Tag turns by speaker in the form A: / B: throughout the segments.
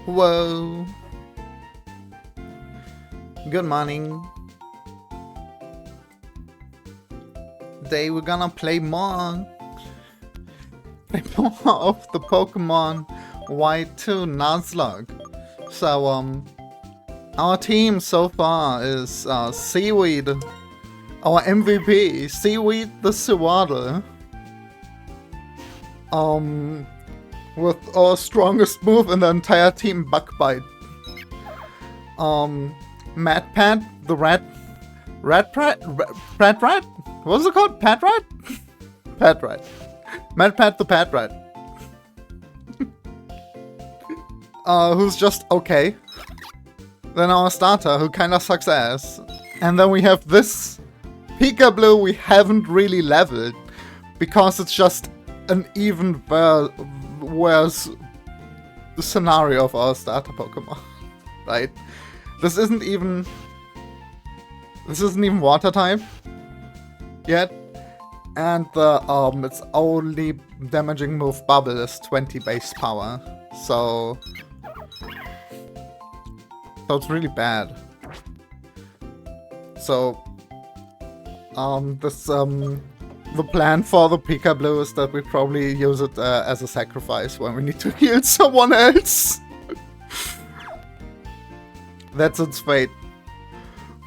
A: Whoa. Good morning. Today we're gonna play more. More of the Pokemon Y2 Nuzlocke. So, our team so far is Seaweed, our MVP, Seaweed the Sewaddle. With our strongest move in the entire team, Bug Bite. Mad Pat, the Rat Rat? What was it called? Pat Rat? Pat Rat. Mad Pat the Pat Rat. Who's just okay. Then our starter, who kinda sucks ass. And then we have this Peekaboo we haven't really leveled. Because it's just an even worse the scenario of our starter Pokemon. Right? This isn't even water type yet. And the its only damaging move bubble is 20 base power. So it's really bad. So the plan for the Peekaboo is that we probably use it as a sacrifice when we need to heal someone else. That's its fate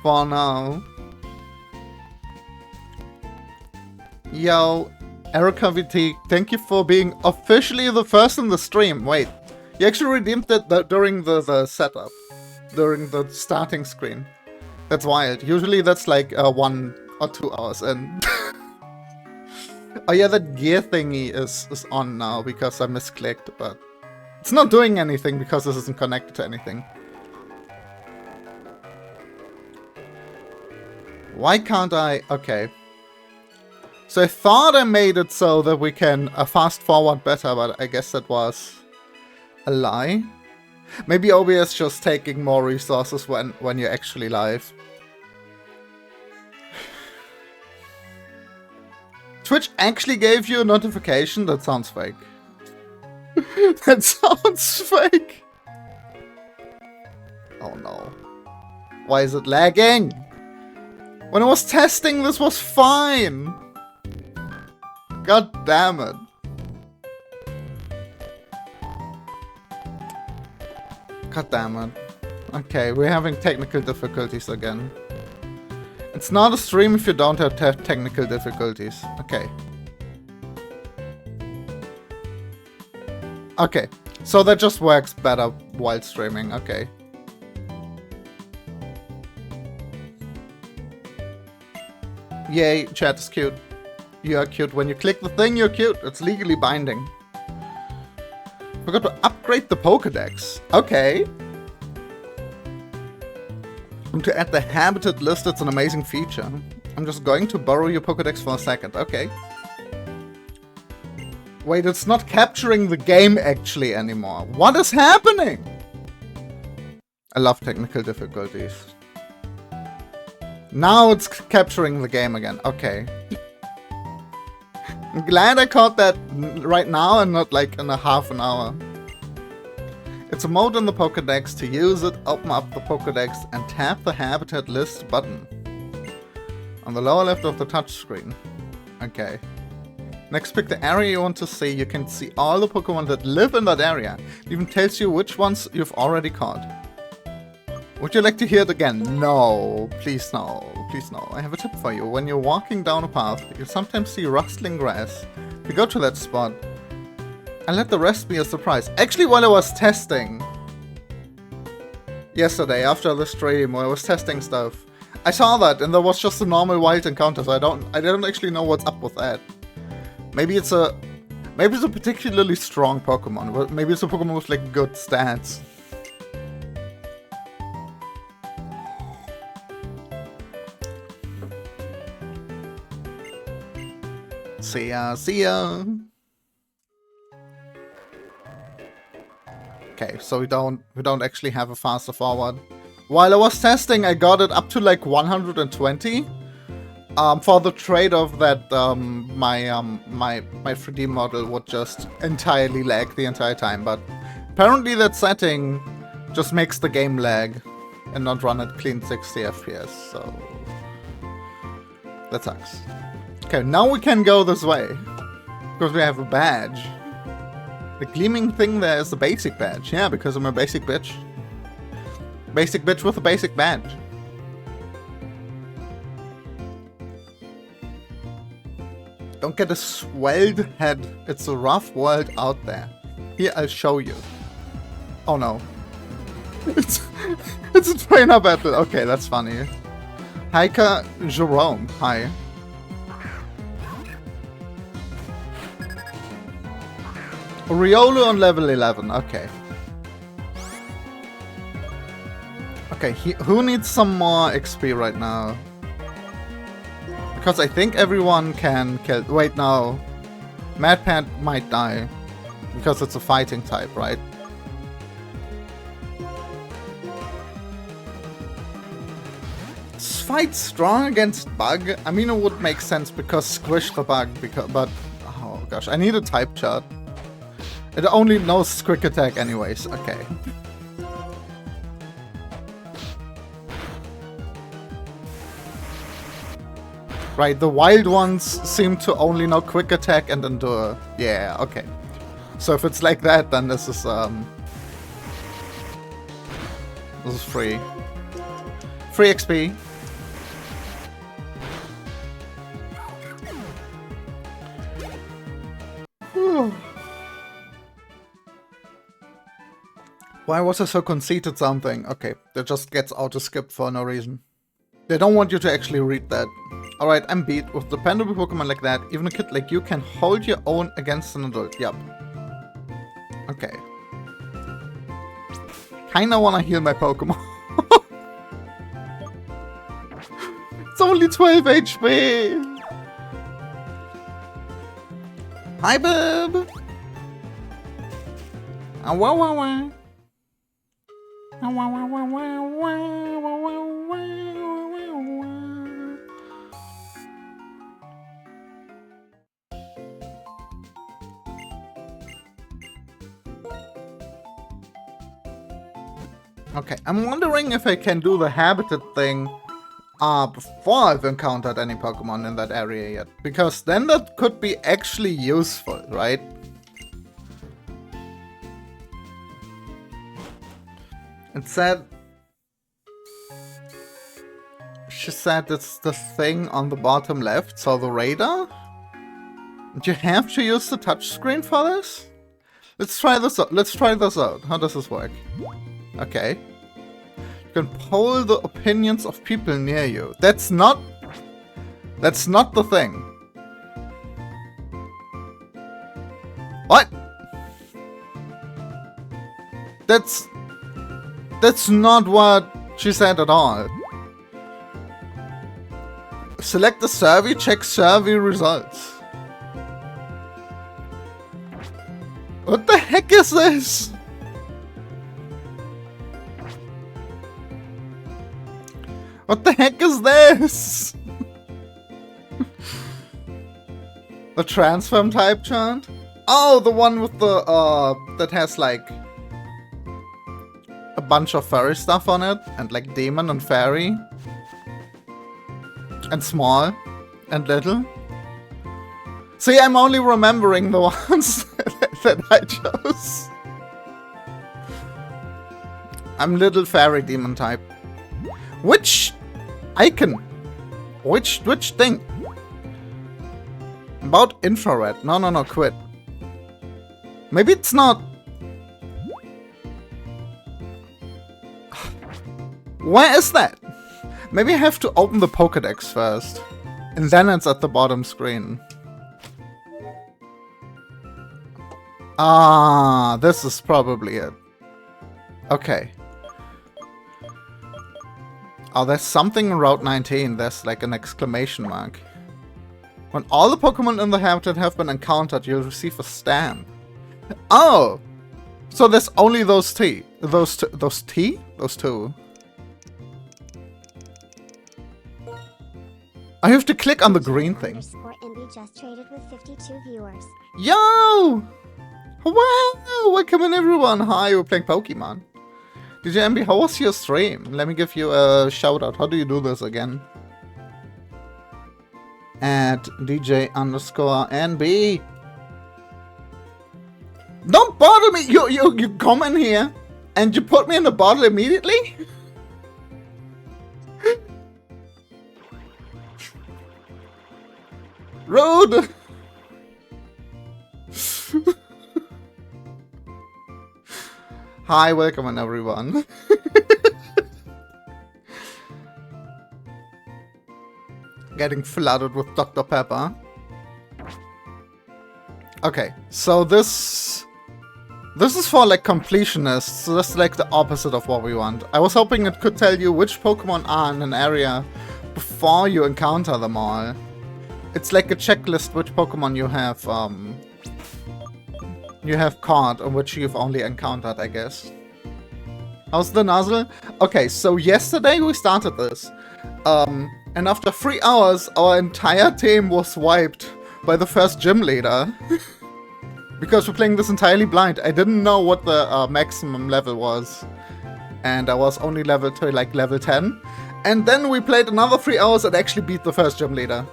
A: for now. Yo, Erica VT, thank you for being officially the first in the stream. Wait, you actually redeemed it during the setup, during the starting screen. That's wild. Usually that's like 1 or 2 hours in. Oh yeah, that gear thingy is on now because I misclicked, but it's not doing anything because this isn't connected to anything. Why can't I? Okay. So I thought I made it so that we can fast forward better, but I guess that was a lie. Maybe OBS just taking more resources when you're actually live. Twitch actually gave you a notification? That sounds fake. That sounds fake. Oh no. Why is it lagging? When I was testing, this was fine. God damn it. God damn it. Okay, we're having technical difficulties again. It's not a stream if you don't have technical difficulties. Okay. Okay, so that just works better while streaming. Okay. Yay, chat is cute. You are cute. When you click the thing, you're cute. It's legally binding. Forgot to upgrade the Pokédex. Okay. And to add the habitat list, it's an amazing feature. I'm just going to borrow your Pokédex for a second. Okay. Wait, it's not capturing the game actually anymore. What is happening? I love technical difficulties. Now it's capturing the game again. Okay. I'm glad I caught that right now and not like in a half an hour. It's a mode in the Pokédex. To use it, open up the Pokédex and tap the Habitat List button on the lower left of the touchscreen. Okay. Next, pick the area you want to see. You can see all the Pokémon that live in that area. It even tells you which ones you've already caught. Would you like to hear it again? No. Please no. Please no. I have a tip for you. When you're walking down a path, you sometimes see rustling grass. If you go to that spot, and let the rest be a surprise. Actually, while I was testing yesterday, after the stream, when I was testing stuff, I saw that, and there was just a normal wild encounter, so I don't actually know what's up with that. Maybe it's a particularly strong Pokemon. Maybe it's a Pokemon with like good stats. See ya, see ya. Okay, so we don't actually have a faster forward. While I was testing, I got it up to like 120. For the trade-off that my 3D model would just entirely lag the entire time, but Apparently that setting just makes the game lag and not run at clean 60 FPS, so that sucks. Okay, now we can go this way, because we have a badge. The gleaming thing there is the basic badge. Yeah, because I'm a basic bitch. Basic bitch with a basic badge. Don't get a swelled head. It's a rough world out there. Here, I'll show you. Oh no. It's a trainer battle. Okay, that's funny. Hiker Jerome. Hi. Riolu on level 11. Okay. Okay, who needs some more XP right now? Because I think everyone can kill... Wait, no. Mad Pant might die. Because it's a fighting type, right? Fight strong against Bug? I mean, it would make sense because squish the Bug, but... Oh gosh, I need a type chart. It only knows quick attack anyways, okay. Right, the wild ones seem to only know quick attack and endure. Yeah, okay. So if it's like that, then this is free. Free XP. Why was I so conceited something? Okay, that just gets auto-skipped for no reason. They don't want you to actually read that. Alright, I'm beat. With dependable Pokemon like that, even a kid like you can hold your own against an adult. Yup. Okay. Kinda wanna heal my Pokemon. It's only 12 HP! Hi, bub! Wow, wow, wow. Okay, I'm wondering if I can do the habitat thing before I've encountered any Pokemon in that area yet. Because then that could be actually useful, right? It said... She said it's the thing on the bottom left, so the radar? Do you have to use the touchscreen for this? Let's try this out. Let's try this out. How does this work? Okay. You can poll the opinions of people near you. That's not the thing. What? That's not what she said at all. Select the survey, check survey results. What the heck is this? What the heck is this? The transform type chant? Oh, the one with the, that has like a bunch of furry stuff on it, and like demon and fairy. And small. And little. See, I'm only remembering the ones that I chose. I'm little fairy demon type. Which icon? Which thing? About infrared. No, quit. Maybe it's not. Where is that? Maybe I have to open the Pokédex first. And then it's at the bottom screen. Ah, this is probably it. Okay. Oh, there's something in Route 19. There's like an exclamation mark. When all the Pokemon in the habitat have been encountered, you'll receive a stamp. Oh! So there's only those two. Those two. I have to click on the green thing.
B: _MB just traded with 52 viewers.
A: Yo! Wow! Welcome in everyone! Hi, we're playing Pokemon. DJ MB, how was your stream? Let me give you a shout out. How do you do this again? At DJ_NB. Don't bother me! You come in here and you put me in the bottle immediately? Rude! Hi, welcome in everyone. Getting flooded with Dr. Pepper. Okay, so this is for like completionists, so that's like the opposite of what we want. I was hoping it could tell you which Pokemon are in an area before you encounter them all. It's like a checklist which Pokemon you have caught and which you've only encountered, I guess. How's the Nuzzle? Okay, so yesterday we started this. And after 3 hours, our entire team was wiped by the first gym leader. Because we're playing this entirely blind. I didn't know what the maximum level was. And I was only leveled to like level 10. And then we played another 3 hours and actually beat the first gym leader.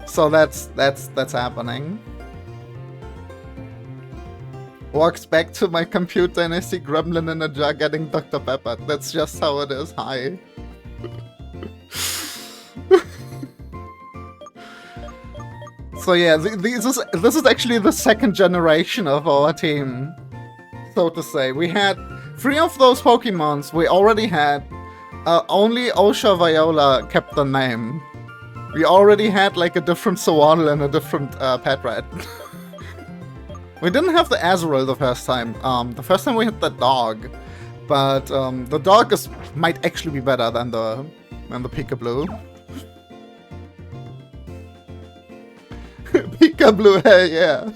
A: So that's happening. Walks back to my computer and I see Gremlin in a jar getting Dr. Pepper. That's just how it is. Hi. So yeah, this is actually the second generation of our team, so to say. We had 3 of those Pokemons we already had. Only Osha Viola kept the name. We already had like a different Sawardle and a different pet rat. We didn't have the Azurill the first time. The first time we had the dog, but the dog might actually be better than the Peekaboo. Peekaboo, hey, yeah.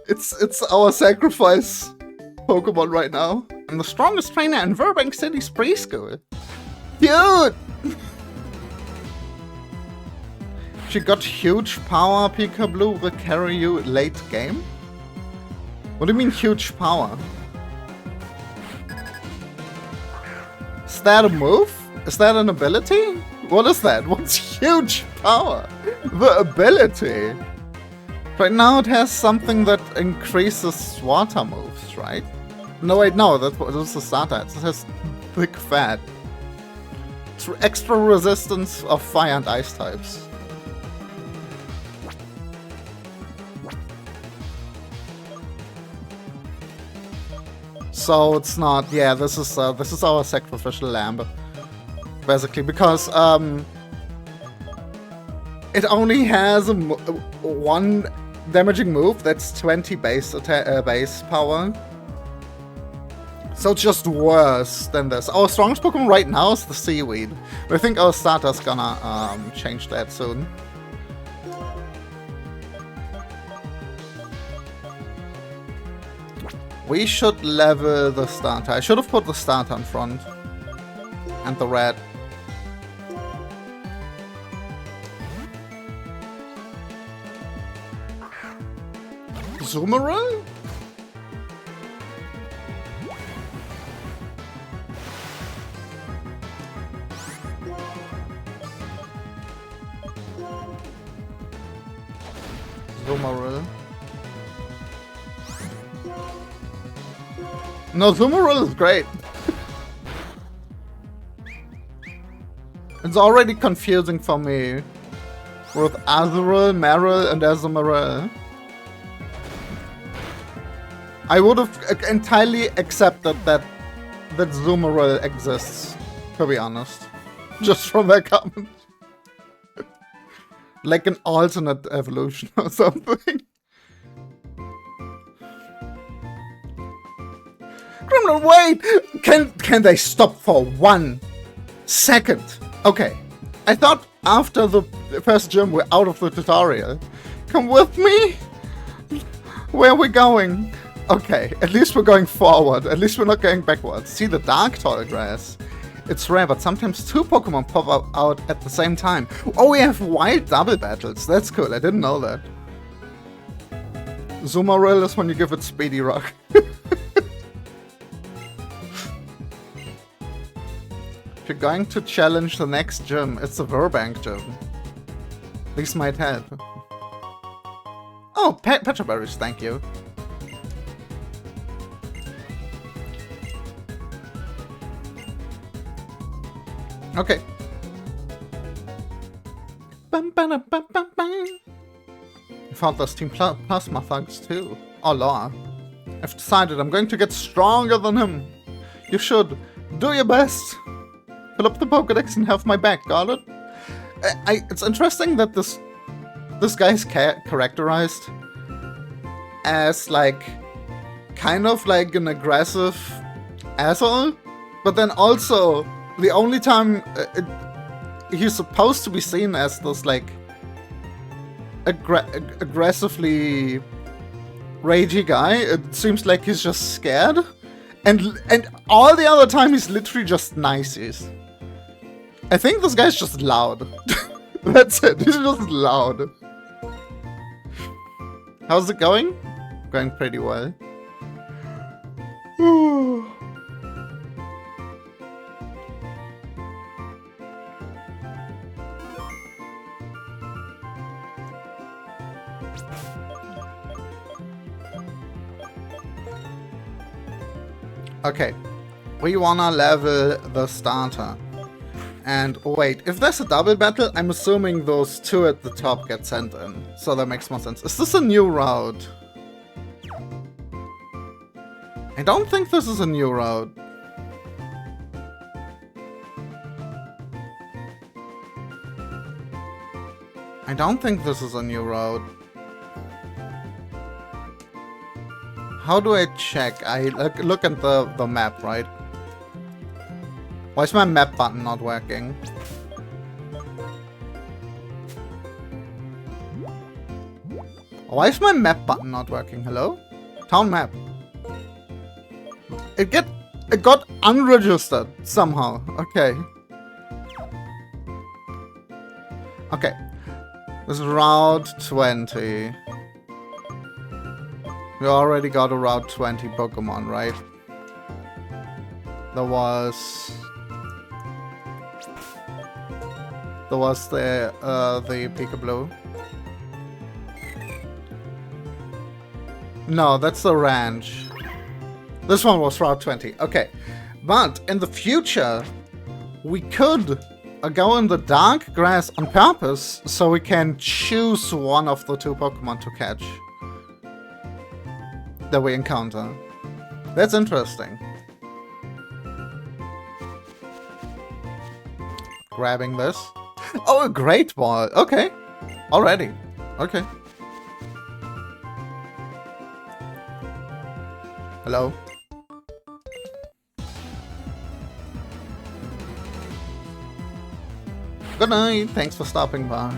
A: It's our sacrifice Pokemon right now. I'm the strongest trainer in Burbank City's preschool. Dude! She got huge power, Peekaboo will carry you late game? What do you mean huge power? Is that a move? Is that an ability? What is that? What's huge power? The ability. Right now it has something that increases water moves, right? No, wait, no, this is the starter. It has thick fat. It's extra resistance of fire and ice types. So it's not, yeah, this is our sacrificial lamb, basically, because it only has one damaging move that's 20 base power. So it's just worse than this. Our strongest Pokemon right now is the Seaweed, but I think our starter's gonna change that soon. We should level the starter. I should have put the starter in front. And the red. Zoomerang? Zoomerang. No, Zoomerang is great. It's already confusing for me with Azurill, Marill, and Azumarill. I would have entirely accepted that Zoomerang exists, to be honest. Just from that comment. Like an alternate evolution or something. Gremlin, wait! Can they stop for 1 second? Okay, I thought after the first gym we're out of the tutorial. Come with me? Where are we going? Okay, at least we're going forward. At least we're not going backwards. See the dark tall grass? It's rare, but sometimes 2 Pokemon pop out at the same time. Oh, we have wild double battles. That's cool. I didn't know that. Zoomeril is when you give it Speedy Rock. If you're going to challenge the next gym, it's the Verbank gym. These might help. Oh, Petra Berries, thank you. Okay. I found those Team Plasma thugs too. Oh Lord. I've decided I'm going to get stronger than him. You should. Do your best. Fill up the Pokédex and have my back, got it? It's interesting that this guy is characterized as like kind of like an aggressive asshole, but then also the only time he's supposed to be seen as this like aggressively ragey guy, it seems like he's just scared, and all the other time he's literally just nices. I think this guy's just loud. That's it, he's just loud. How's it going? Going pretty well. Okay, we wanna level the starter. And wait, if there's a double battle, I'm assuming those two at the top get sent in. So that makes more sense. Is this a new route? I don't think this is a new route. I don't think this is a new route. How do I check? I look at the map, right? Why is my map button not working? Why is my map button not working? Hello? Town map. It got unregistered somehow. Okay. Okay. This is Route 20. We already got a Route 20 Pokemon, right? There was the Peekaboo. No, that's the ranch. This one was Route 20. Okay. But in the future, we could go in the dark grass on purpose so we can choose one of the two Pokemon to catch that we encounter. That's interesting. Grabbing this. Oh, a great ball. Okay. Already. Okay. Hello. Good night. Thanks for stopping by.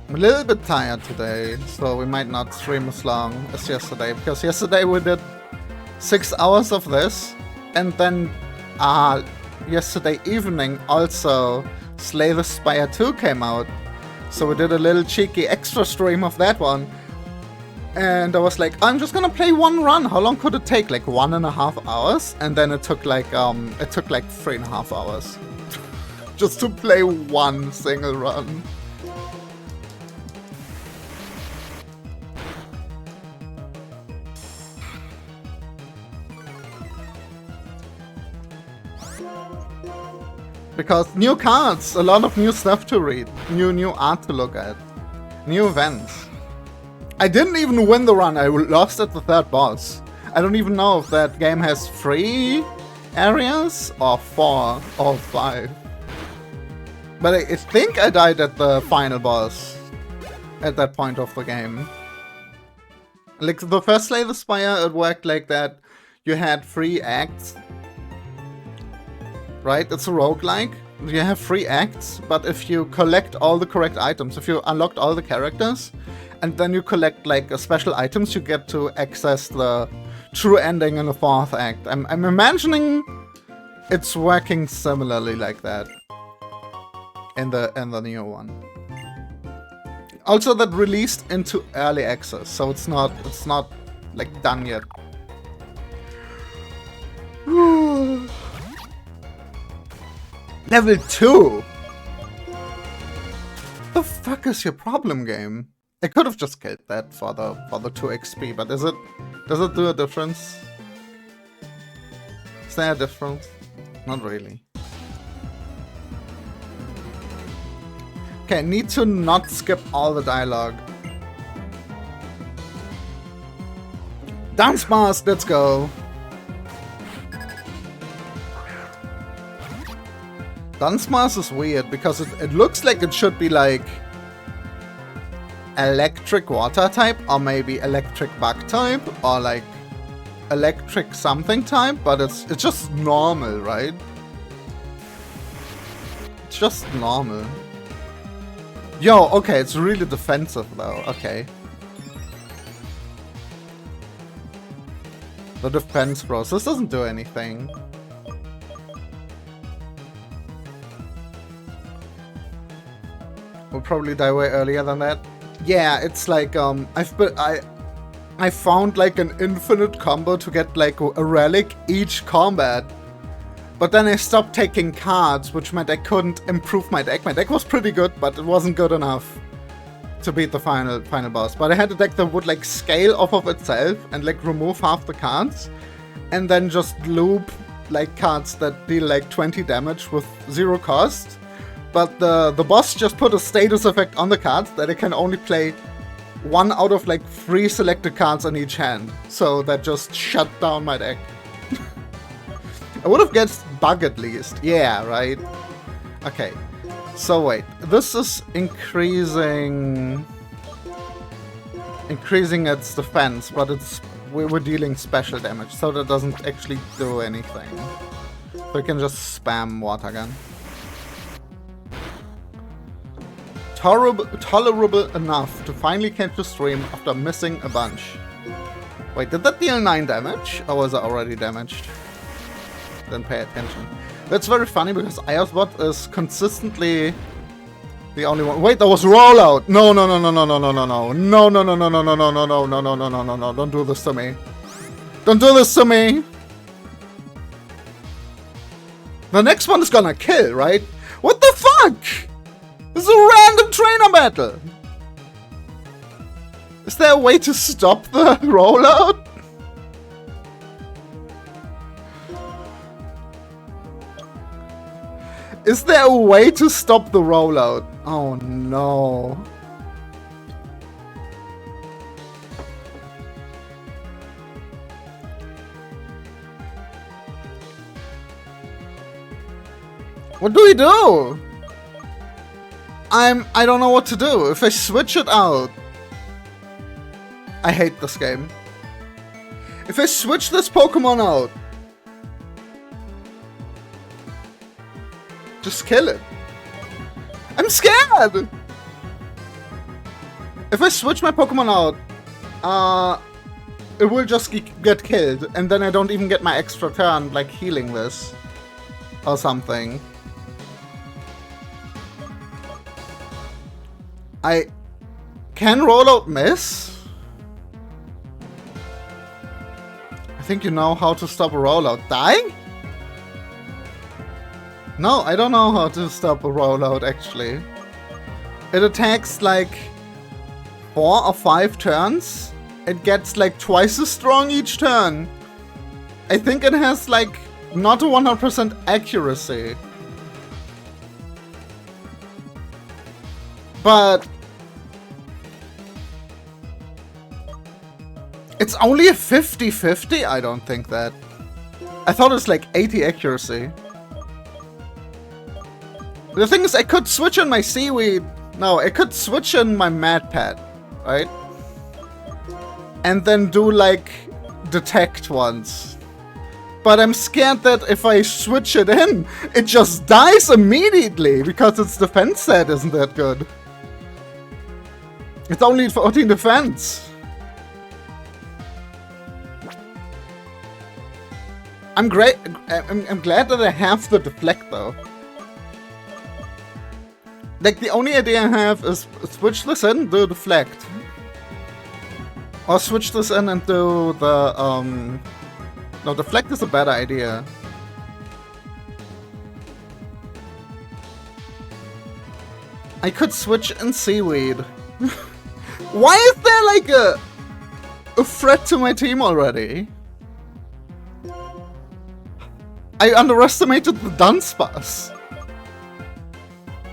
A: I'm a little bit tired today, so we might not stream as long as yesterday, because yesterday we did 6 hours of this, and then yesterday evening also Slay the Spire 2 came out, so we did a little cheeky extra stream of that one, and I was like, I'm just gonna play one run. How long could it take? Like 1.5 hours, and then it took like 3.5 hours just to play one single run. Because new cards, a lot of new stuff to read, new art to look at, new events. I didn't even win the run, I lost at the 3rd boss. I don't even know if that game has 3 areas or 4 or 5. But I think I died at the final boss at that point of the game. Like the first Slay the Spire, it worked like that. You had 3 acts. Right? It's a roguelike. You have 3 acts, but if you collect all the correct items, if you unlocked all the characters, and then you collect like special items, you get to access the true ending in the 4th act. I'm imagining it's working similarly like that in the new one. Also, that released into early access, so it's not like done yet. Level 2. The fuck is your problem, game? I could have just killed that for the 2 XP, but does it do a difference? Is there a difference? Not really. Okay, need to not skip all the dialogue. Dance mask, let's go. Dance mask is weird because it looks like it should be like electric water type, or maybe electric bug type, or like electric something type, but it's just normal, right? It's just normal. Yo, okay, it's really defensive though, okay. The defense process doesn't do anything. We'll probably die way earlier than that. Yeah, it's like, I found like an infinite combo to get like a relic each combat. But then I stopped taking cards, which meant I couldn't improve my deck. My deck was pretty good, but it wasn't good enough to beat the final boss. But I had a deck that would like scale off of itself and like remove half the cards. And then just loop like cards that deal like 20 damage with 0 cost. But the boss just put a status effect on the cards that I can only play 1 out of like 3 selected cards on each hand. So that just shut down my deck. I would have guessed bug at least. Yeah, right? Okay. So wait. This is increasing its defense, but we're dealing special damage, so that doesn't actually do anything. So we can just spam water gun. Tolerable enough to finally catch the stream after missing a bunch. Wait, did that deal 9 damage? Or was it already damaged? Didn't pay attention. That's very funny because Iosbot is consistently the only one. Wait, that was rollout! No, no, no, no, no, no, no, no, no. No, no, no, no, no, no, no, no, no, no, no, no, no, no, no. Don't do this to me. Don't do this to me! The next one is gonna kill, right? What the fuck? This is a random trainer battle! Is there a way to stop the rollout? Is there a way to stop the rollout? Oh no. What do we do? I don't know what to do. If I switch it out... I hate this game. If I switch this Pokemon out... Just kill it. I'm scared! If I switch my Pokemon out, it will just get killed, and then I don't even get my extra turn, like healing this. Or something. Can rollout miss? I think you know how to stop a rollout. Die? No, I don't know how to stop a rollout, actually. It attacks like 4 or 5 turns. It gets like twice as strong each turn. I think it has like not a 100% accuracy. But it's only a 50-50? I don't think that. I thought it was like 80 accuracy. The thing is, I could switch on my Seaweed. No, I could switch on my Mad Pet, right? And then do like detect once. But I'm scared that if I switch it in, it just dies immediately because its defense set isn't that good. It's only 14 defense. I'm glad that I have the deflect though. Like, the only idea I have is switch this in, do deflect. Or switch this in and do the, no, deflect is a better idea. I could switch in seaweed. Why is there like a threat to my team already? I underestimated the Dunsparce.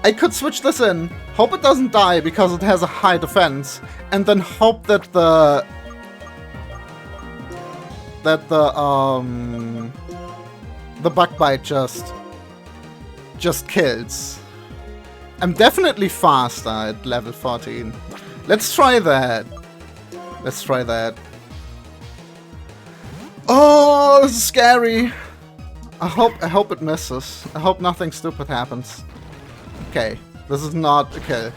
A: I could switch this in, hope it doesn't die because it has a high defense, and then hope that the bug bite just kills. I'm definitely faster at level 14. Let's try that. Let's try that. Oh, this is scary. I hope it misses. I hope nothing stupid happens. Okay, this is not a kill.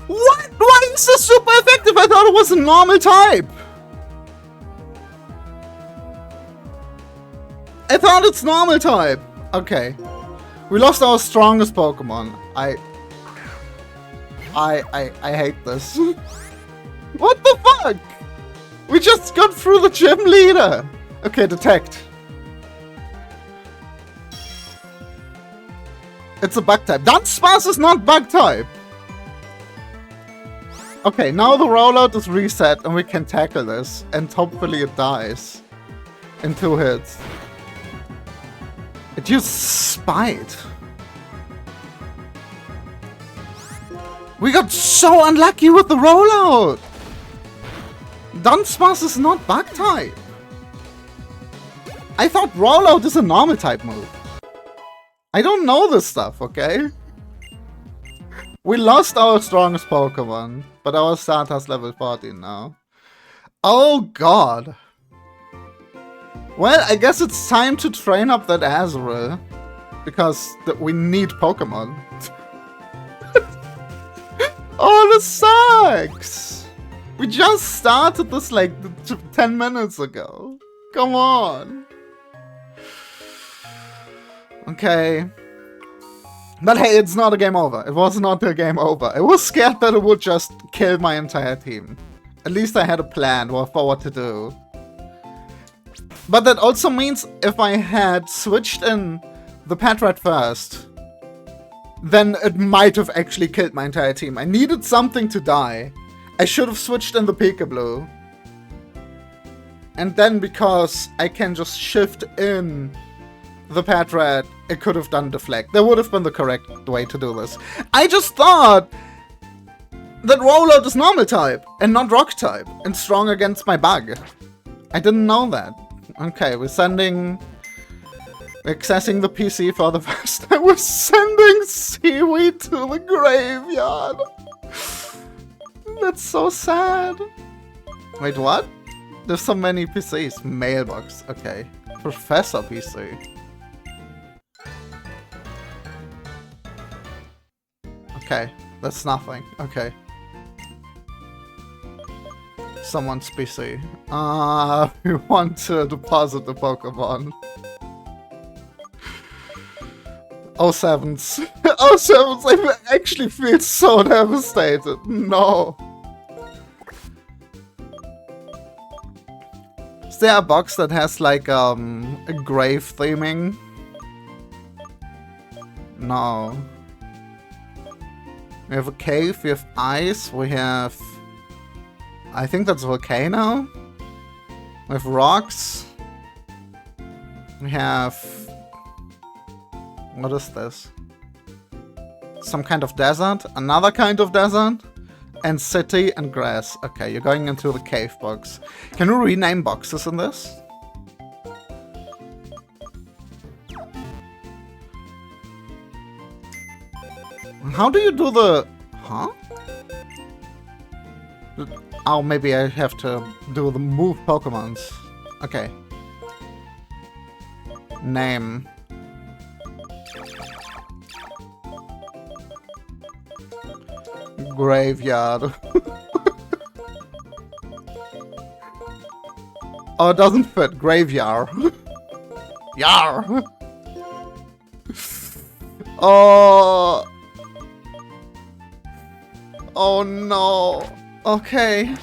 A: What? Why is this super effective? I thought it was a normal type. I thought it's normal type. Okay. We lost our strongest Pokemon. I hate this. What the fuck? We just got through the gym leader. Okay, detect. It's a bug type. Dunsparce is not bug type. Okay, now the rollout is reset and we can tackle this. And hopefully it dies. In 2 hits. It used Spite. We got so unlucky with the rollout. Dunsparce is not bug type. I thought rollout is a normal type move. I don't know this stuff, okay? We lost our strongest Pokemon, but our starter's level 14 now. Oh god. Well, I guess it's time to train up that Azurill. Because we need Pokemon. Oh, this sucks! We just started this like 10 minutes ago. Come on. Okay. But hey, it's not a game over. It was not a game over. I was scared that it would just kill my entire team. At least I had a plan for what to do. But that also means if I had switched in the Patrat first, then it might have actually killed my entire team. I needed something to die. I should have switched in the Peekaboo. And then because I can just shift in the Patrat, it could have done deflect. That would have been the correct way to do this. I just thought that rollout is normal type and not rock type and strong against my bug. I didn't know that. Okay, we're accessing the PC for the first time. We're sending Seaweed to the graveyard. That's so sad. Wait, what? There's so many PCs. Mailbox. Okay. Professor PC. Okay. That's nothing. Okay. Someone's PC. We want to deposit the Pokemon. 07s. 07s, I actually feel so devastated. No. Is there a box that has like a grave theming? No. We have a cave, we have ice, we have... I think that's a volcano. We have rocks. We have... What is this? Some kind of desert? Another kind of desert? And city and grass. Okay, you're going into the cave box. Can we rename boxes in this? How do you do the... Huh? Oh, maybe I have to do the move Pokemons. Okay. Name. Graveyard. Oh, it doesn't fit. Graveyard. Yar. Oh. Oh no. Okay.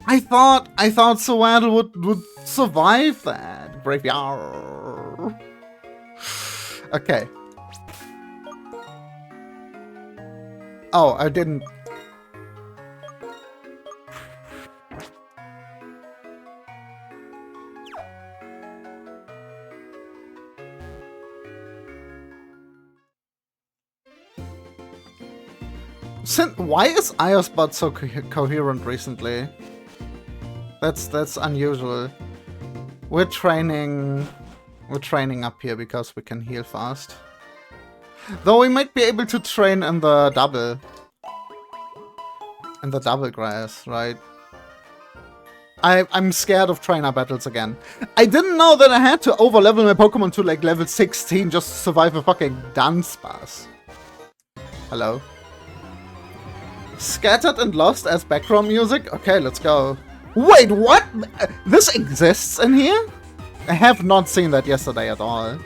A: I thought Sewaddle would survive that. Graveyard. Okay. Oh, I didn't. Why is Iospot so coherent recently? That's unusual. We're training up here because we can heal fast. Though we might be able to train in the double. In the double grass, right? I'm scared of trainer battles again. I didn't know that I had to overlevel my Pokemon to like level 16 just to survive a fucking Dunsparce. Hello? Scattered and Lost as background music? Okay, let's go. Wait, what? This exists in here? I have not seen that yesterday at all.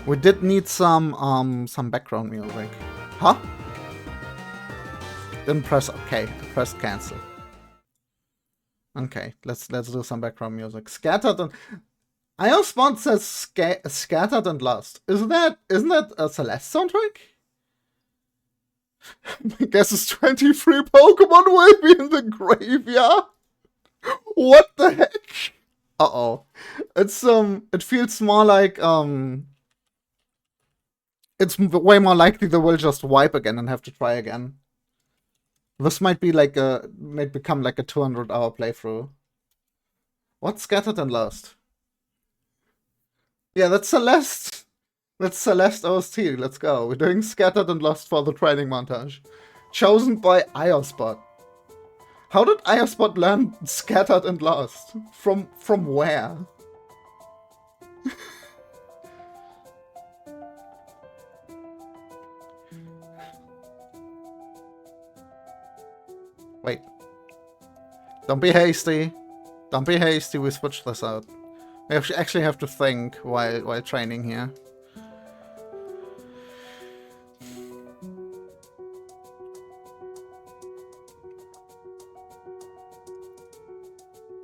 A: We did need some background music. Huh? Didn't press OK. Pressed cancel. Okay, let's do some background music. Scattered and Iospot says Scattered and Lost. Isn't that a Celeste soundtrack? My guess is 23 Pokemon will be in the graveyard. What the heck? Uh-oh. It's it feels more like it's way more likely they will just wipe again and have to try again. This might be like might become like a 200-hour playthrough. What's Scattered and Lost? Yeah, that's Celeste. That's Celeste OST. Let's go. We're doing Scattered and Lost for the training montage. Chosen by Iospot. How did Iospot learn Scattered and Lost? From where? Wait. Don't be hasty. Don't be hasty, we switched this out. We actually have to think while training here.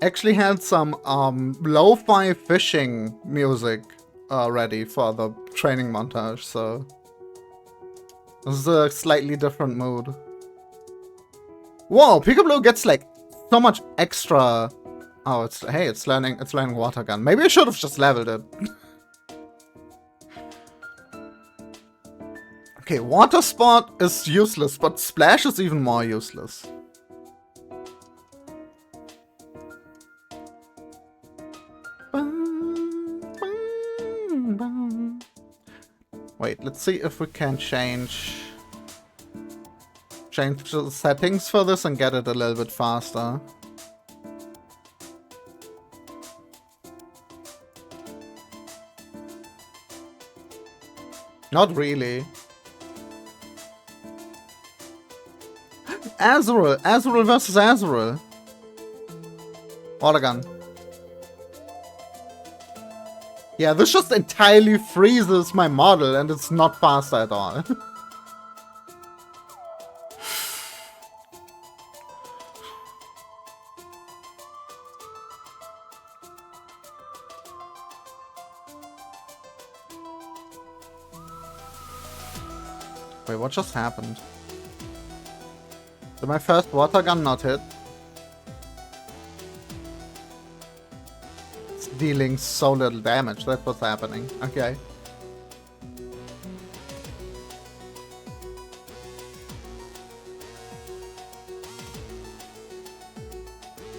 A: Actually had some lo-fi fishing music ready for the training montage, so this is a slightly different mood. Whoa, Pikachu gets like so much extra. Oh, it's learning Water Gun. Maybe I should have just leveled it. Okay, Water Sport is useless, but Splash is even more useless. Wait, let's see if we can change the settings for this and get it a little bit faster. Not really. Azurill versus Azurill. Water Gun. Yeah, this just entirely freezes my model and it's not faster at all. Wait, what just happened? Did my first Water Gun not hit? It's dealing so little damage, that's what's happening. Okay.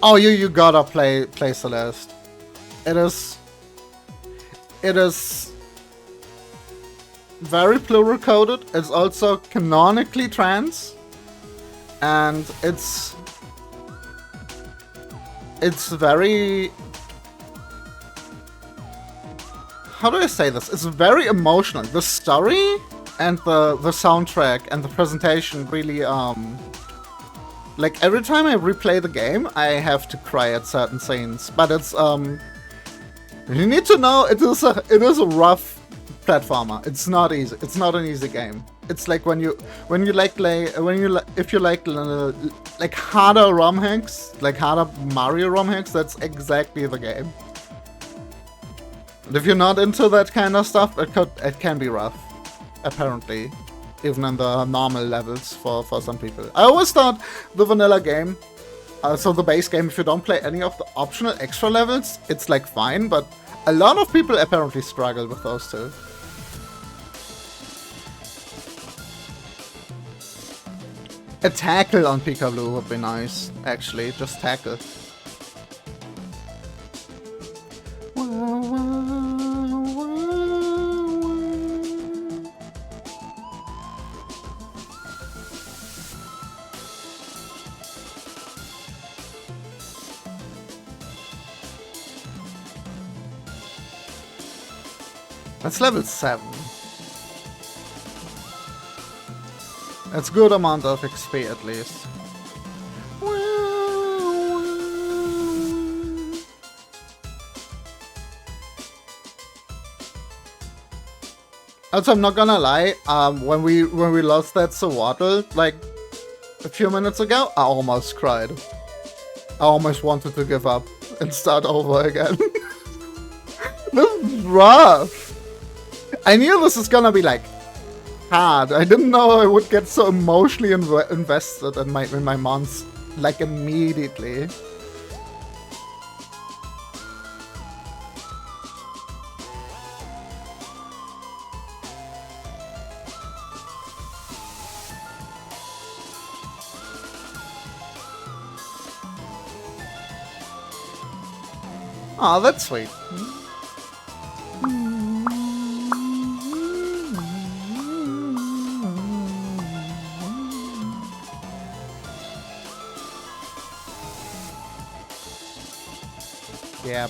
A: Oh, you gotta play Celeste. It is very plural coded. It's also canonically trans, and it's very, how do I say this? It's very emotional. The story and the soundtrack and the presentation really Like, every time I replay the game, I have to cry at certain scenes. But it's, you need to know it is a rough platformer. It's not easy. It's not an easy game. It's like if you like harder ROM hacks, like harder Mario ROM hacks, that's exactly the game. And if you're not into that kind of stuff, it can be rough, apparently. Even in the normal levels for some people. I always thought the vanilla game, so the base game, if you don't play any of the optional extra levels, it's like fine, but a lot of people apparently struggle with those too. A tackle on Peekaboo would be nice, actually, just tackle. That's level 7. That's good amount of XP at least. Also, I'm not gonna lie, when we lost that Sawattle, like, a few minutes ago, I almost cried. I almost wanted to give up and start over again. This is rough. I knew this was gonna be, like, hard. I didn't know I would get so emotionally invested in my mons, like, immediately. Aw, that's sweet. Yeah,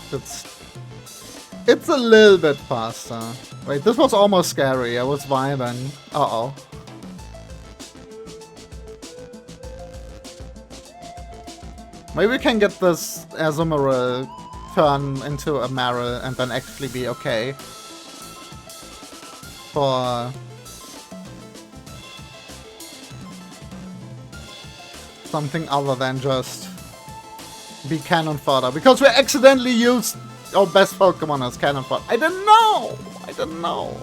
A: it's a little bit faster. Wait, this was almost scary. I was vibing. Uh-oh. Maybe we can get this Azumarill turn into a Marill and then actually be okay. For something other than just be cannon fodder, because we accidentally used our best Pokemon as cannon fodder. I didn't know! I didn't know.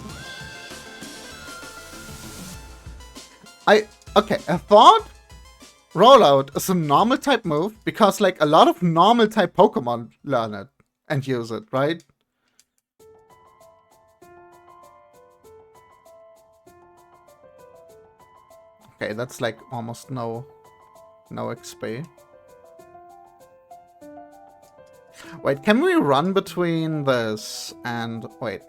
A: Okay, I thought Rollout is a normal type move because, like, a lot of normal type Pokemon learn it and use it, right? Okay, that's like almost no XP. Wait, can we run between this and... Wait.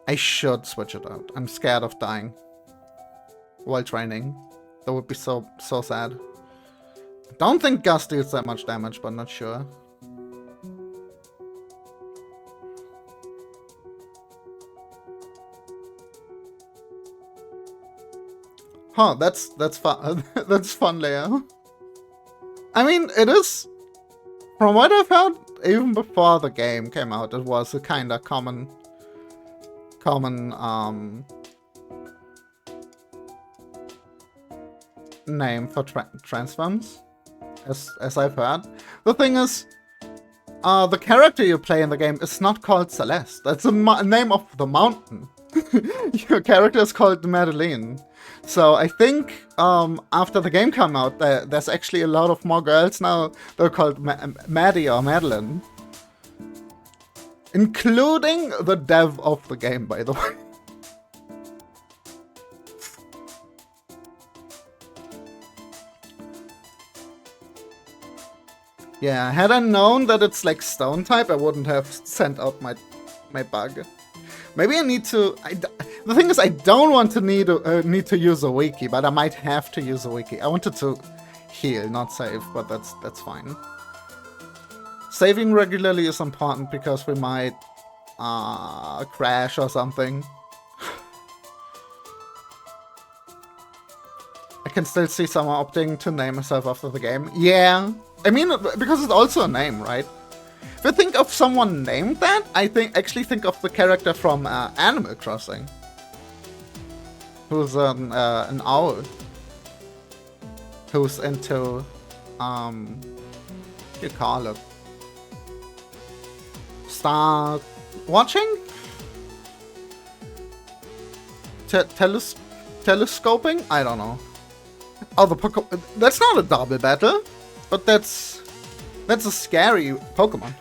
A: I should switch it out. I'm scared of dying while training. That would be so sad. Don't think Gust deals that much damage, but not sure. Huh, that's fun. That's fun, Leo. I mean, it is... From what I've heard, even before the game came out, it was a kind of common name for transforms, as I've heard. The thing is, the character you play in the game is not called Celeste. That's the name of the mountain. Your character is called Madeline. So I think after the game came out, there's actually a lot of more girls now. They're called Maddie or Madeline. Including the dev of the game, by the way. Yeah, had I known that it's like stone type, I wouldn't have sent out my bug. Maybe I need to... the thing is, I don't want to need to use a wiki, but I might have to use a wiki. I wanted to heal, not save, but that's fine. Saving regularly is important because we might crash or something. I can still see someone opting to name herself after the game. Yeah. I mean, because it's also a name, right? If I think of someone named that, I actually think of the character from Animal Crossing. Who's an owl. Who's into, you call it. Start watching? Telescoping? I don't know. Oh, the Pokémon. That's not a double battle, but that's a scary Pokémon.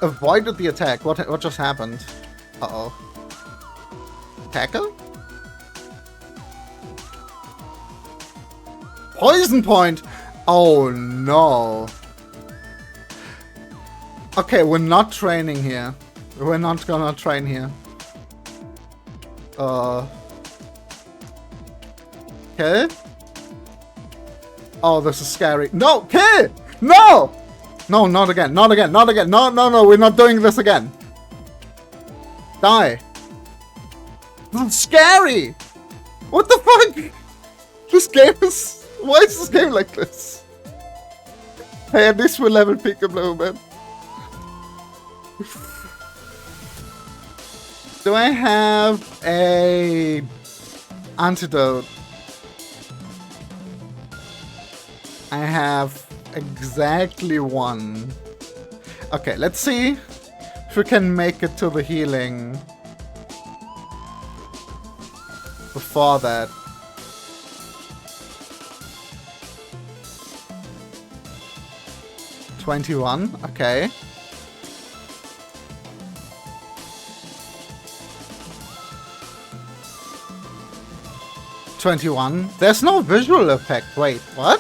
A: Avoided the attack. What just happened? Uh-oh. Tackle? Poison point! Oh no. Okay, we're not training here. We're not gonna train here. Kill? Oh, this is scary. No! Kill! No! No, not again. Not again. Not again. No, no, no. We're not doing this again. Die. This is scary! What the fuck? This game is... Why is this game like this? Hey, at least we're level Peekaboo, man. Do I have a antidote? I have exactly one. Okay, let's see if we can make it to the healing before that. $21, okay. $21. There's no visual effect. Wait, what?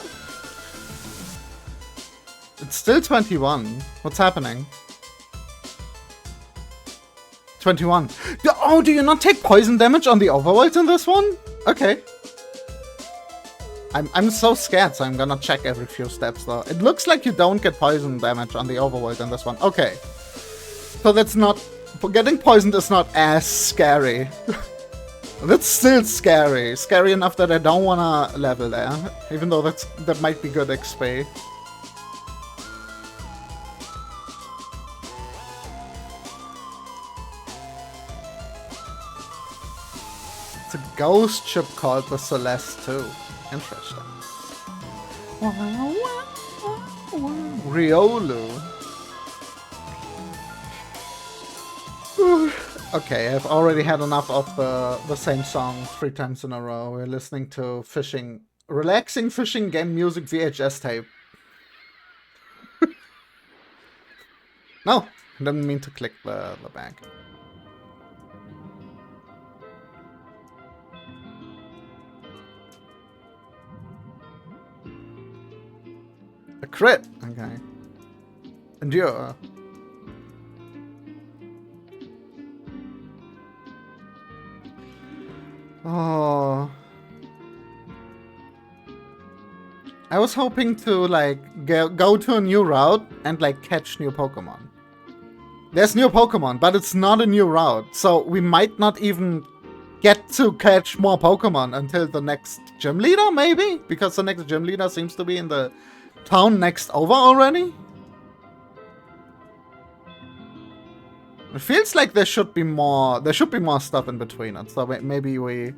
A: It's still 21. What's happening? 21. Oh, do you not take poison damage on the overworld in this one? Okay. I'm so scared, so I'm gonna check every few steps though. It looks like you don't get poison damage on the overworld in this one. Okay. So that's not... Getting poisoned is not as scary. That's still scary. Scary enough that I don't wanna level there. Even though that might be good XP. It's a ghost ship called the Celeste too. Interesting. Riolu. Okay, I've already had enough of the same song 3 times in a row. We're listening to relaxing fishing game music VHS tape. No, I didn't mean to click the bag. A crit! Okay. Endure. Oh. I was hoping to, like, go to a new route and, like, catch new Pokemon. There's new Pokemon, but it's not a new route. So we might not even get to catch more Pokemon until the next gym leader, maybe? Because the next gym leader seems to be in the town next over already? It feels like there should be more stuff in between it. So maybe we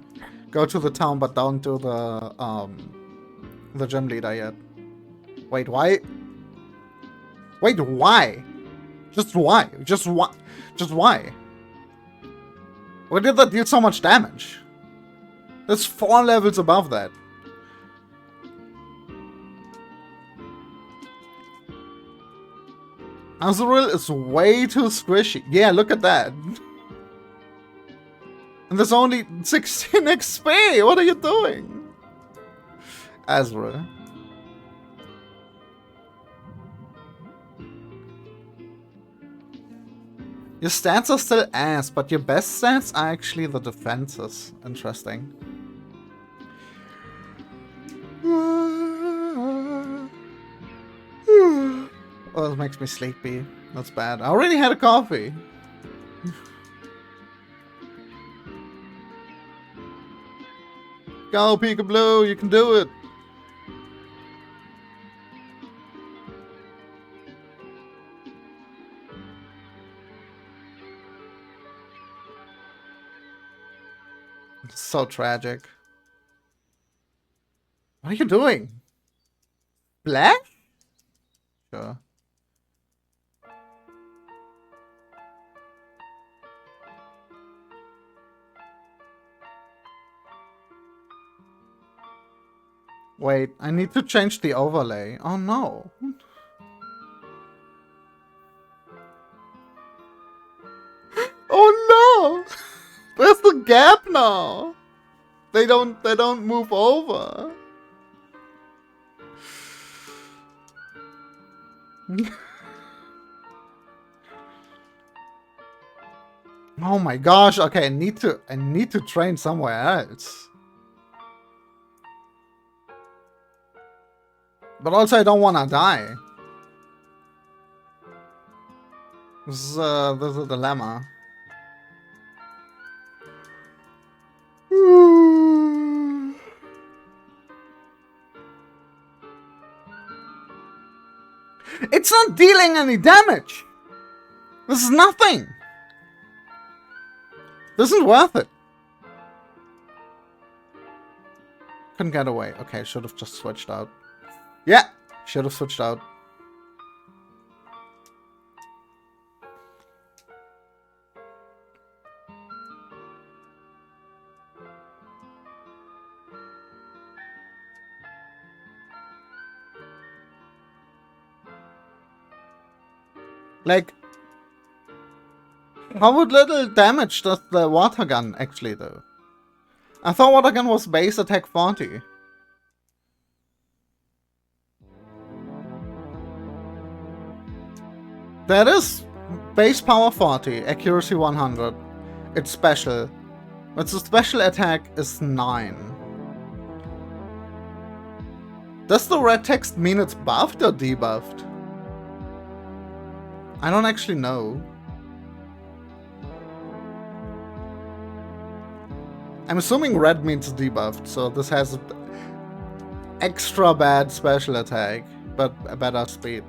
A: go to the town but don't do the gym leader yet. Wait, why? Wait, why? Just why? Just why? Just why? Why did that deal so much damage? That's 4 levels above that. Azurill is way too squishy. Yeah, look at that. And there's only 16 XP! What are you doing? Azurill. Your stats are still ass, but your best stats are actually the defenses. Interesting. Oh, that makes me sleepy. That's bad. I already had a coffee. Go, Peekaboo, you can do it. It's so tragic. What are you doing? Black? Sure. Wait, I need to change the overlay. Oh no. Oh no! There's the gap now. They don't move over. Oh my gosh, okay, I need to train somewhere else. But also I don't wanna die. This is a dilemma. It's not dealing any damage. This is nothing. This isn't worth it. Couldn't get away. Okay, should have just switched out. Yeah, should have switched out. Like, how would little damage does the water gun actually do? I thought water gun was base attack 40. That is base power 40, accuracy 100. It's special. But the special attack is 9. Does the red text mean it's buffed or debuffed? I don't actually know. I'm assuming red means debuffed, so this has extra bad special attack, but a better speed.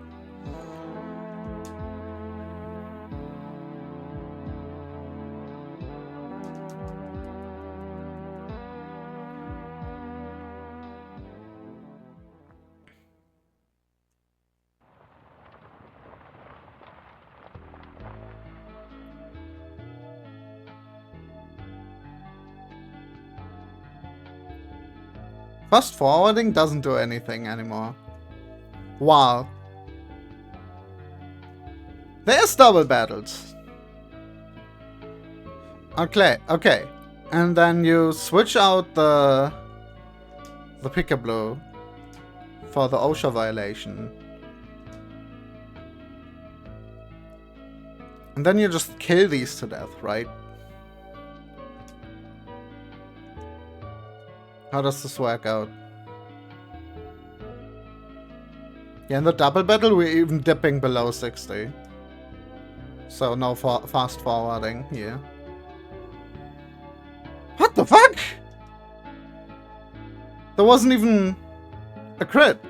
A: Fast forwarding doesn't do anything anymore. Wow. There's double battles. Okay. And then you switch out the Peekaboo for the OSHA violation. And then you just kill these to death, right? How does this work out? Yeah, in the double battle we're even dipping below 60. So no fast forwarding here. What the fuck? There wasn't even a crit.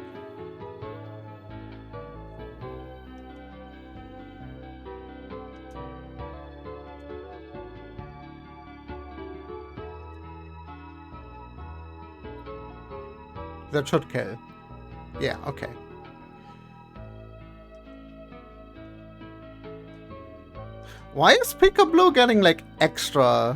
A: That should kill. Yeah, okay. Why is Peekaboo getting like extra?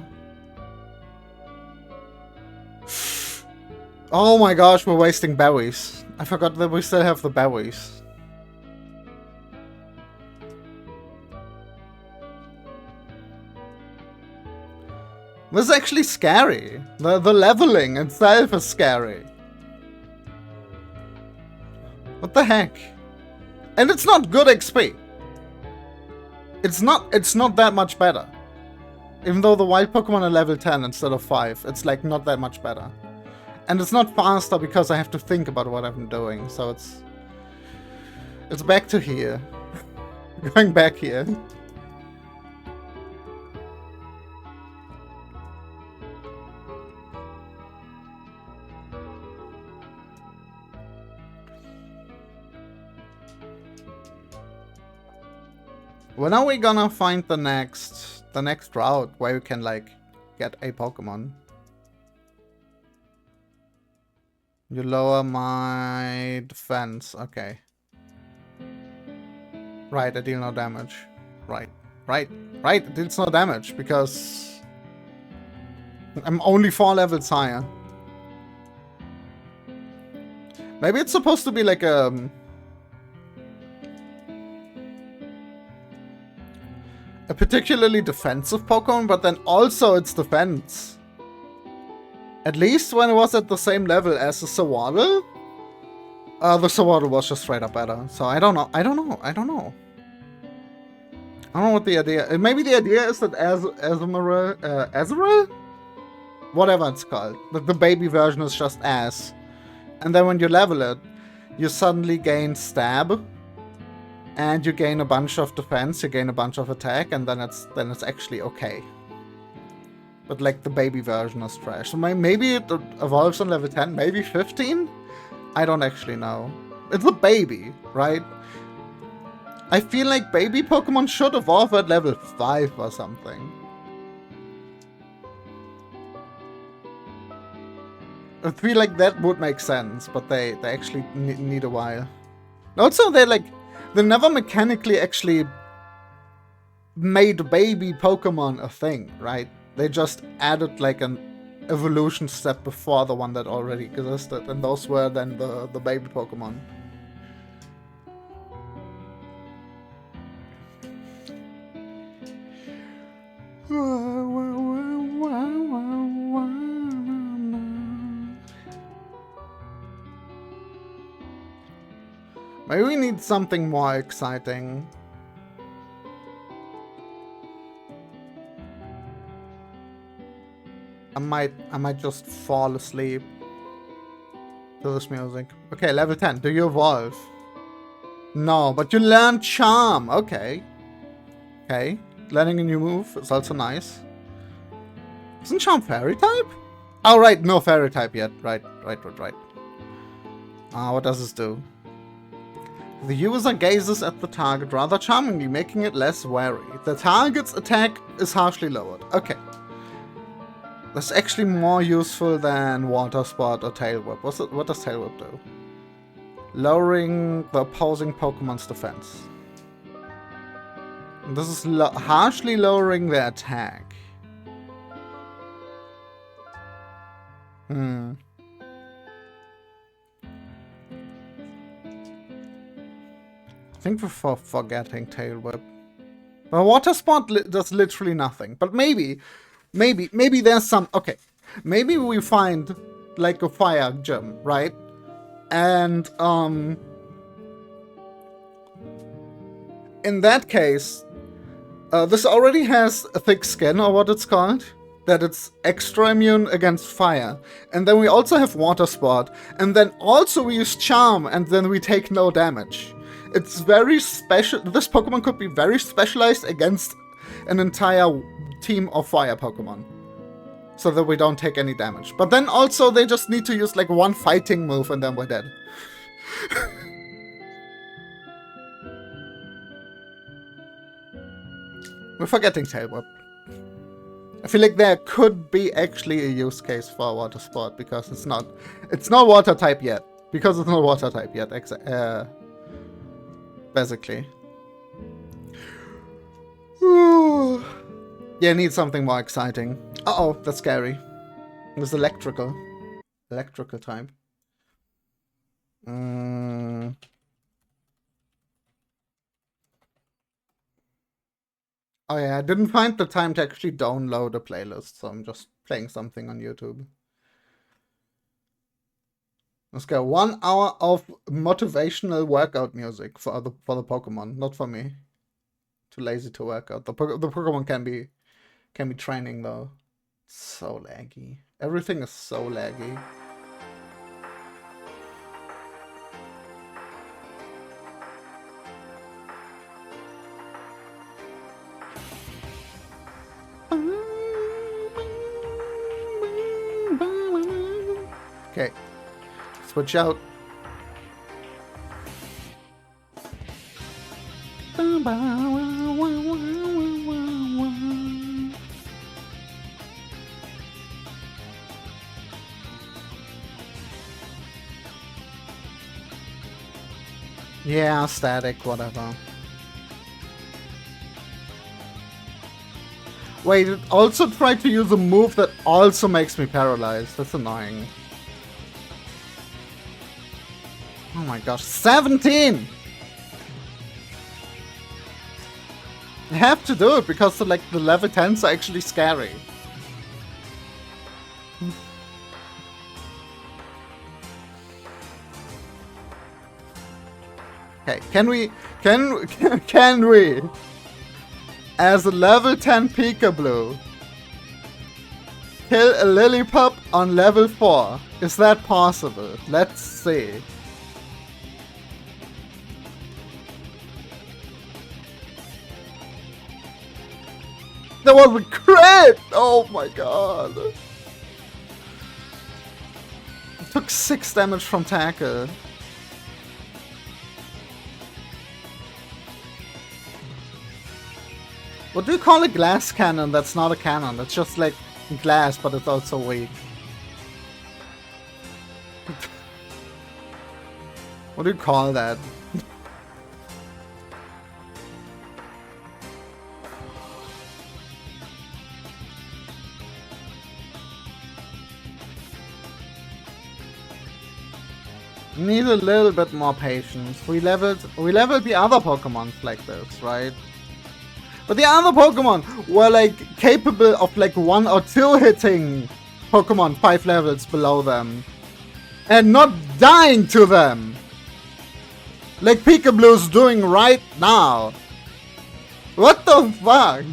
A: Oh my gosh, we're wasting berries. I forgot that we still have the berries. This is actually scary. The leveling itself is scary. What the heck? And it's not good XP. It's not that much better. Even though the wild Pokemon are level 10 instead of 5, it's like not that much better. And it's not faster because I have to think about what I'm doing, so it's back to here. Going back here. When are we gonna find the next route where you can like get a Pokemon? You lower my defense. Okay. Right, I deal no damage. Right. It deals no damage because I'm only 4 levels higher. Maybe it's supposed to be like a particularly defensive Pokemon, but then also its defense. At least when it was at the same level as the Sawardle, the Sawardle was just straight up better. So I don't know. I don't know what the idea. Maybe the idea is that Azumarill, whatever it's called, that the baby version is just As, and then when you level it, you suddenly gain Stab, and you gain a bunch of defense, you gain a bunch of attack, and then it's actually okay. But like the baby version is trash. So maybe it evolves on level 10, maybe 15? I don't actually know. It's a baby, right? I feel like baby Pokemon should evolve at level 5 or something. I feel like that would make sense, but they actually need a while. Also, they never mechanically actually made baby Pokemon a thing, right? They just added like an evolution step before the one that already existed, and those were then the baby Pokemon. Maybe we need something more exciting. I might just fall asleep to this music. Okay, level 10. Do you evolve? No, but you learn Charm. Okay. Okay. Learning a new move is also nice. Isn't Charm Fairy type? Oh, right. No Fairy type yet. Right. What does this do? The user gazes at the target rather charmingly, making it less wary. The target's attack is harshly lowered. Okay. That's actually more useful than Water Spot or Tail Whip. What does Tail Whip do? Lowering the opposing Pokemon's defense. And this is harshly lowering their attack. I think we're forgetting Tail Whip. But Water Spot does literally nothing. But maybe there's some... Okay. Maybe we find like a fire gym, right? And, in that case, this already has a thick skin, or what it's called. That it's extra immune against fire. And then we also have Water Spot. And then also we use Charm, and then we take no damage. It's very special. This Pokemon could be very specialized against an entire team of fire Pokemon. So that we don't take any damage. But then also they just need to use like one fighting move and then we're dead. We're forgetting Tail Whip. I feel like there could be actually a use case for Water Sport because it's not water type yet. Because it's not water type yet, basically. Yeah, I need something more exciting. Uh-oh, that's scary. It was electrical. Electrical type. Oh yeah, I didn't find the time to actually download a playlist, so I'm just playing something on YouTube. Let's go. 1 hour of motivational workout music for the Pokemon, not for me. Too lazy to work out. The Pokemon can be training though. It's so laggy. Everything is so laggy. Okay. Switch out. Yeah, static, whatever. Wait, it also tried to use a move that also makes me paralyzed. That's annoying. Oh my gosh, 17! I have to do it because the level 10s are actually scary. Okay, can we, as a level 10 Peekaboo, kill a Lillipup on level 4? Is that possible? Let's see. That was a crit! Oh my god. I took 6 damage from tackle. What do you call a glass cannon that's not a cannon? It's just like glass, but it's also weak. What do you call that? Need a little bit more patience. We leveled the other Pokemon like this, right? But the other Pokemon were like capable of like 1 or 2 hitting Pokemon 5 levels below them. And not dying to them! Like Peekaboo's doing right now. What the fuck?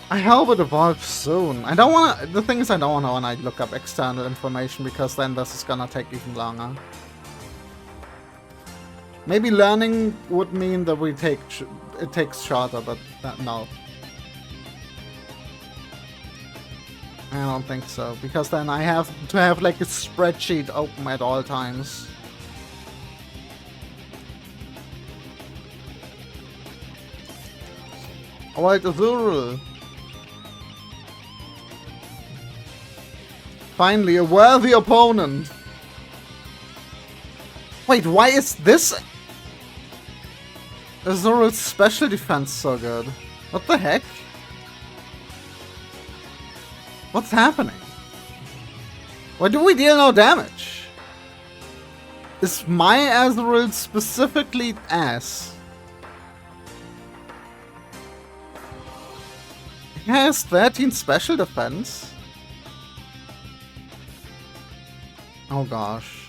A: I hope it evolves soon. I don't wanna... The thing is I don't wanna look up external information because then this is gonna take even longer. Maybe learning would mean that it takes shorter, but no. I don't think so, because then I have to have like a spreadsheet open at all times. Alright, Azurill. Finally, a worthy opponent. Wait, why is this Azurill's special defense so good? What the heck? What's happening? Why do we deal no damage? Is my Azurill specifically ass? It has 13 special defense? Oh gosh.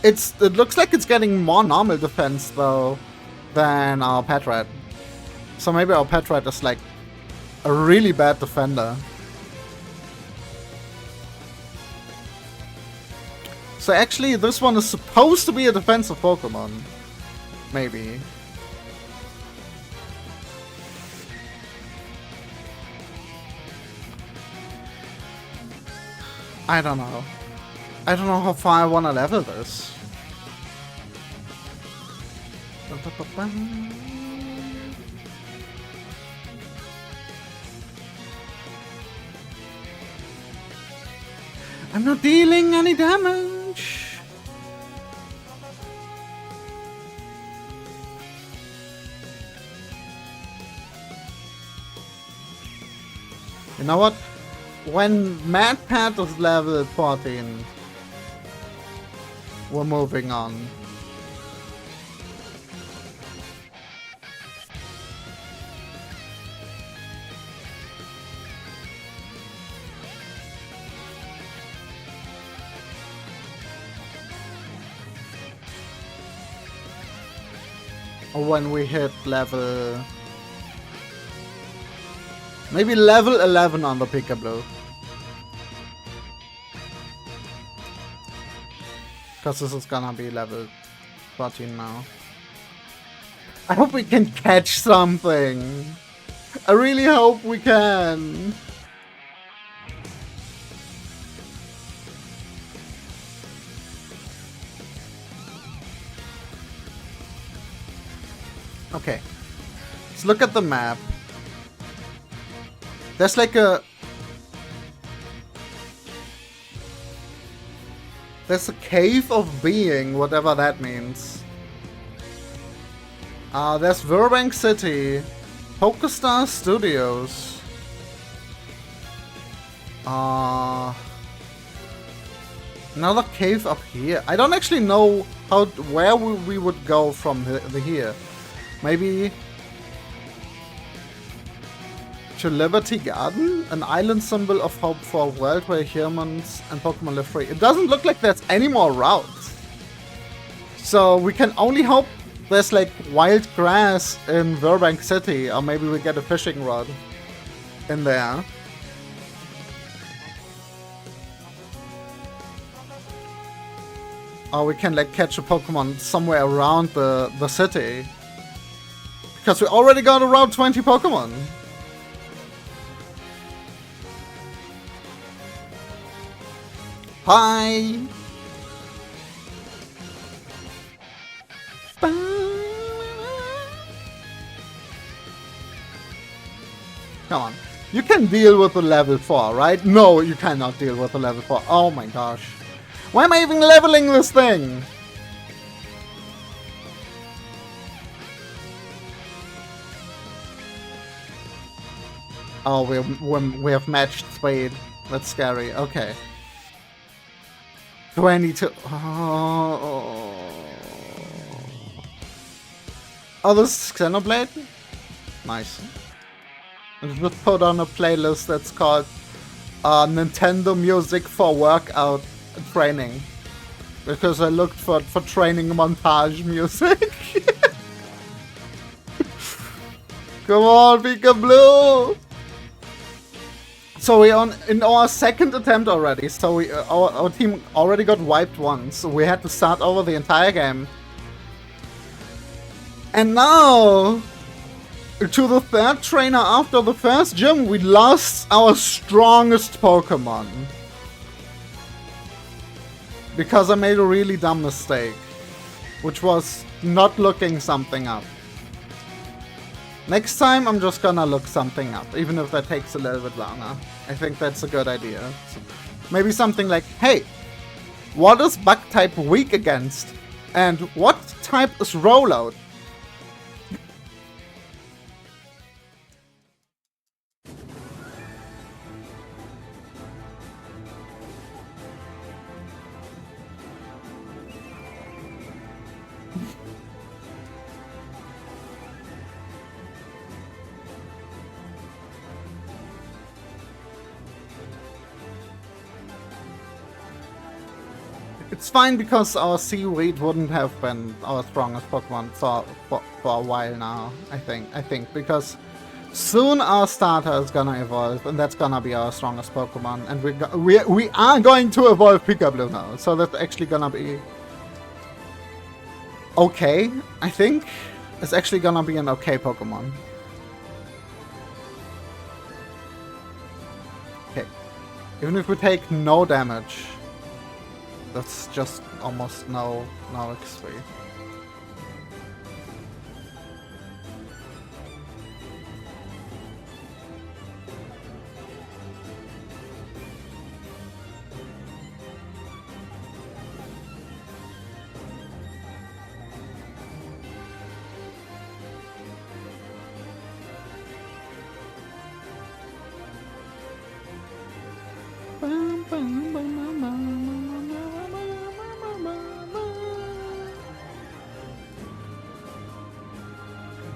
A: It looks like it's getting more normal defense though than our pet rat. So maybe our pet rat is like a really bad defender. So actually this one is supposed to be a defensive Pokemon. Maybe. I don't know. I don't know how far I want to level this. I'm not dealing any damage. You know what? When Mad Pat is level 14, we're moving on. Or when we hit level... Maybe level 11 on the Peekaboo. Because this is gonna be level 14 now. I hope we can catch something. I really hope we can. Okay. Let's look at the map. There's like a... There's a cave of being, whatever that means. There's Burbank City. PokeStar Studios. Another cave up here. I don't actually know where we would go from here. Maybe to Liberty Garden? An island symbol of hope for a world where humans and Pokemon live free. It doesn't look like there's any more routes. So we can only hope there's like wild grass in Burbank City, or maybe we get a fishing rod in there. Or we can like catch a Pokemon somewhere around the city. Because we already got around 20 Pokemon. Hi! Come on. You can deal with a level 4, right? No, you cannot deal with a level 4. Oh my gosh. Why am I even leveling this thing? Oh, we have matched Spade. That's scary. Okay. 22. Oh, this is Xenoblade? Nice. I just put on a playlist that's called Nintendo Music for Workout Training. Because I looked for training montage music. Come on, Pika Blue! So we in our second attempt already. So we our team already got wiped once. So we had to start over the entire game. And now, to the third trainer after the first gym, we lost our strongest Pokemon. Because I made a really dumb mistake. Which was not looking something up. Next time I'm just gonna look something up, even if that takes a little bit longer. I think that's a good idea. So maybe something like, hey, what is Bug type weak against? And what type is Rollout? It's fine because our Seaweed wouldn't have been our strongest Pokemon for a while now, I think, because soon our starter is gonna evolve, and that's gonna be our strongest Pokemon, and we are going to evolve Pika Blue now, so that's actually gonna be okay, I think. It's actually gonna be an okay Pokemon. Okay. Even if we take no damage, that's just almost no XP.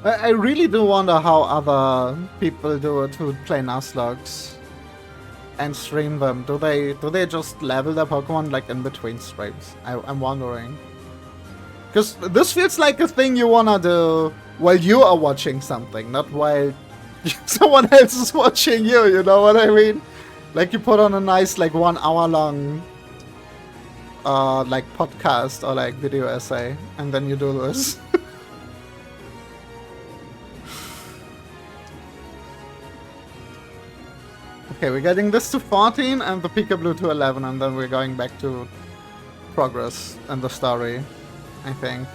A: I really do wonder how other people do it who play Nuzlocke and stream them. Do they just level their Pokemon like in between streams? I'm wondering. Because this feels like a thing you wanna do while you are watching something, not while someone else is watching you know what I mean? Like you put on a nice like 1 hour long like podcast or like video essay, and then you do this. Okay, we're getting this to 14 and the Peekaboo to 11, and then we're going back to progress and the story, I think.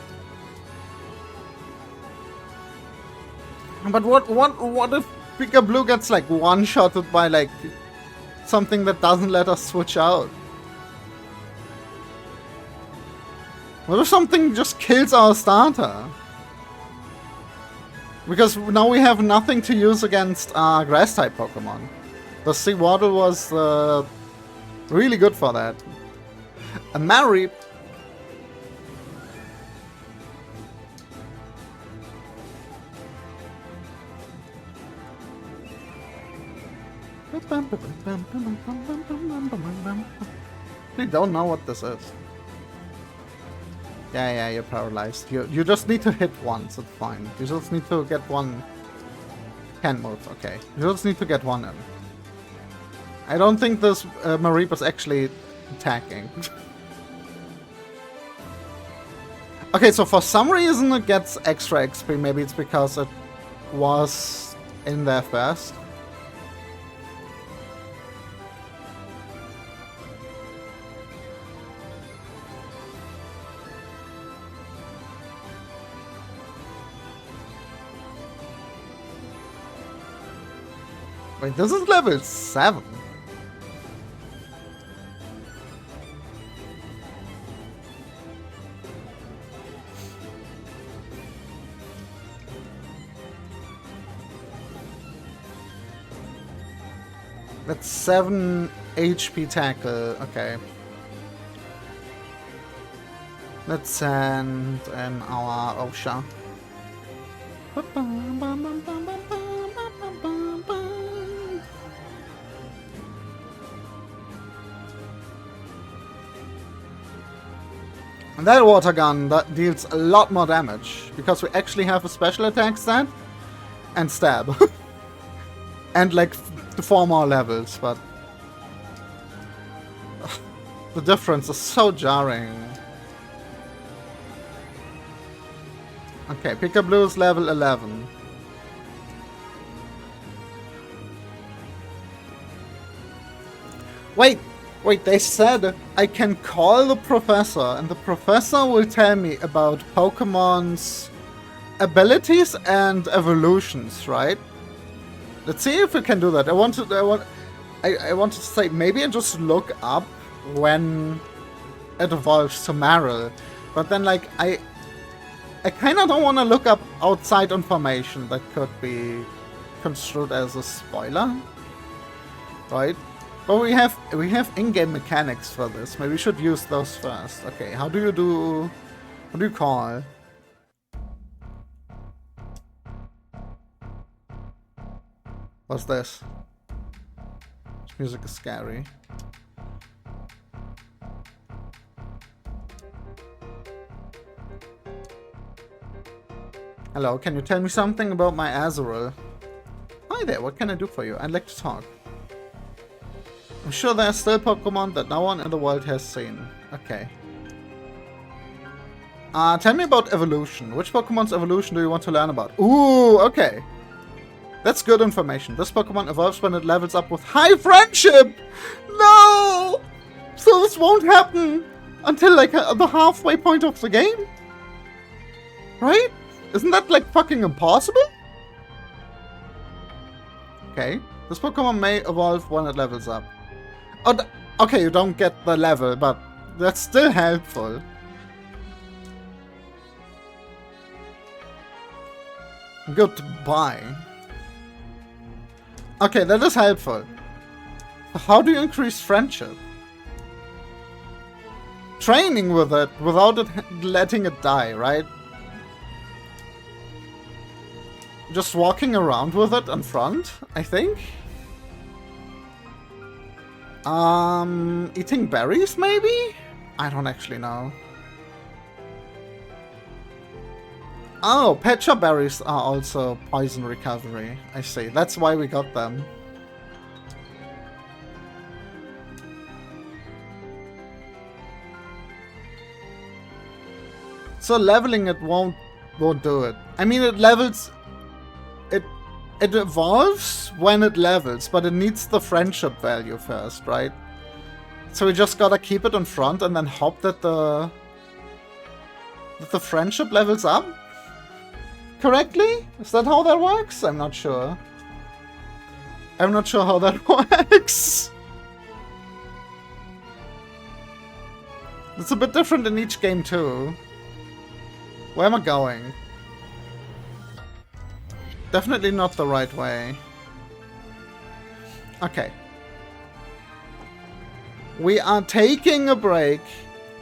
A: But what if Peekaboo gets like one-shotted by like something that doesn't let us switch out? What if something just kills our starter? Because now we have nothing to use against grass-type Pokemon. The Seawaddle was really good for that. A Mareep. We don't know what this is. Yeah, you're paralyzed. You just need to hit once, it's fine. You just need to get one... Can move, okay. You just need to get one in. I don't think this Mareep is actually attacking. Okay, so for some reason it gets extra XP. Maybe it's because it was in there first. Wait, this is level 7. That's 7 HP tackle, okay. Let's send in our Osha. And that water gun that deals a lot more damage, because we actually have a special attack stat and stab. And like 4 more levels, but the difference is so jarring. Okay, Peekaboo is level 11. Wait, they said I can call the professor, and the professor will tell me about Pokemon's abilities and evolutions, right? Let's see if we can do that. I wanted to say, maybe I just look up when it evolves to Marill. But then, like, I kind of don't want to look up outside information that could be construed as a spoiler, right? But we have in-game mechanics for this. Maybe we should use those first. Okay, how do you call? What's this? This music is scary. Hello, can you tell me something about my Azurill? Hi there, what can I do for you? I'd like to talk. I'm sure there are still Pokemon that no one in the world has seen. Okay. Tell me about evolution. Which Pokemon's evolution do you want to learn about? Ooh, okay. That's good information. This Pokemon evolves when it levels up with high friendship! No! So this won't happen until like the halfway point of the game? Right? Isn't that like fucking impossible? Okay. This Pokemon may evolve when it levels up. Oh, okay, you don't get the level, but that's still helpful. Goodbye. Okay, that is helpful. How do you increase friendship? Training with it without it letting it die, right? Just walking around with it in front, I think? Eating berries, maybe? I don't actually know. Oh, Pecha berries are also poison recovery. I see. That's why we got them. So leveling it won't do it. I mean, it levels... It evolves when it levels, but it needs the friendship value first, right? So we just gotta keep it in front and then hope that the friendship levels up correctly? Is that how that works? I'm not sure. I'm not sure how that works. It's a bit different in each game too. Where am I going? Definitely not the right way. Okay. We are taking a break.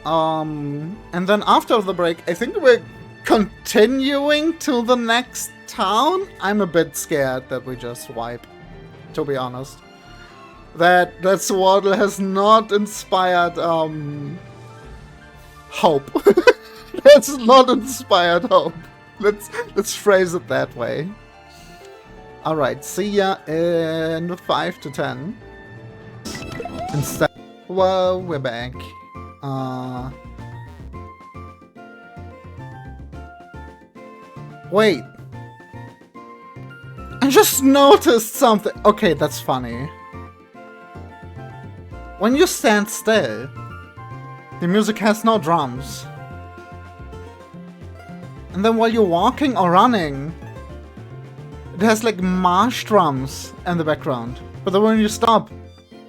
A: And then after the break, I think we're continuing to the next town. I'm a bit scared that we just wipe, to be honest. That Swaddle has not inspired hope. That's not inspired hope. Let's phrase it that way. Alright, see ya in 5 to 10. Instead. Whoa, we're back. Wait. I just noticed something. Okay, that's funny. When you stand still, the music has no drums. And then while you're walking or running, it has like marsh drums in the background. But then when you stop,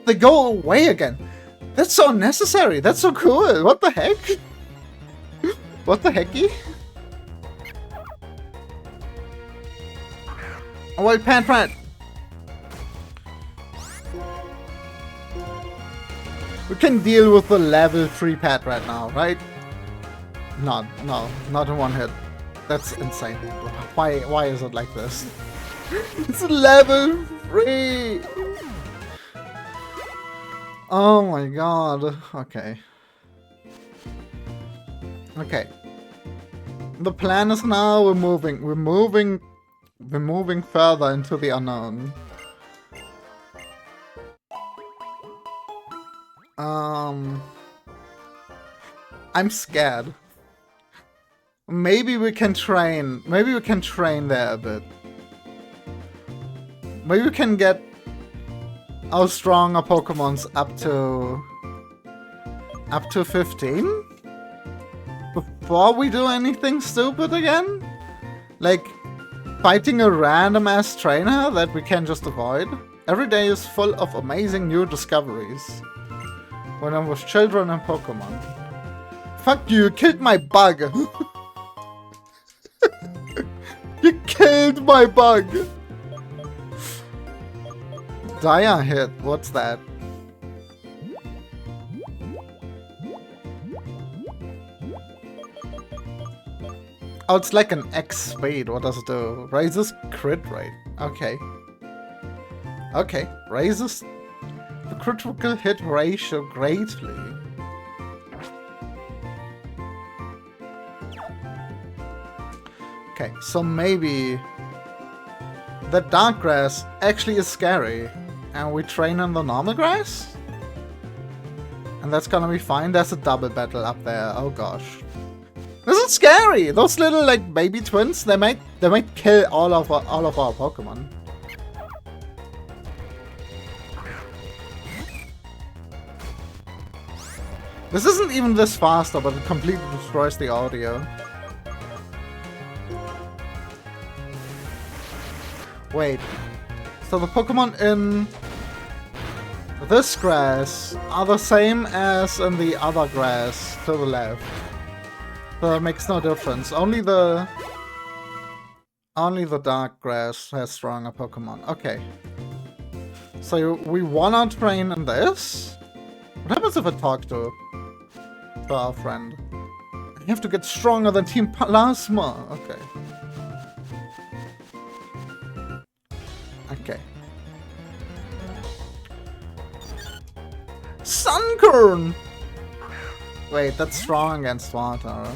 A: they go away again. That's so unnecessary. That's so cool. What the heck? What the hecky? Oh, well, Pantrat. We can deal with the level 3 pet right now, right? No, not in one hit. That's insane. Why is it like this? It's level 3! Oh my god. Okay. Okay. The plan is now we're moving further into the unknown. I'm scared. Maybe we can train. Maybe we can train there a bit. Maybe we can get our stronger Pokemons up to 15 before we do anything stupid again? Like fighting a random ass trainer that we can just avoid? Every day is full of amazing new discoveries. When I was children in Pokemon. Fuck you, you killed my bug! You killed my bug! Dire hit, what's that? Oh, it's like an X speed, what does it do? Raises crit rate, okay. Okay, raises the critical hit ratio greatly. Okay, so maybe the dark grass actually is scary and we train on the normal grass? And that's gonna be fine. There's a double battle up there. Oh gosh. This is scary! Those little like baby twins, they might kill all of our Pokemon. This isn't even this faster, but it completely destroys the audio. Wait. So the Pokemon in this grass are the same as in the other grass to the left. So it makes no difference. Only the dark grass has stronger Pokemon. Okay. So we wanna train in this? What happens if I talk to our friend? You have to get stronger than Team Plasma. Okay. Okay. Sunkern! Wait, that's strong against water.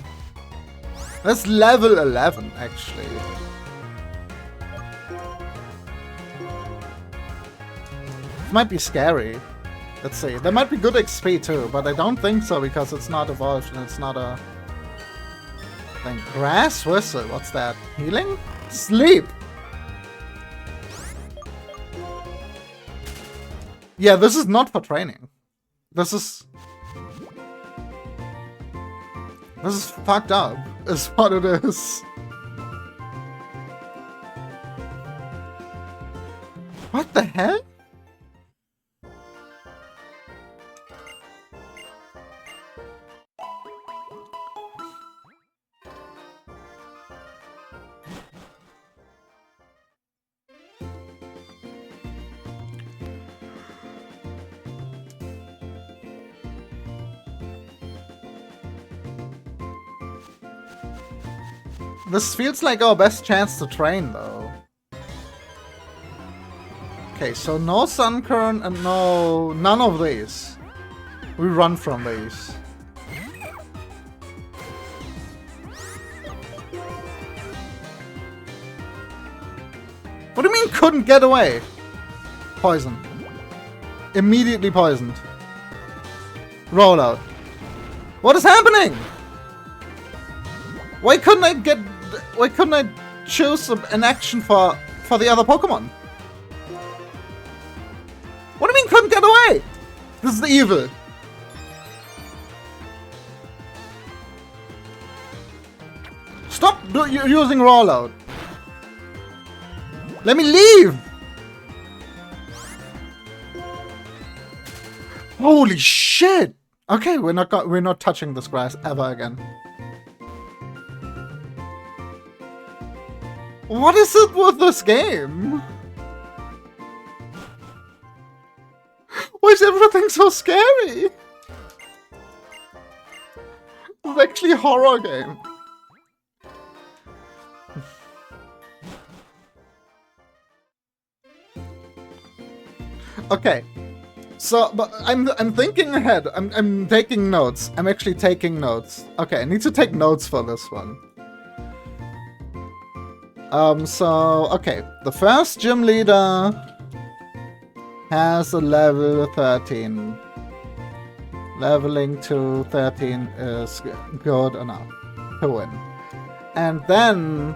A: That's level 11, actually. It might be scary. Let's see. There might be good XP too, but I don't think so because it's not evolved and it's not a thing. Grass Whistle, what's that? Healing? Sleep! Yeah, this is not for training. This is fucked up, is what it is. What the hell? This feels like our best chance to train, though. Okay, so no Sunkern and none of these. We run from these. What do you mean couldn't get away? Poison. Immediately poisoned. Rollout. What is happening? Why couldn't I choose an action for the other Pokemon? What do you mean couldn't get away? This is evil. Stop using rollout. Let me leave. Holy shit. Okay, we're not touching this grass ever again. What is it with this game? Why is everything so scary? It's actually a horror game. Okay. So, but I'm thinking ahead. I'm taking notes. I'm actually taking notes. Okay, I need to take notes for this one. So, okay. The first gym leader has a level 13. Leveling to 13 is good enough to win. And then,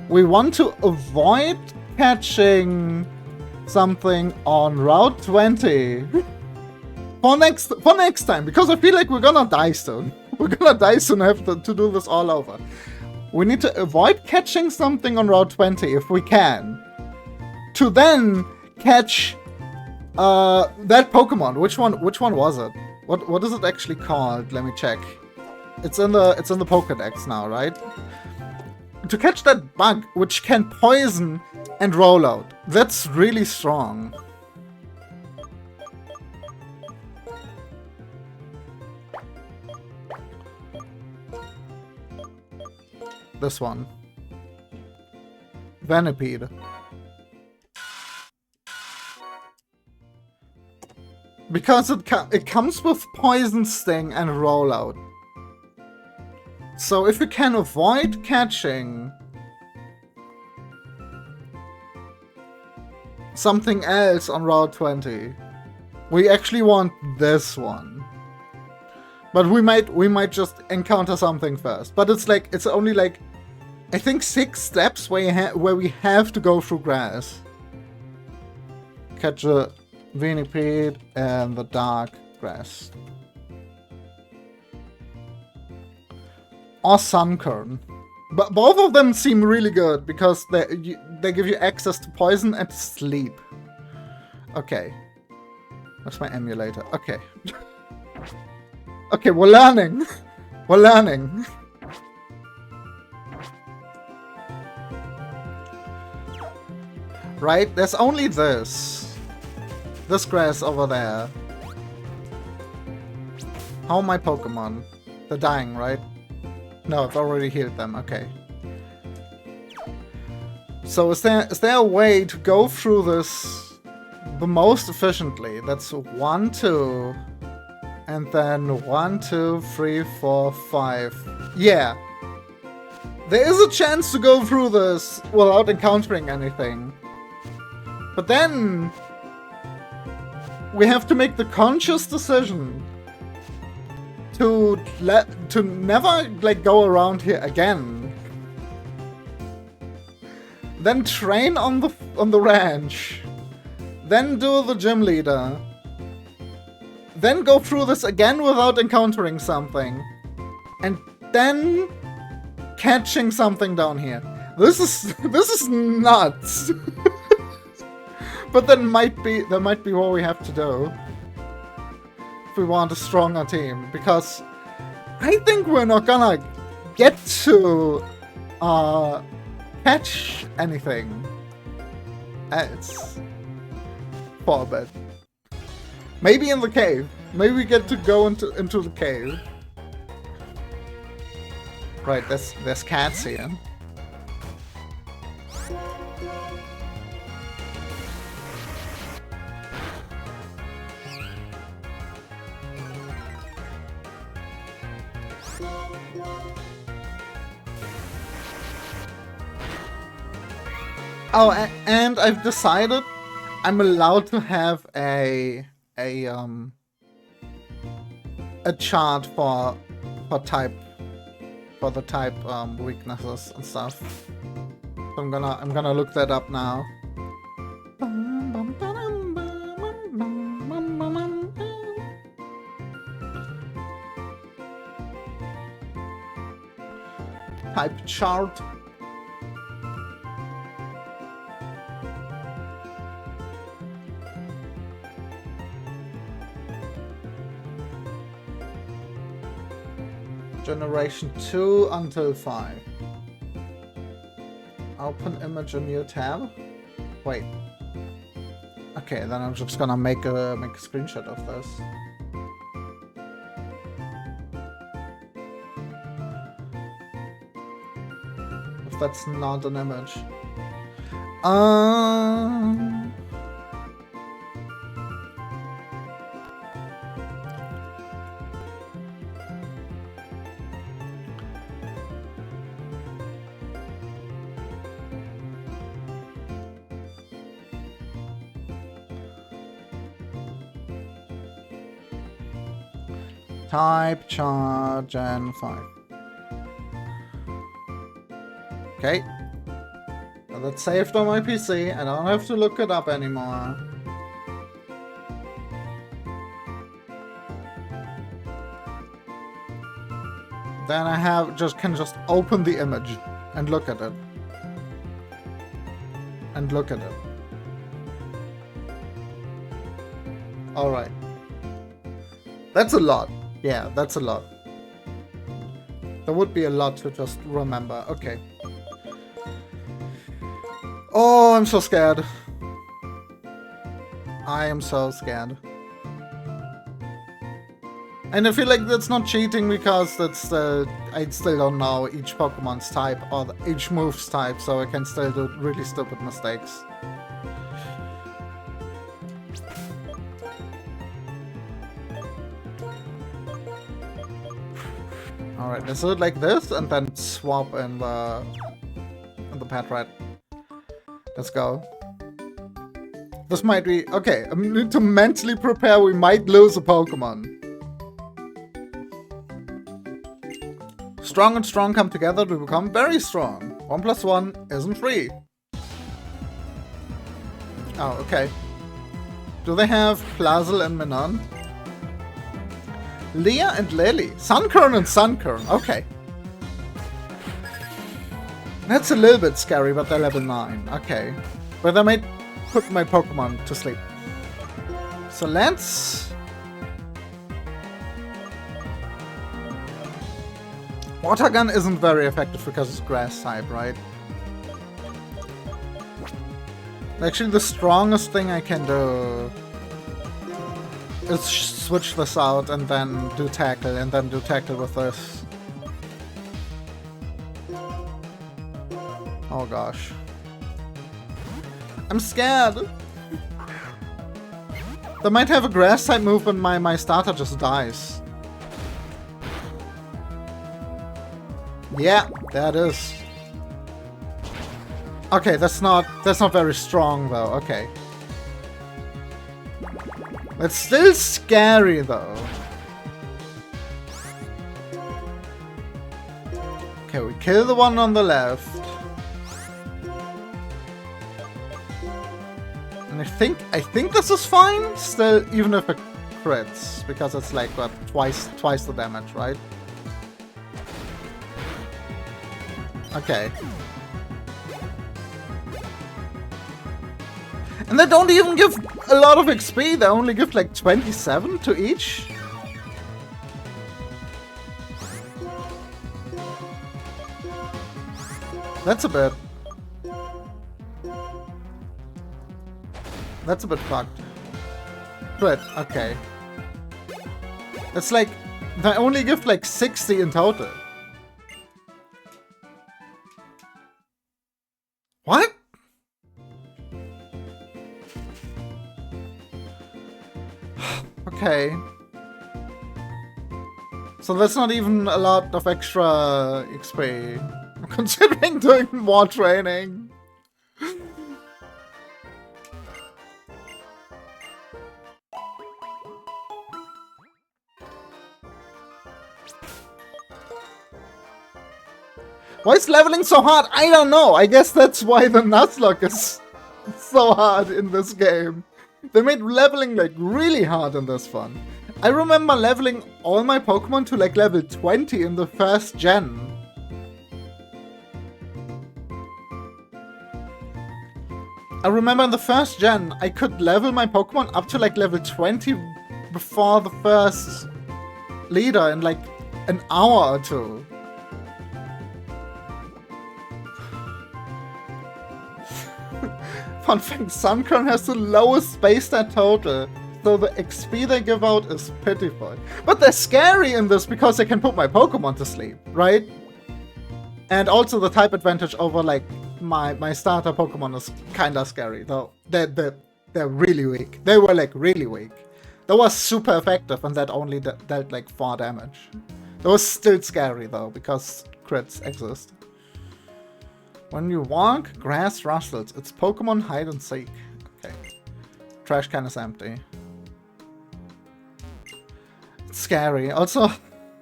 A: we want to avoid catching something on Route 20 for next time, because I feel like we're gonna die soon. We're gonna die soon. I have to do this all over. We need to avoid catching something on Route 20 if we can, to then catch that Pokemon. Which one was it? What is it actually called? Let me check. It's in the Pokédex now, right? To catch that bug which can poison and roll out. That's really strong. This one. Venipede. Because it comes with Poison Sting and Rollout. So if we can avoid catching something else on Route 20, we actually want this one. But we might just encounter something first. But it's only like, I think 6 steps where we have to go through grass. Catch a Venipede and the dark grass. Or Sunkern. But both of them seem really good because they give you access to poison and sleep. Okay. What's my emulator? Okay. Okay, we're learning. We're learning. Right? There's only this. This grass over there. How are my Pokemon? They're dying, right? No, I've already healed them. Okay. So is there a way to go through this the most efficiently? That's 1, 2, and then 1, 2, 3, 4, 5. Yeah. There is a chance to go through this without encountering anything. But then we have to make the conscious decision to never like go around here again. Then train on the ranch. then do the gym leader, then go through this again without encountering something, and then catching something down here. This is nuts. But there might be what we have to do if we want a stronger team, because I think we're not gonna get to catch anything else for a bit. Maybe in the cave. Maybe we get to go into the cave. Right, there's cats here. Oh, and I've decided I'm allowed to have a chart for the type weaknesses and stuff. So I'm gonna look that up now. Type chart. Generation 2 until 5. Open image in new tab. Wait. Okay, then I'm just gonna make a screenshot of this. If that's not an image. Type chart Gen 5. Okay. Now that's saved on my PC. I don't have to look it up anymore. Then I can just open the image and look at it. And look at it. Alright. That's a lot. Yeah, that's a lot. There would be a lot to just remember. Okay. Oh, I'm so scared. I am so scared. And I feel like that's not cheating because that's I still don't know each Pokemon's type or each move's type, so I can still do really stupid mistakes. Alright, let's do it like this and then swap in the pet rat. Let's go. This might be... Okay, I need to mentally prepare we might lose a Pokemon. Strong and strong come together to become very strong. 1 + 1 isn't 3. Oh, okay. Do they have Plazel and Manon? Leah and Lily. Sunkern and Sunkern. Okay. That's a little bit scary, but they're level 9. Okay. But I might put my Pokemon to sleep. So let's... Water Gun isn't very effective because it's grass type, right? Actually, the strongest thing I can do is switch this out and then do tackle, and then do tackle with this. Oh gosh. I'm scared! They might have a grass type move and my starter just dies. Yeah, there it is. Okay, that's not very strong though, okay. It's still scary though. Okay, we kill the one on the left. And I think this is fine still, even if it crits, because it's like what, twice the damage, right? Okay. And they don't even give a lot of XP, they only give like 27 to each. That's a bit fucked. But, okay. It's like, they only give like 60 in total. What? Okay. So that's not even a lot of extra XP. I'm considering doing more training. Why is leveling so hard? I don't know. I guess that's why the Nuzlocke is so hard in this game. They made leveling like really hard in this one. I remember leveling all my Pokemon to like level 20 in the first gen. I remember in the first gen, I could level my Pokemon up to like level 20 before the first leader in like an hour or two. Fun fact, Sunkern has the lowest base stat total, so the XP they give out is pitiful. But they're scary in this because they can put my Pokemon to sleep, right? And also the type advantage over like my starter Pokemon is kinda scary, though they're really weak. They were like really weak. That was super effective and that only dealt like 4 damage. That was still scary though, because crits exist. When you walk, grass rustles. It's Pokemon hide and seek. Okay. Trash can is empty. It's scary. Also,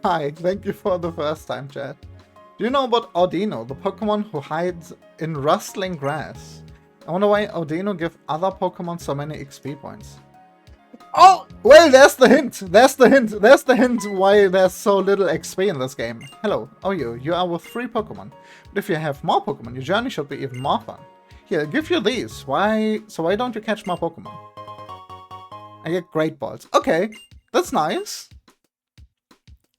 A: hi, thank you for the first time, chat. Do you know about Audino, the Pokemon who hides in rustling grass? I wonder why Audino give other Pokemon so many XP points. Oh! Well, there's the hint! There's the hint! There's the hint why there's so little XP in this game. Hello, you are with 3 Pokemon. But if you have more Pokemon, your journey should be even more fun. Here, I'll give you these. So why don't you catch more Pokemon? I get Great Balls. Okay, that's nice.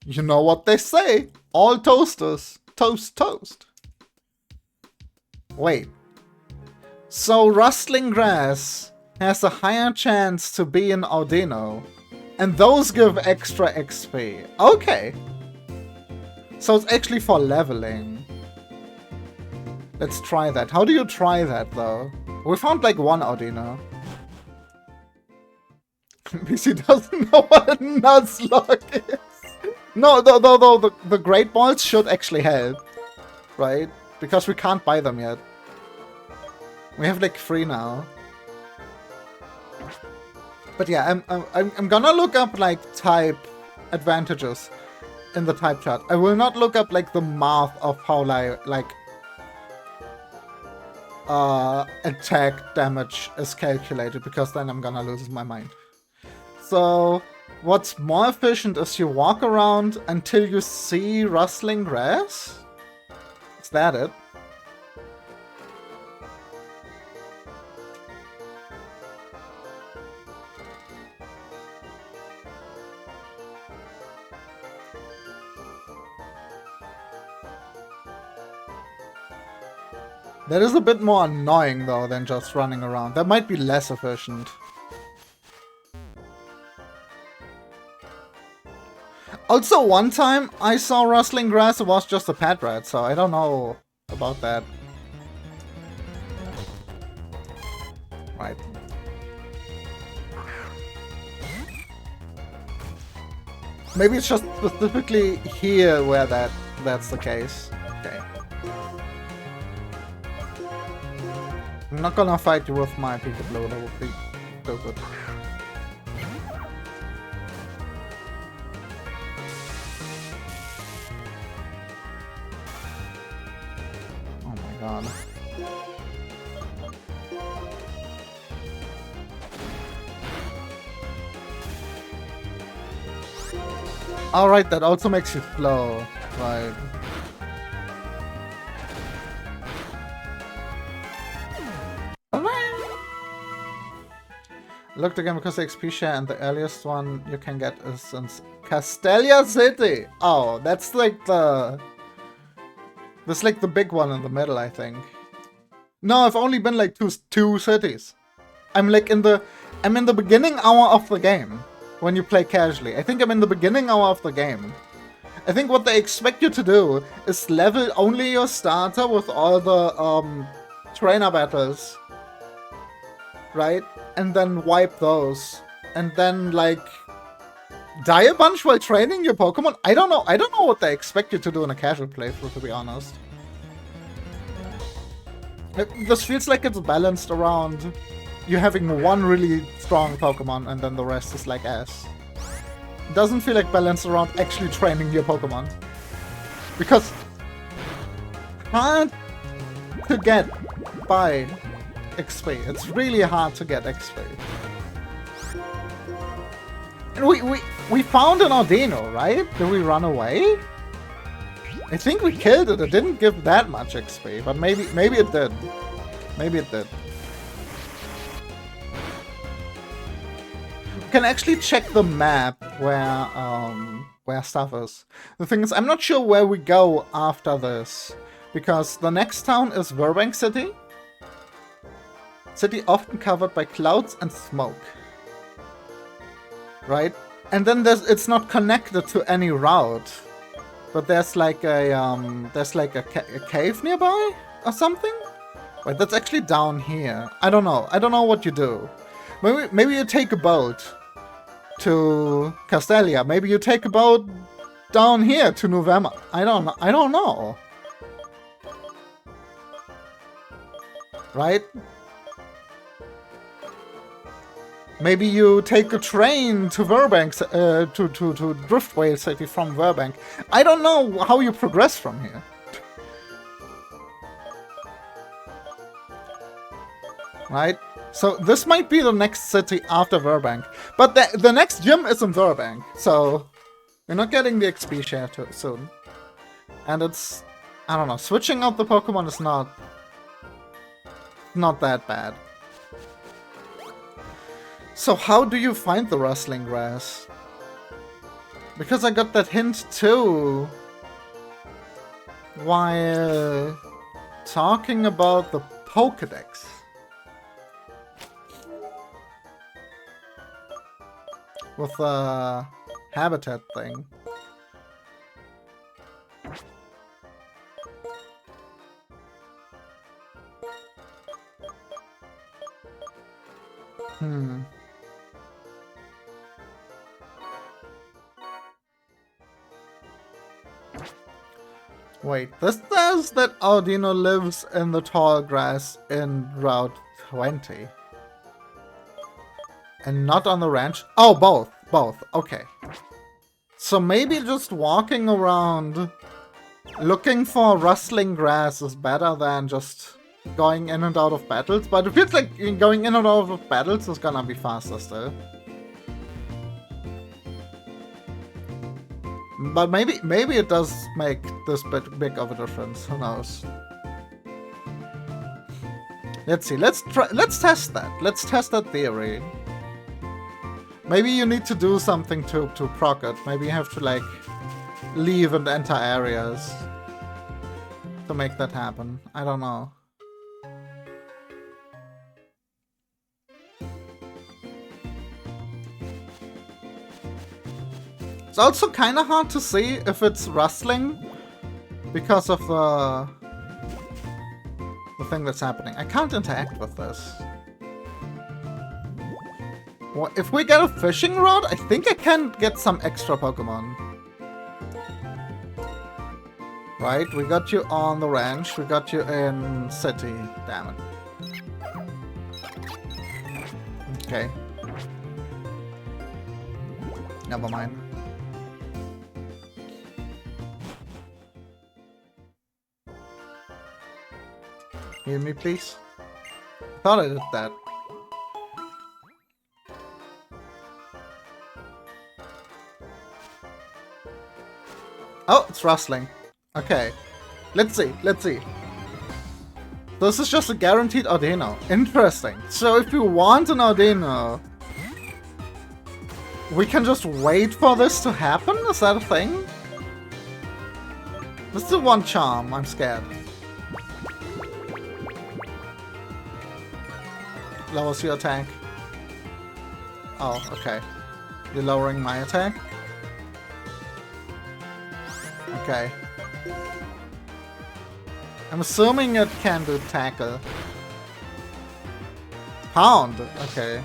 A: You know what they say. All toasters. Toast, toast. Wait. So rustling grass has a higher chance to be in Audino, and those give extra XP. Okay. So it's actually for leveling. Let's try that. How do you try that, though? We found like 1 Audino. PC doesn't know what a Nuzlocke is. No, the Great Balls should actually help, right? Because we can't buy them yet. We have like 3 now. But yeah, I'm gonna look up like type advantages in the type chart. I will not look up like the math of how like attack damage is calculated, because then I'm gonna lose my mind. So what's more efficient is you walk around until you see rustling grass? Is that it? That is a bit more annoying though than just running around. That might be less efficient. Also, one time I saw rustling grass, it was just a pet rat, so I don't know about that. Right. Maybe it's just specifically here where that's the case. Okay. I'm not gonna fight you with my Pikachu, that would be so good. Oh my god. Alright, that also makes you slow. Right. Looked again because the XP share and the earliest one you can get is in Castelia City. Oh, that's like the... That's like the big one in the middle, I think. No, I've only been like two cities. I'm like in the... I'm in the beginning hour of the game. When you play casually. I think I'm in the beginning hour of the game. I think what they expect you to do is level only your starter with all the trainer battles. Right? And then wipe those. And then, like, die a bunch while training your Pokemon? I don't know. I don't know what they expect you to do in a casual playthrough, to be honest. This feels like it's balanced around you having one really strong Pokemon and then the rest is like ass. It doesn't feel like balanced around actually training your Pokemon. Because hard to get by XP. It's really hard to get XP. And we found an Audino, right? Did we run away? I think we killed it. It didn't give that much XP, but maybe it did. Maybe it did. We can actually check the map where stuff is. The thing is, I'm not sure where we go after this, because the next town is Burbank City. City often covered by clouds and smoke. Right? And then it's not connected to any route. But there's like a cave nearby or something? Wait, that's actually down here. I don't know. I don't know what you do. Maybe you take a boat to Castelia. Maybe you take a boat down here to November. I don't know. I don't know. Right? Maybe you take a train to Burbank, to Driftway City from Burbank. I don't know how you progress from here. Right? So this might be the next city after Burbank. But the next gym is in Burbank. So we're not getting the XP share soon. And it's... I don't know. Switching out the Pokemon is not that bad. So how do you find the rustling grass? Because I got that hint too while talking about the Pokédex. With the habitat thing. Wait, this says that Audino lives in the tall grass in Route 20. And not on the ranch? Oh, both. Both. Okay. So maybe just walking around looking for rustling grass is better than just going in and out of battles. But it feels like going in and out of battles is gonna be faster still. But maybe it does make this big of a difference. Who knows? Let's see. Let's test that. Let's test that theory. Maybe you need to do something to proc it. Maybe you have to like leave and enter areas to make that happen. I don't know. It's also kind of hard to see if it's rustling because of the thing that's happening. I can't interact with this. Well, if we get a fishing rod, I think I can get some extra Pokemon. Right, we got you on the ranch, we got you in city, damn it. Okay. Never mind. Heal me, please. I thought I did that. Oh, it's rustling. Okay. Let's see. Let's see. This is just a guaranteed Audino. Interesting. So if you want an Audino, we can just wait for this to happen? Is that a thing? Let's do one charm. I'm scared. Lowers your attack. Oh, okay. You're lowering my attack? Okay. I'm assuming it can do tackle. Pound! Okay.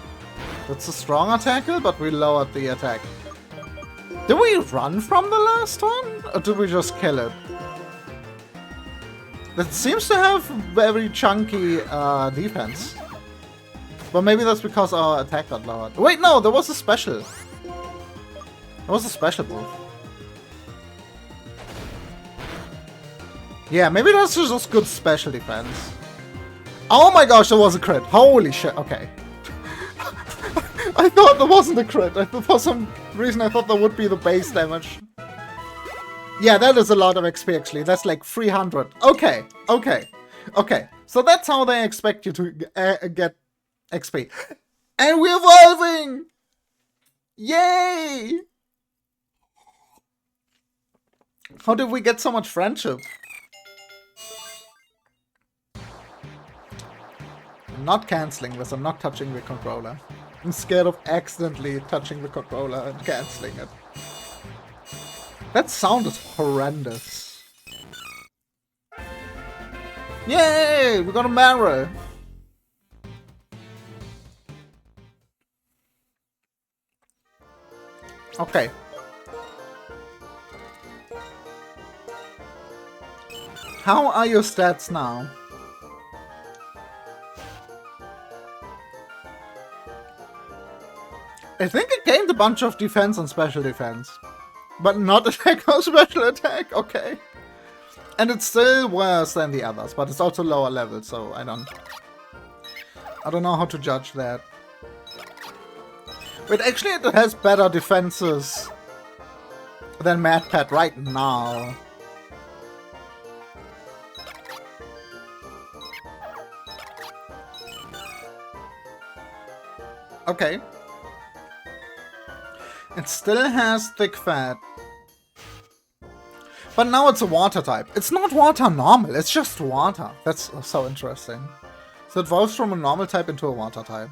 A: That's a stronger tackle, but we lowered the attack. Did we run from the last one? Or did we just kill it? That seems to have very chunky defense. But maybe that's because our attack got lowered. Wait, no, there was a special. There was a special move. Yeah, maybe that's just good special defense. Oh my gosh, that was a crit. Holy shit, okay. I thought there wasn't a crit. For some reason I thought that would be the base damage. Yeah, that is a lot of XP actually. That's like 300. Okay, okay, okay. So that's how they expect you to get XP. And we're evolving! Yay! How did we get so much friendship? I'm not cancelling this, I'm not touching the controller. I'm scared of accidentally touching the controller and cancelling it. That sound is horrendous. Yay! We got a marrow! Okay. How are your stats now? I think it gained a bunch of defense and special defense. But not attack or special attack, okay. And it's still worse than the others, but it's also lower level, so I don't know how to judge that. But actually it has better defenses than MadPat right now. Okay. It still has thick fat. But now it's a water type. It's not water normal, it's just water. That's so interesting. So it evolves from a normal type into a water type.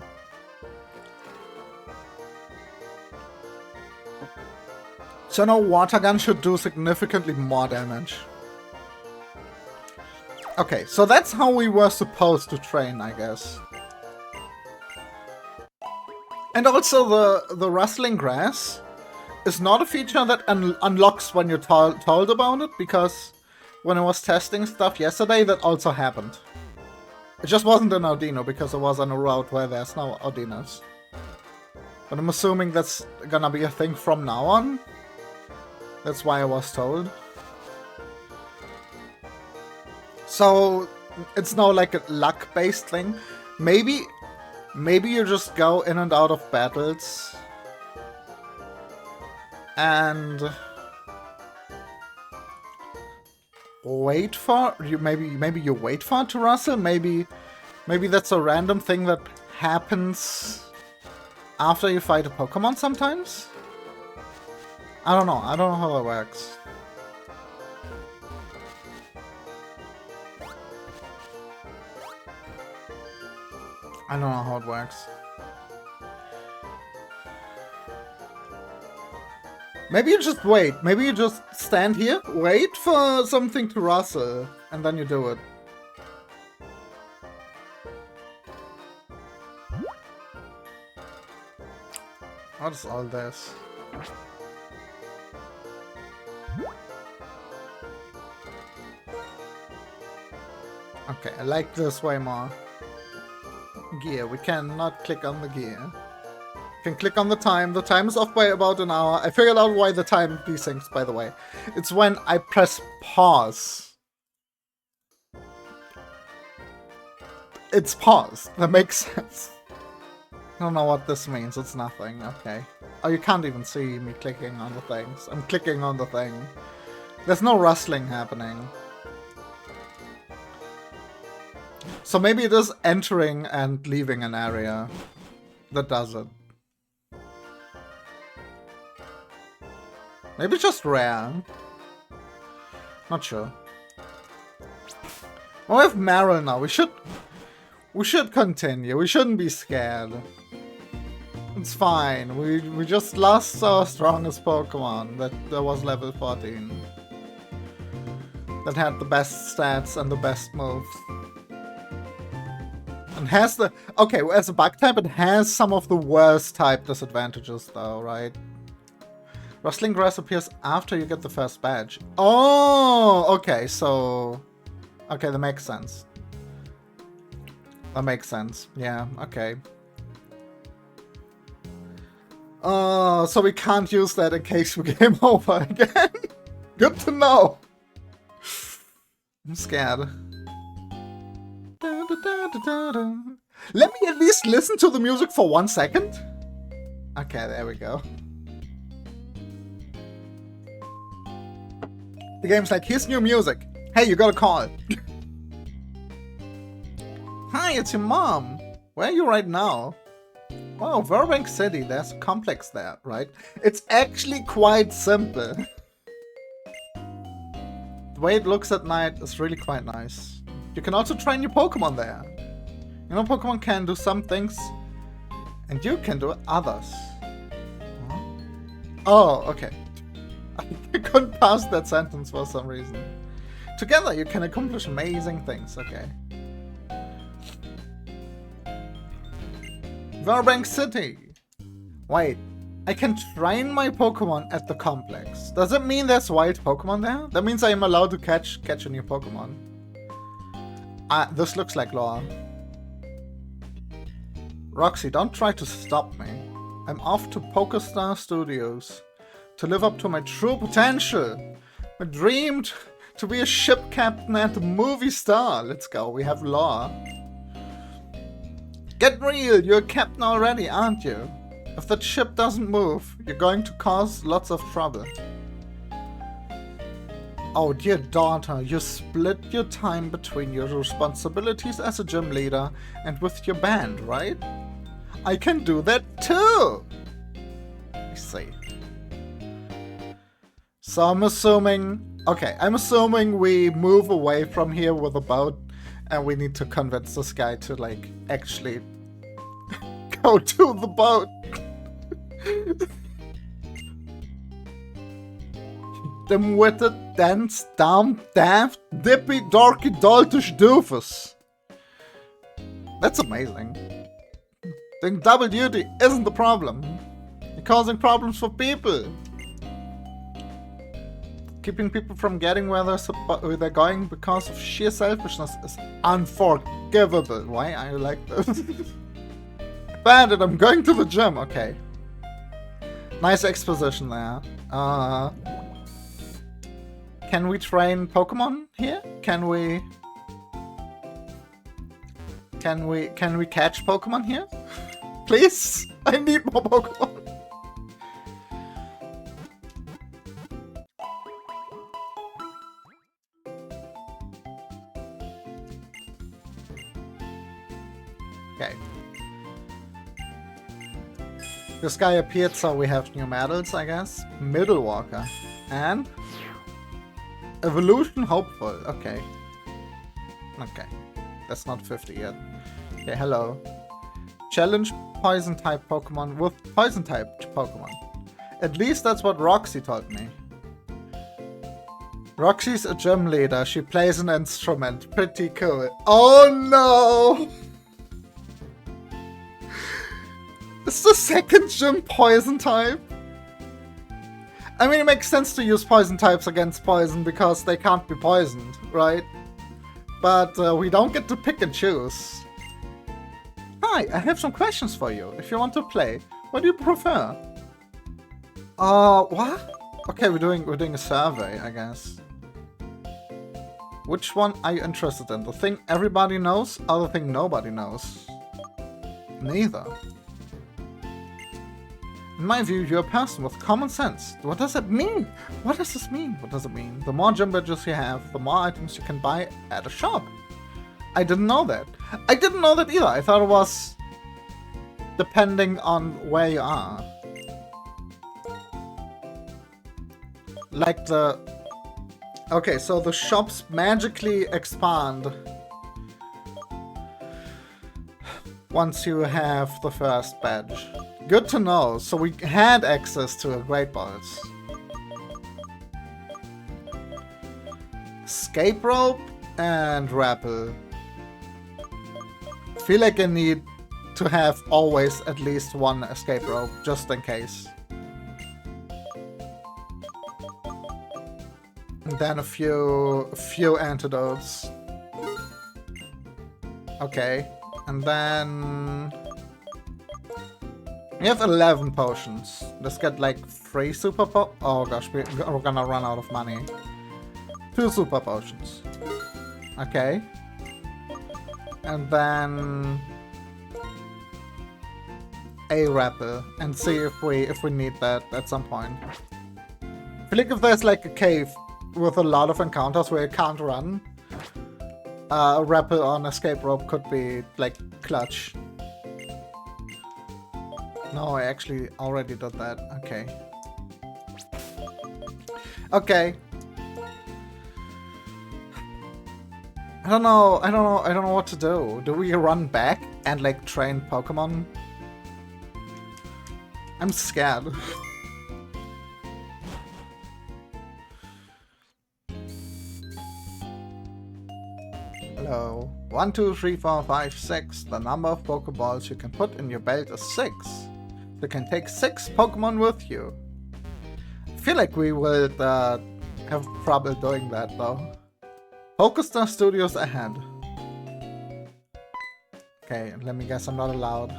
A: So now water gun should do significantly more damage. Okay, so that's how we were supposed to train, I guess. And also the rustling grass is not a feature that unlocks when you're told about it, because when I was testing stuff yesterday, that also happened. It just wasn't an Audino, because it was on a road where there's no Audinos. But I'm assuming that's gonna be a thing from now on. That's why I was told. So it's now like a luck-based thing. Maybe you just go in and out of battles and wait for maybe you wait for it to rustle. Maybe that's a random thing that happens after you fight a Pokemon sometimes. I don't know how that works. I don't know how it works. Maybe you just wait. Maybe you just stand here, wait for something to rustle, and then you do it. What is all this? Okay, I like this way more. Gear. We cannot click on the gear. We can click on the time. The time is off by about an hour. I figured out why the time desyncs, by the way. It's when I press pause. It's paused. That makes sense. I don't know what this means. It's nothing. Okay. Oh, you can't even see me clicking on the things. I'm clicking on the thing. There's no rustling happening. So maybe it is entering and leaving an area that does it. Maybe it's just rare. Not sure. Well, we have Meryl now. We should continue. We shouldn't be scared. It's fine. We just lost our strongest Pokemon that was level 14. That had the best stats and the best moves. And has the... Okay, as a bug type, it has some of the worst type disadvantages though, right? Rustling grass appears after you get the first badge. Oh, okay, so... Okay, that makes sense. That makes sense. Yeah, okay. So we can't use that in case we game over again. Good to know. I'm scared. Let me at least listen to the music for 1 second. Okay, there we go. The game's like, here's new music. Hey, you got a call. Hi, it's your mom. Where are you right now? Wow, Burbank City. There's a complex there, right? It's actually quite simple. The way it looks at night is really quite nice. You can also train your Pokemon there. You know, Pokemon can do some things, and you can do others. Oh, okay. I couldn't pass that sentence for some reason. Together you can accomplish amazing things, okay. Burbank City! Wait, I can train my Pokemon at the complex. Does it mean there's wild Pokemon there? That means I am allowed to catch a new Pokemon. This looks like lore. Roxy, don't try to stop me. I'm off to PokeStar Studios to live up to my true potential. I dreamed to be a ship captain and a movie star. Let's go, we have lore. Get real, you're a captain already, aren't you? If that ship doesn't move, you're going to cause lots of trouble. Oh dear daughter, you split your time between your responsibilities as a gym leader and with your band, right? I can do that too! I see. So I'm assuming... Okay, I'm assuming we move away from here with a boat and we need to convince this guy to, like, actually go to the boat. Dim-witted, dense, dumb, daft, dippy, dorky, doltish doofus. That's amazing. Doing double duty isn't the problem. You're causing problems for people. Keeping people from getting where they're going because of sheer selfishness is unforgivable. Why are you like this? Bandit, I'm going to the gym. Okay. Nice exposition there. Can we train Pokemon here? Can we catch Pokemon here? Please? I need more Pokemon. Okay. This guy appeared, so we have new medals, I guess. Middle Walker. And Evolution Hopeful. Okay. Okay. That's not 50 yet. Okay, hello. Challenge Poison type Pokemon with Poison type Pokemon. At least that's what Roxy told me. Roxy's a gym leader. She plays an instrument. Pretty cool. Oh no! It's the second gym Poison type. I mean, it makes sense to use Poison types against Poison because they can't be poisoned, right? But we don't get to pick and choose. Hi, I have some questions for you. If you want to play, what do you prefer? What? Okay, we're doing a survey, I guess. Which one are you interested in? The thing everybody knows, or the thing nobody knows? Neither. In my view, you're a person with common sense. What does it mean? What does this mean? What does it mean? The more gym badges you have, the more items you can buy at a shop. I didn't know that. I didn't know that either. I thought it was depending on where you are. Like the... Okay, so the shops magically expand once you have the first badge. Good to know. So we had access to a Great Balls. Escape rope and rappel. I feel like I need to have always at least one escape rope, just in case. And then a few antidotes. Okay, and then we have 11 potions. Let's get like 3 super oh gosh, we're gonna run out of money. 2 super potions. Okay. And then a rappel, and see if we need that at some point. I feel like if there's like a cave with a lot of encounters where you can't run, a rappel on escape rope could be like clutch. No, I actually already did that. Okay. Okay. I don't know what to do. Do we run back and like train Pokemon? I'm scared. Hello. 1, 2, 3, 4, 5, 6. The number of Pokeballs you can put in your belt is 6. You can take 6 Pokemon with you. I feel like we would have trouble doing that though. Pokestar Studios ahead. Okay, let me guess I'm not allowed.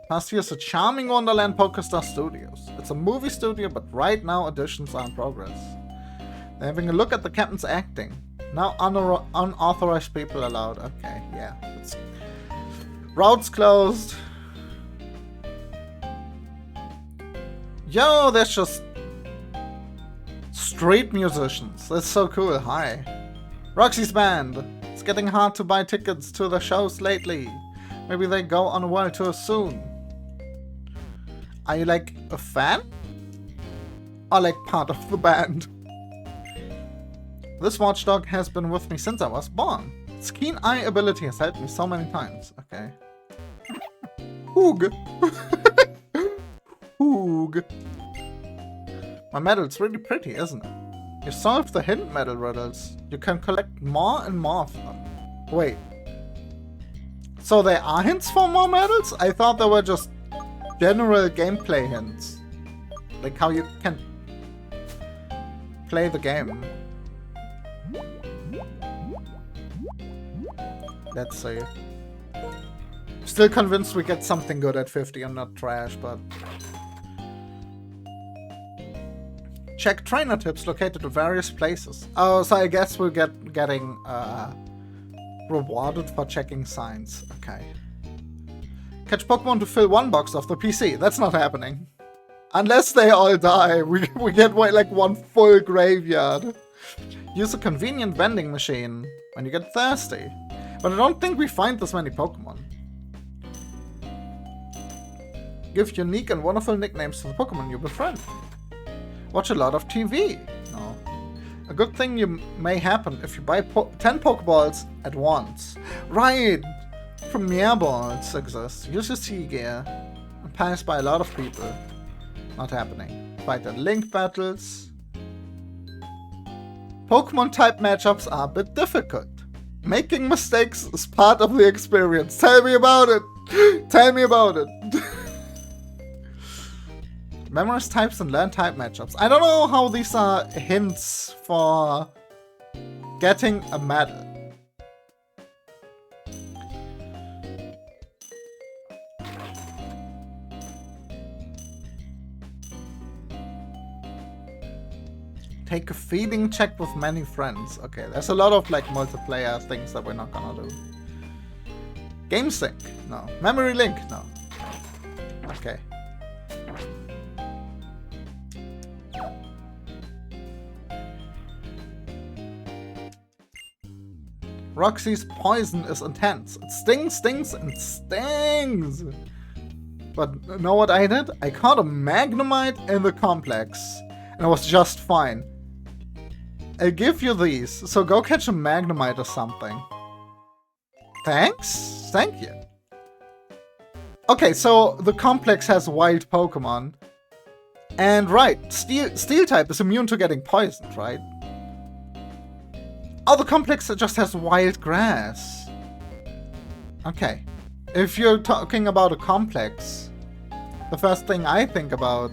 A: Past year's a charming Wonderland Pokestar Studios. It's a movie studio, but right now auditions are in progress. They're having a look at the captain's acting. Now unauthorized people allowed. Okay, yeah. Routes closed. Yo, there's just street musicians. That's so cool. Hi. Roxy's band. It's getting hard to buy tickets to the shows lately. Maybe they go on a world tour soon. Are you like a fan? Or like part of the band? This watchdog has been with me since I was born. Its keen eye ability has helped me so many times. Okay. Hoog. Hoog. My medal's really pretty, isn't it? You solved the hidden medal riddles. You can collect more and more of them. Wait. So there are hints for more medals? I thought they were just general gameplay hints. Like how you can play the game. Let's see. Still convinced we get something good at 50 and not trash, but... Check trainer tips located at various places. Oh, so I guess we're getting rewarded for checking signs. Okay. Catch Pokemon to fill 1 box of the PC. That's not happening. Unless they all die, we get like 1 full graveyard. Use a convenient vending machine when you get thirsty. But I don't think we find this many Pokemon. Give unique and wonderful nicknames to the Pokemon you befriend. Watch a lot of TV. No. A good thing you may happen if you buy 10 Pokeballs at once. Right! Premier Balls exist. Use your Sea Gear. And pass by a lot of people. Not happening. Fight at Link battles. Pokemon type matchups are a bit difficult. Making mistakes is part of the experience. Tell me about it! Tell me about it! Memorize types and learn type matchups. I don't know how these are hints for getting a medal. Take a feeding check with many friends. Okay, there's a lot of like multiplayer things that we're not gonna do. Game sync? No. Memory link? No. Okay. Roxy's poison is intense. It stings, stings, and stings. But know what I did? I caught a Magnemite in the complex, and it was just fine. I'll give you these, so go catch a Magnemite or something. Thanks? Thank you. Okay, so the complex has wild Pokemon. And right, Steel type is immune to getting poisoned, right? Oh, the complex just has wild grass. Okay. If you're talking about a complex, the first thing I think about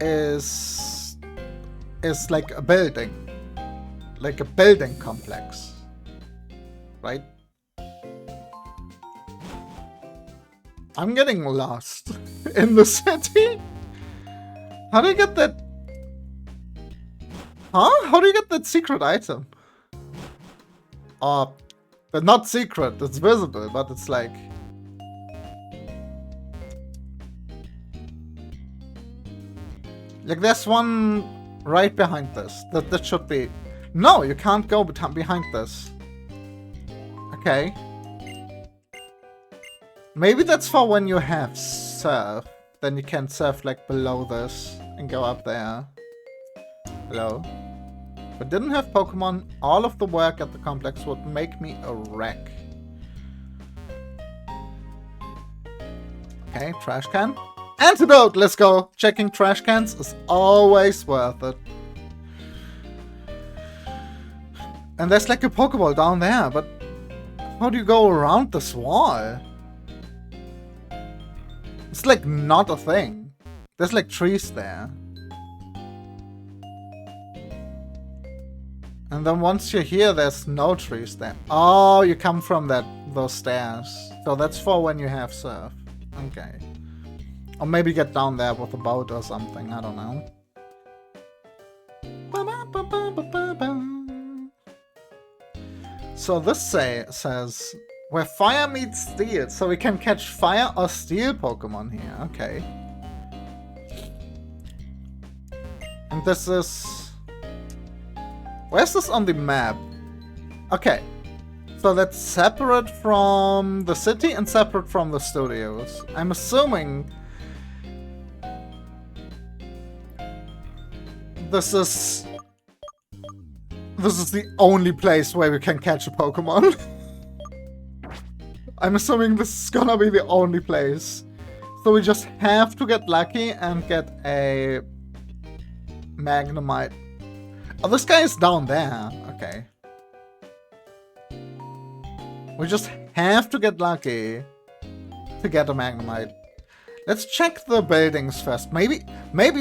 A: is like a building. Like a building complex. Right? I'm getting lost in the city. How do you get that? Huh? How do you get that secret item? But not secret, it's visible, but it's like... Like there's one right behind this. That should be... No, you can't go behind this. Okay. Maybe that's for when you have surf. Then you can surf like below this and go up there. Hello? If I didn't have Pokemon, all of the work at the complex would make me a wreck. Okay, trash can. Antidote! Let's go! Checking trash cans is always worth it. And there's like a Pokeball down there, but how do you go around this wall? It's like not a thing. There's like trees there. And then once you're here, there's no trees there. Oh, you come from those stairs. So that's for when you have surf. Okay. Or maybe get down there with a boat or something. I don't know. So this says, where fire meets steel. So we can catch fire or steel Pokemon here. Okay. And this is... Where's this on the map? Okay. So that's separate from the city and separate from the studios. I'm assuming... This is the only place where we can catch a Pokemon. I'm assuming this is gonna be the only place. So we just have to get lucky and get a Magnemite. Oh, this guy is down there. Okay. We just have to get lucky to get a Magnemite. Let's check the buildings first. Maybe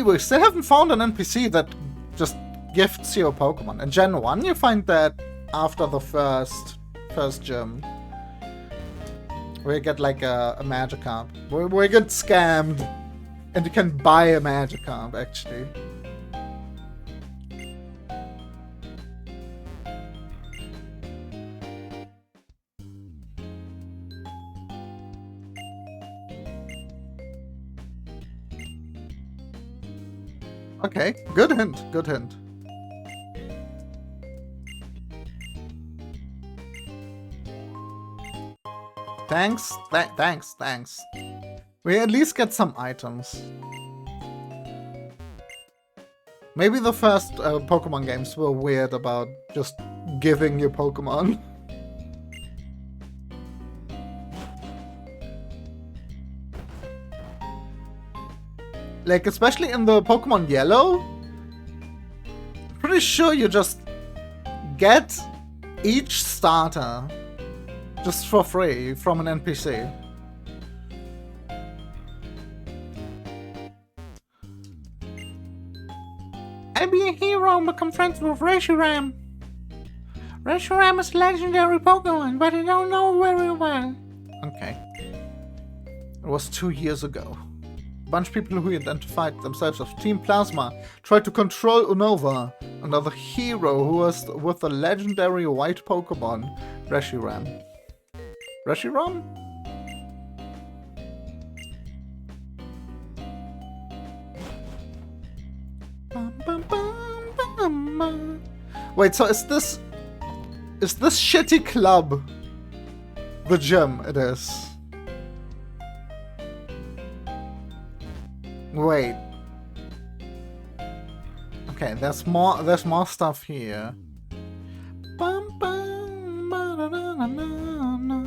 A: we still haven't found an NPC that just gifts you a Pokemon. In Gen 1 you find that after the first gym. We get like a Magikarp. We get scammed. And you can buy a Magikarp actually. Okay, good hint, good hint. Thanks, thanks. We at least get some items. Maybe the first Pokemon games were weird about just giving you Pokemon. Like, especially in the Pokemon Yellow, pretty sure you just get each starter just for free from an NPC. I'll be a hero and become friends with Reshiram. Reshiram is a legendary Pokemon, but I don't know very well. Okay. It was 2 years ago. A bunch of people who identified themselves as Team Plasma tried to control Unova, another hero who was with the legendary white Pokemon, Reshiram. Reshiram? Wait, so is this shitty club the gym? It is. Wait. Okay, there's more stuff here. Bum, bum, ba-da-da-na-na-na.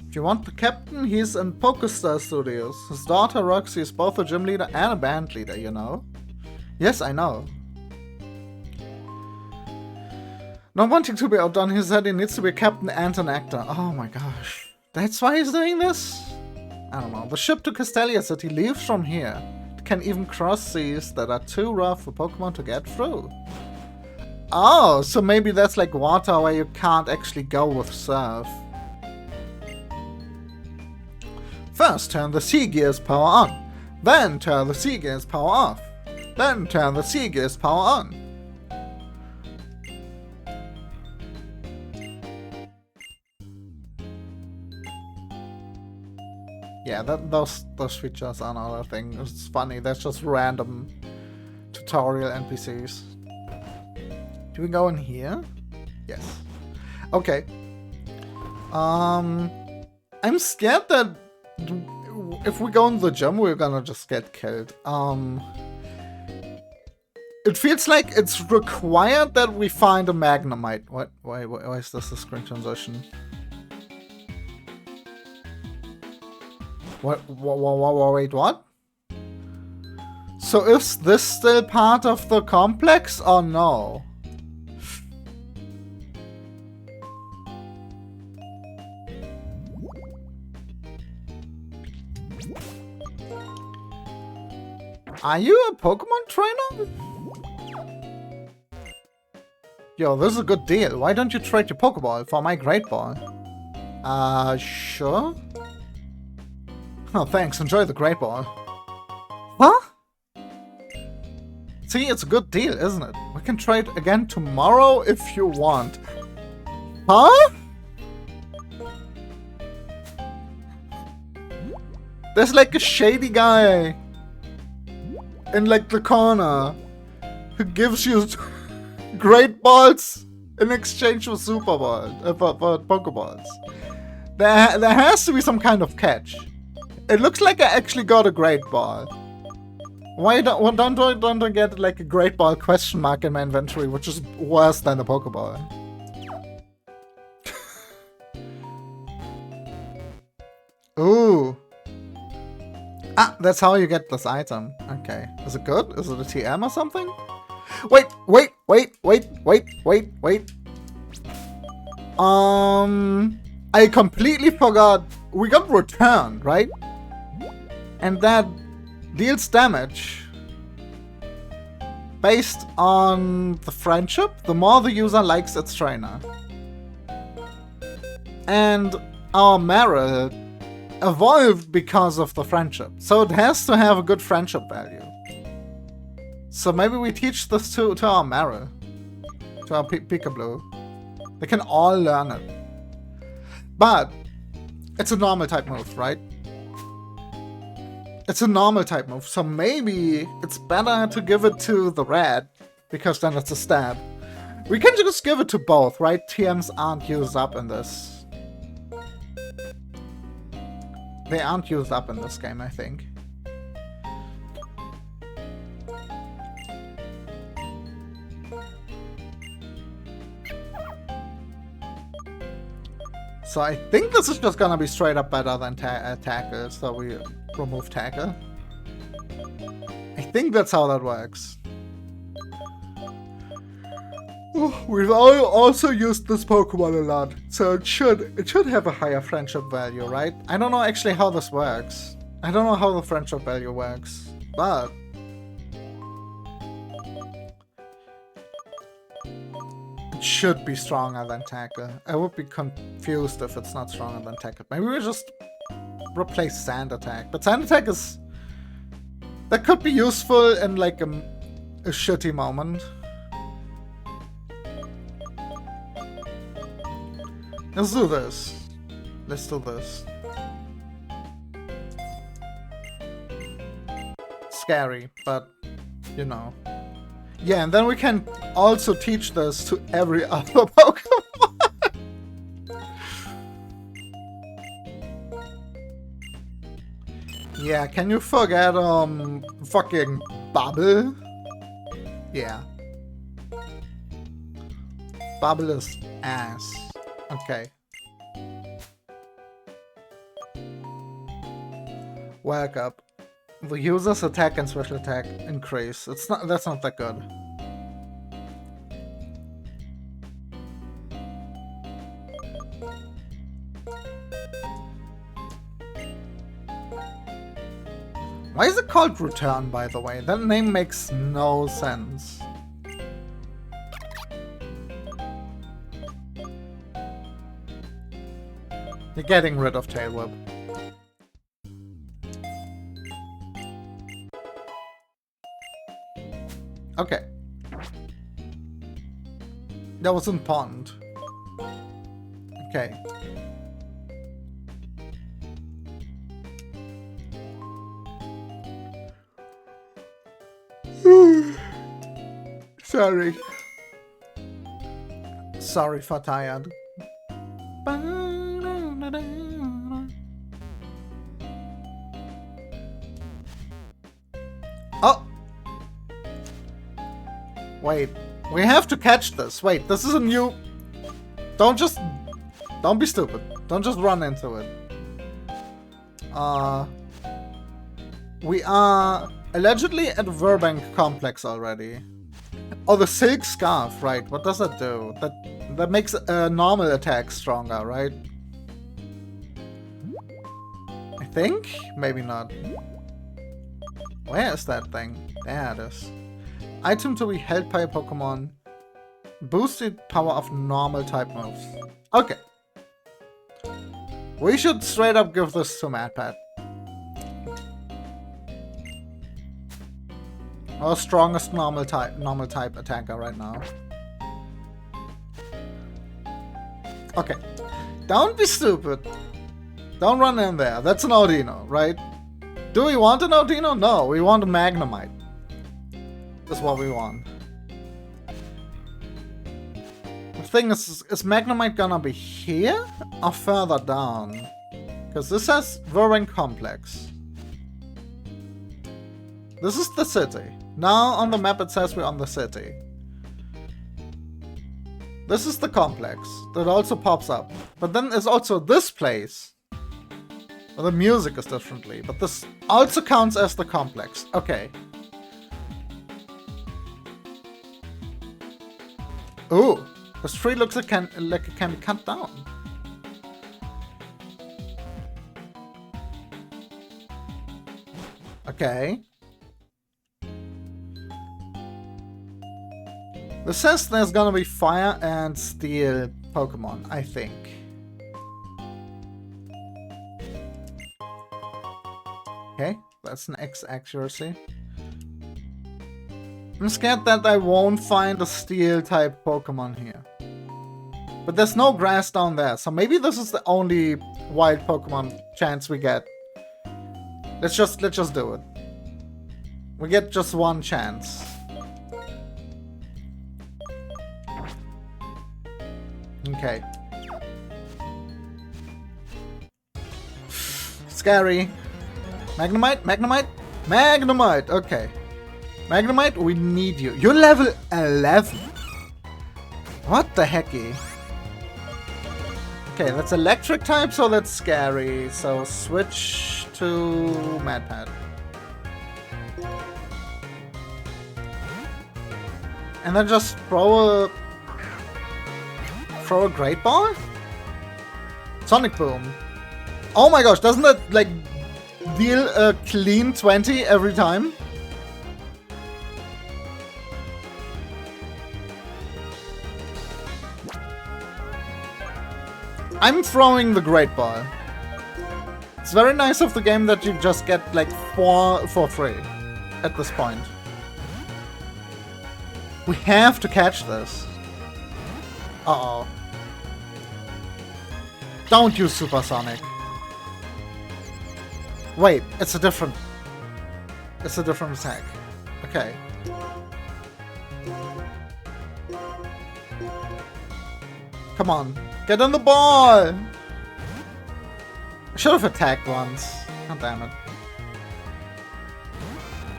A: If you want the captain, he's in PokeStar Studios. His daughter Roxy is both a gym leader and a band leader, you know? Yes, I know. Not wanting to be outdone, he said he needs to be a captain and an actor. Oh my gosh. That's why he's doing this? I don't know. The ship to Castelia City leaves from here. It can even cross seas that are too rough for Pokemon to get through. Oh, so maybe that's like water where you can't actually go with surf. First, turn the sea gears power on. Then turn the sea gears power off. Then turn the sea gears power on. Yeah, those features are another thing. It's funny, that's just random tutorial NPCs. Do we go in here? Yes. Okay. I'm scared that if we go in the gym, we're gonna just get killed. It feels like it's required that we find a Magnemite. What? Why is this a screen transition? What? Wait, what? So is this still part of the complex or no? Are you a Pokemon trainer? Yo, this is a good deal. Why don't you trade your Pokeball for my Great Ball? Sure? Oh, thanks. Enjoy the Great Ball. Huh? See, it's a good deal, isn't it? We can trade again tomorrow if you want. Huh? There's like a shady guy in like the corner who gives you Great Balls in exchange for Super Balls, for Pokeballs. There has to be some kind of catch. It looks like I actually got a Great Ball. Why don't I get like a Great Ball question mark in my inventory, which is worse than a Pokeball? Ooh. Ah, that's how you get this item. Okay. Is it good? Is it a TM or something? Wait. I completely forgot. We got returned, right? And that deals damage based on the friendship, the more the user likes its trainer. And our Meryl evolved because of the friendship. So it has to have a good friendship value. So maybe we teach this to our Meryl, to our Peekaboo. They can all learn it. But it's a normal type move, right? It's a normal type move, so maybe it's better to give it to the red, because then it's a stab. We can just give it to both, right? TMs aren't used up in this. They aren't used up in this game, I think. So I think this is just gonna be straight up better than Tackle, so we remove Tackle. I think that's how that works. Oh, we've also used this Pokemon a lot, so it should have a higher friendship value, right? I don't know actually how this works. I don't know how the friendship value works, but it should be stronger than Tackle. I would be confused if it's not stronger than Tackle. Maybe we just replace Sand Attack. But Sand Attack is... that could be useful in like a shitty moment. Let's do this. Let's do this. Scary, but you know. Yeah, and then we can also teach this to every other Pokemon. Yeah, can you forget, fucking Bubble? Yeah. Bubble is ass. Okay. Wake up. The user's attack and special attack increase. That's not that good. Why is it called Return, by the way? That name makes no sense. You're getting rid of Tail Whip. Okay. That was in Pond. Okay. Sorry. Sorry for tired. Oh! Wait. We have to catch this. Wait, this is a new... Don't be stupid. Don't just run into it. We are allegedly at Verbank Complex already. Oh, the Silk Scarf, right. What does that do? That makes a normal attack stronger, right? I think? Maybe not. Where is that thing? There it is. Item to be held by a Pokemon. Boosted power of normal type moves. Okay. We should straight up give this to MadPat. Our strongest normal type attacker right now. Okay. Don't be stupid. Don't run in there. That's an Audino, right? Do we want an Audino? No, we want a Magnemite. That's what we want. The thing is Magnemite gonna be here or further down? Because this has Verbank Complex. This is the city. Now on the map it says we're on the city. This is the complex. That also pops up. But then there's also this place. Well, the music is differently, but this also counts as the complex. Okay. Ooh, this tree looks like it can be cut down. Okay. This says there's gonna be fire and steel Pokemon, I think. Okay, that's an X accuracy. I'm scared that I won't find a steel type Pokemon here. But there's no grass down there, so maybe this is the only wild Pokemon chance we get. Let's just do it. We get just one chance. Okay. Scary. Magnemite? Magnemite? Magnemite! Okay. Magnemite, we need you. You're level 11. What the hecky? Okay, that's electric type, so that's scary. So switch to MadPat. And then just throw a Great Ball? Sonic Boom. Oh my gosh, doesn't that like deal a clean 20 every time? I'm throwing the Great Ball. It's very nice of the game that you just get like 4 for free at this point. We have to catch this. Uh-oh. Don't use Supersonic. Wait, it's a different attack. Okay. Come on. Get on the ball! I should have attacked once. God damn it.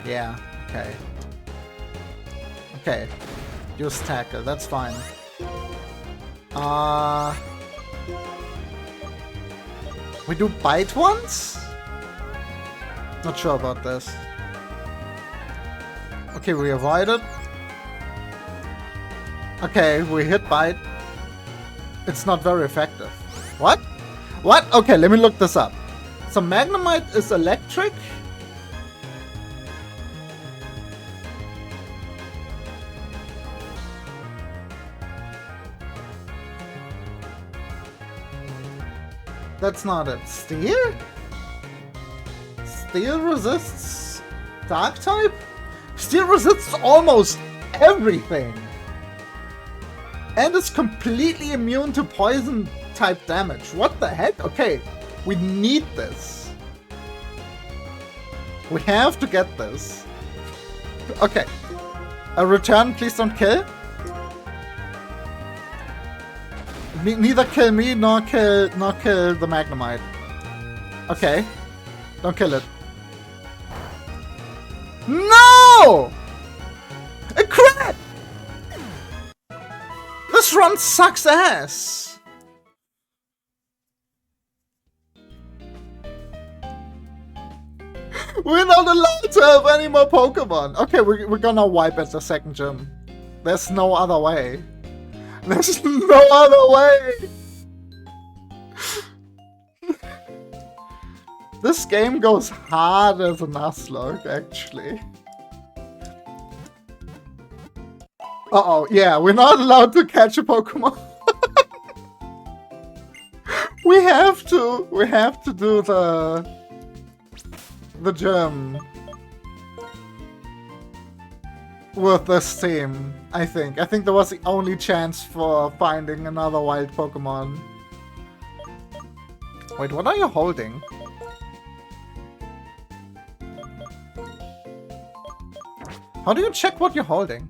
A: Yeah, okay. Okay. Use tackle, that's fine. We do bite once? Not sure about this. Okay, we avoid it. Okay, we hit bite. It's not very effective. What? What? Okay, let me look this up. So Magnemite is electric? That's not it. Steel? Steel resists Dark type? Steel resists almost everything! And is completely immune to poison type damage. What the heck? Okay, we need this. We have to get this. Okay. A return, please don't kill. Neither kill me nor kill the Magnemite. Okay. Don't kill it. No! A crit! This run sucks ass! We're not allowed to have any more Pokemon! Okay, we're gonna wipe at the second gym. There's no other way. There's no other way! This game goes hard as a Nuzlocke, actually. Uh-oh, yeah, we're not allowed to catch a Pokemon. We have to do the gym with this team, I think. I think that was the only chance for finding another wild Pokemon. Wait, what are you holding? How do you check what you're holding?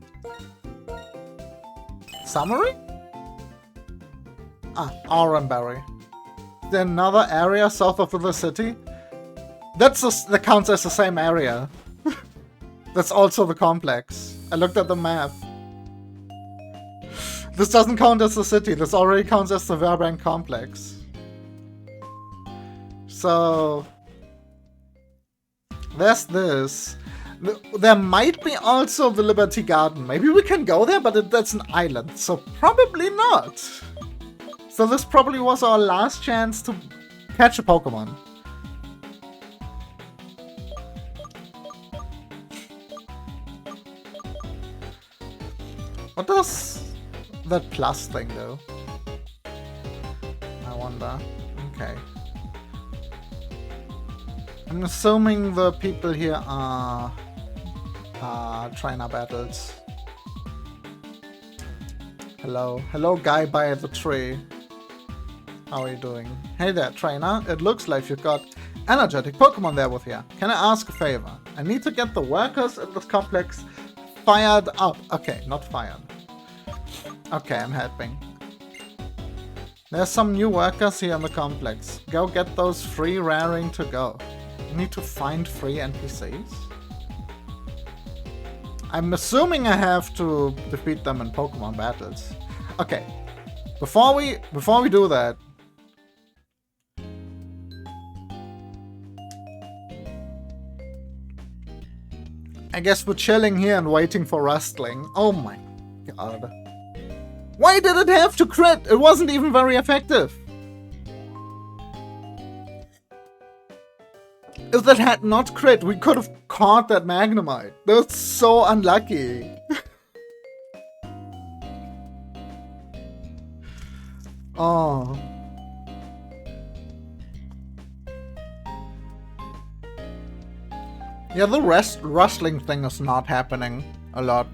A: Summary? Ah, Auronberry. Is there another area south of the city? That counts as the same area. That's also the complex. I looked at the map. This doesn't count as the city. This already counts as the Verbank complex. So there's this. There might be also the Liberty Garden. Maybe we can go there, but that's an island, so probably not. So this probably was our last chance to catch a Pokemon. What does that plus thing do? I wonder. Okay. I'm assuming the people here are trainer battles. Hello. Hello, guy by the tree. How are you doing? Hey there, trainer. It looks like you've got energetic Pokemon there with you. Can I ask a favor? I need to get the workers in this complex fired up. Okay, not fired. Okay, I'm helping. There's some new workers here in the complex. Go get those free raring to go. You need to find free NPCs? I'm assuming I have to defeat them in Pokemon battles. Okay. Before we do that, I guess we're chilling here and waiting for wrestling. Oh my god. Why did it have to crit? It wasn't even very effective. If that had not crit, we could have caught that Magnemite. That's so unlucky. Oh. Yeah, the wrestling thing is not happening a lot.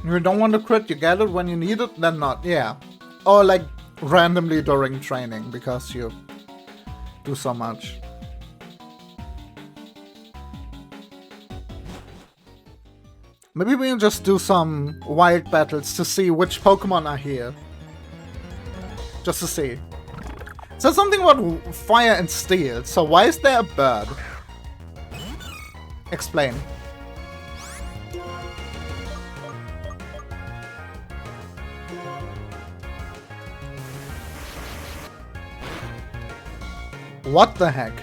A: You don't want to crit, you get it when you need it, then not, yeah. Or like randomly during training, because you do so much. Maybe we can just do some wild battles to see which Pokemon are here. Just to see. So something about fire and steel. So why is there a bird? Explain. What the heck?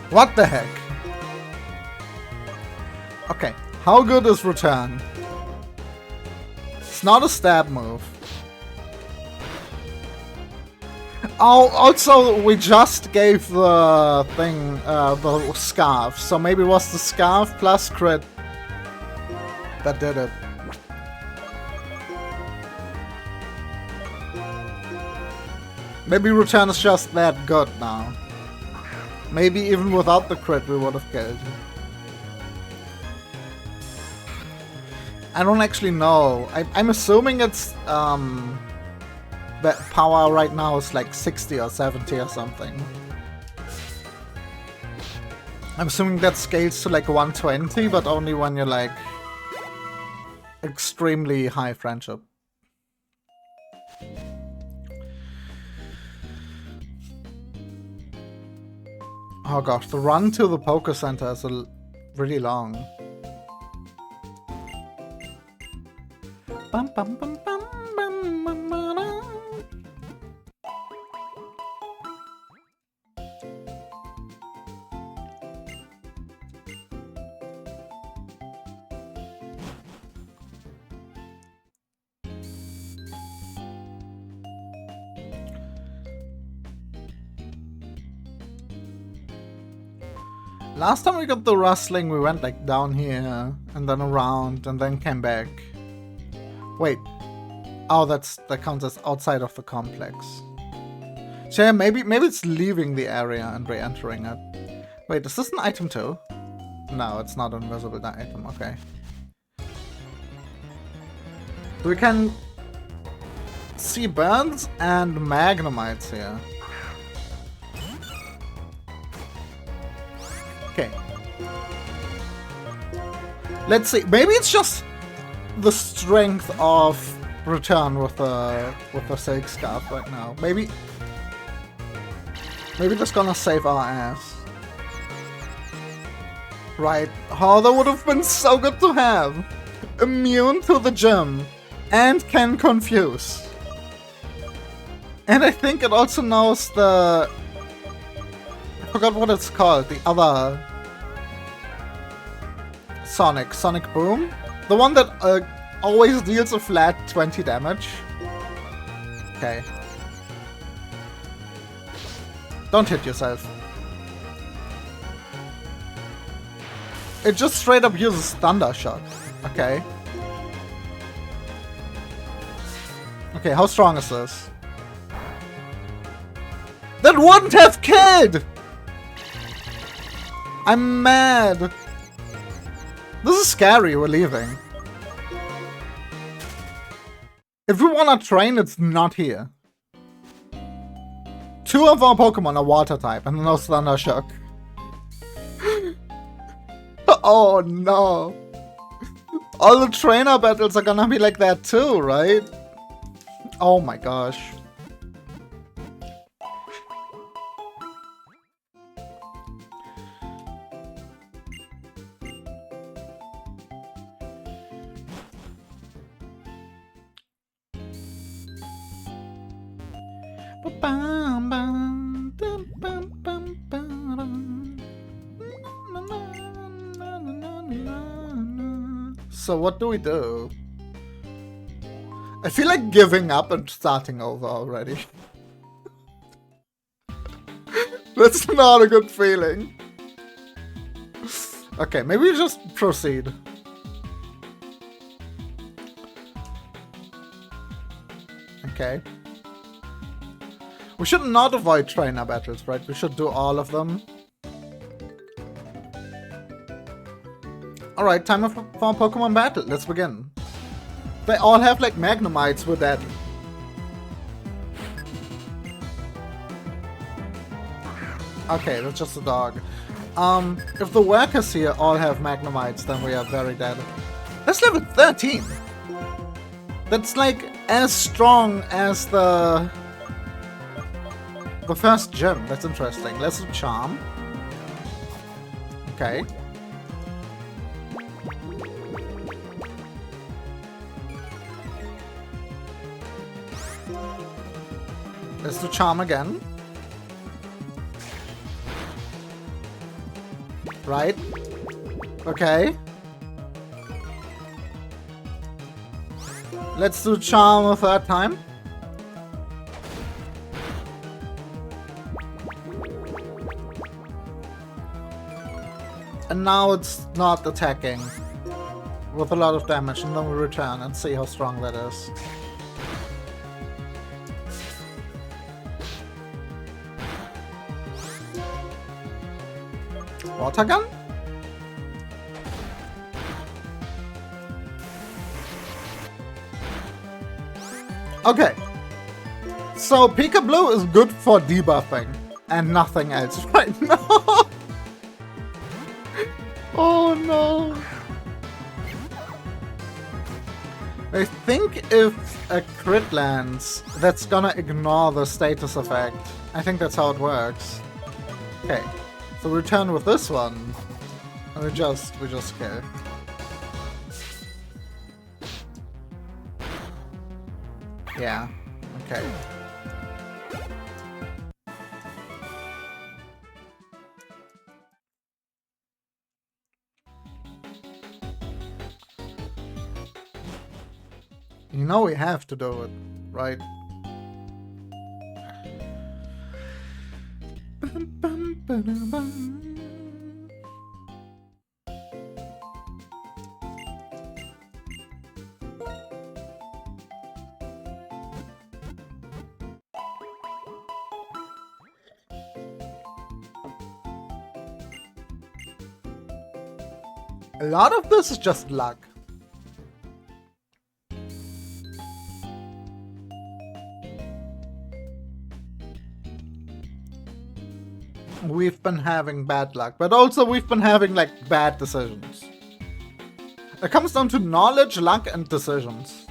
A: What the heck? Okay, how good is Return? It's not a stab move. Oh, also, we just gave the thing, the Scarf, so maybe it was the Scarf plus crit that did it. Maybe Return is just that good now. Maybe even without the crit we would have killed. I don't actually know. I'm assuming it's, that power right now is like 60 or 70 or something. I'm assuming that scales to like 120, but only when you're like extremely high friendship. Oh gosh, the run to the Poké Center is really long. Bum, bum, bum, bum, bum, bum, bum. Last time we got the rustling, we went like down here and then around and then came back. Wait. Oh, that counts as outside of the complex. So yeah, maybe it's leaving the area and re-entering it. Wait, is this an item too? No, it's not an invisible item, okay. So we can see burns and magnemites here. Okay. Let's see. Maybe it's just the strength of Return with the Silk Scarf right now. Maybe that's gonna save our ass. Right. Oh, that would have been so good to have. Immune to the gym and can confuse. And I think it also knows the... I forgot what it's called. The other... Sonic Boom? The one that always deals a flat 20 damage. Okay. Don't hit yourself. It just straight up uses Thunder Shock. Okay. Okay, how strong is this? That wouldn't have killed! I'm mad. This is scary, we're leaving. If we wanna train, it's not here. 2 of our Pokemon are water type and no Thunder Shock. Oh no. All the trainer battles are gonna be like that too, right? Oh my gosh. So what do we do? I feel like giving up and starting over already. That's not a good feeling. Okay, maybe we just proceed. Okay. We should not avoid trainer battles, right? We should do all of them. Alright, time for a Pokemon battle. Let's begin. They all have like Magnemites with that. Okay, that's just a dog. If the workers here all have Magnemites, then we are very dead. That's level 13! That's like as strong as the first gym. That's interesting. Let's do Charm. Okay. Let's do Charm again. Right. Okay. Let's do Charm a third time. And now it's not attacking with a lot of damage, and then we return and see how strong that is. Water gun? Okay. So Pika Blue is good for debuffing and nothing else right now. Oh no. I think if a crit lands, that's gonna ignore the status effect. I think that's how it works. Okay. So return with this one, and we just kill. Yeah, okay. You know we have to do it, right? A lot of this is just luck. We've been having bad luck, but also we've been having like bad decisions. It comes down to knowledge, luck, and decisions.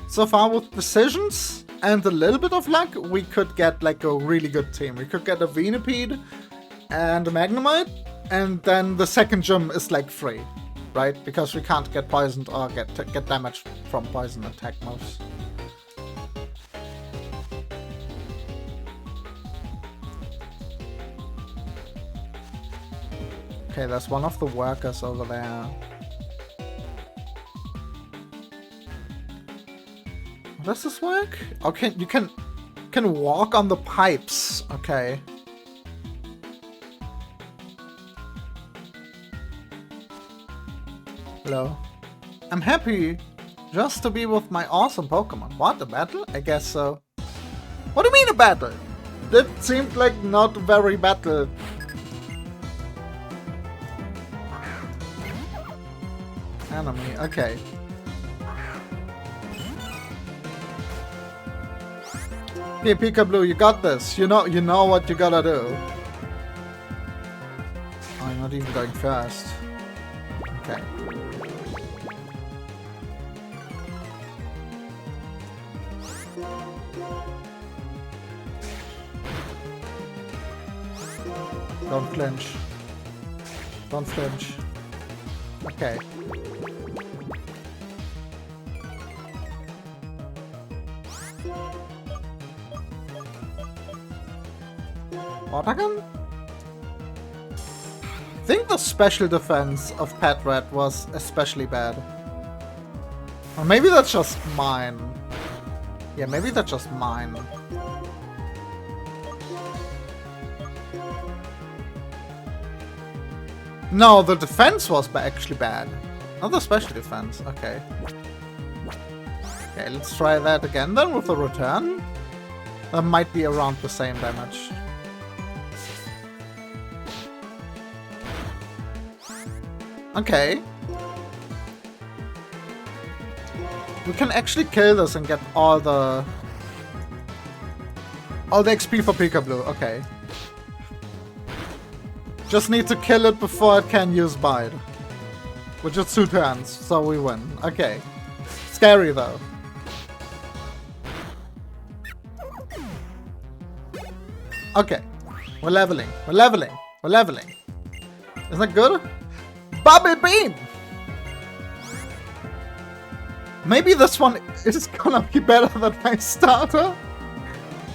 A: So far with decisions and a little bit of luck, we could get like a really good team. We could get a Venipede and a Magnemite, and then the second gym is like free, right? Because we can't get poisoned or get damage from poison attack moves. Okay, there's one of the workers over there. How does this work? Okay, you can walk on the pipes. Okay. Hello. I'm happy just to be with my awesome Pokemon. What, a battle? I guess so. What do you mean a battle? That seemed like not very battle. Enemy, okay. Okay, Pika Blue, you got this. You know what you gotta do. Oh, I'm not even going fast. Okay. Don't flinch. Don't flinch. Okay. Water gun? I think the special defense of Pet Rat was especially bad. Or maybe that's just mine. Yeah, maybe that's just mine. No, the defense was actually bad. Not the special defense. Okay. Okay, let's try that again then with a return. That might be around the same damage. Okay. We can actually kill this and get all the XP for Pika Blue. Okay. Just need to kill it before it can use bite. Which is 2 turns, so we win. Okay. Scary though. Okay. We're leveling. We're leveling. We're leveling. Isn't that good? Bubble Beam! Maybe this one is gonna be better than my starter.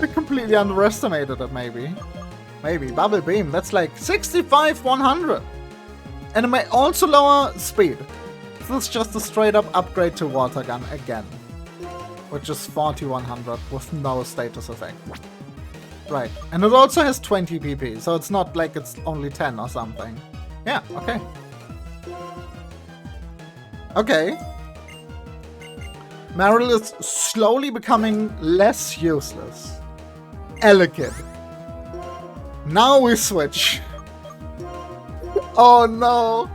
A: I completely underestimated it, maybe. Maybe. Bubble Beam, that's like 65, 100. And it may also lower speed. This is just a straight up upgrade to Water Gun again. Which is 4100 with no status effect. Right. And it also has 20 PP, so it's not like it's only 10 or something. Yeah, okay. Okay. Meryl is slowly becoming less useless. Elegant. Now we switch. Oh no.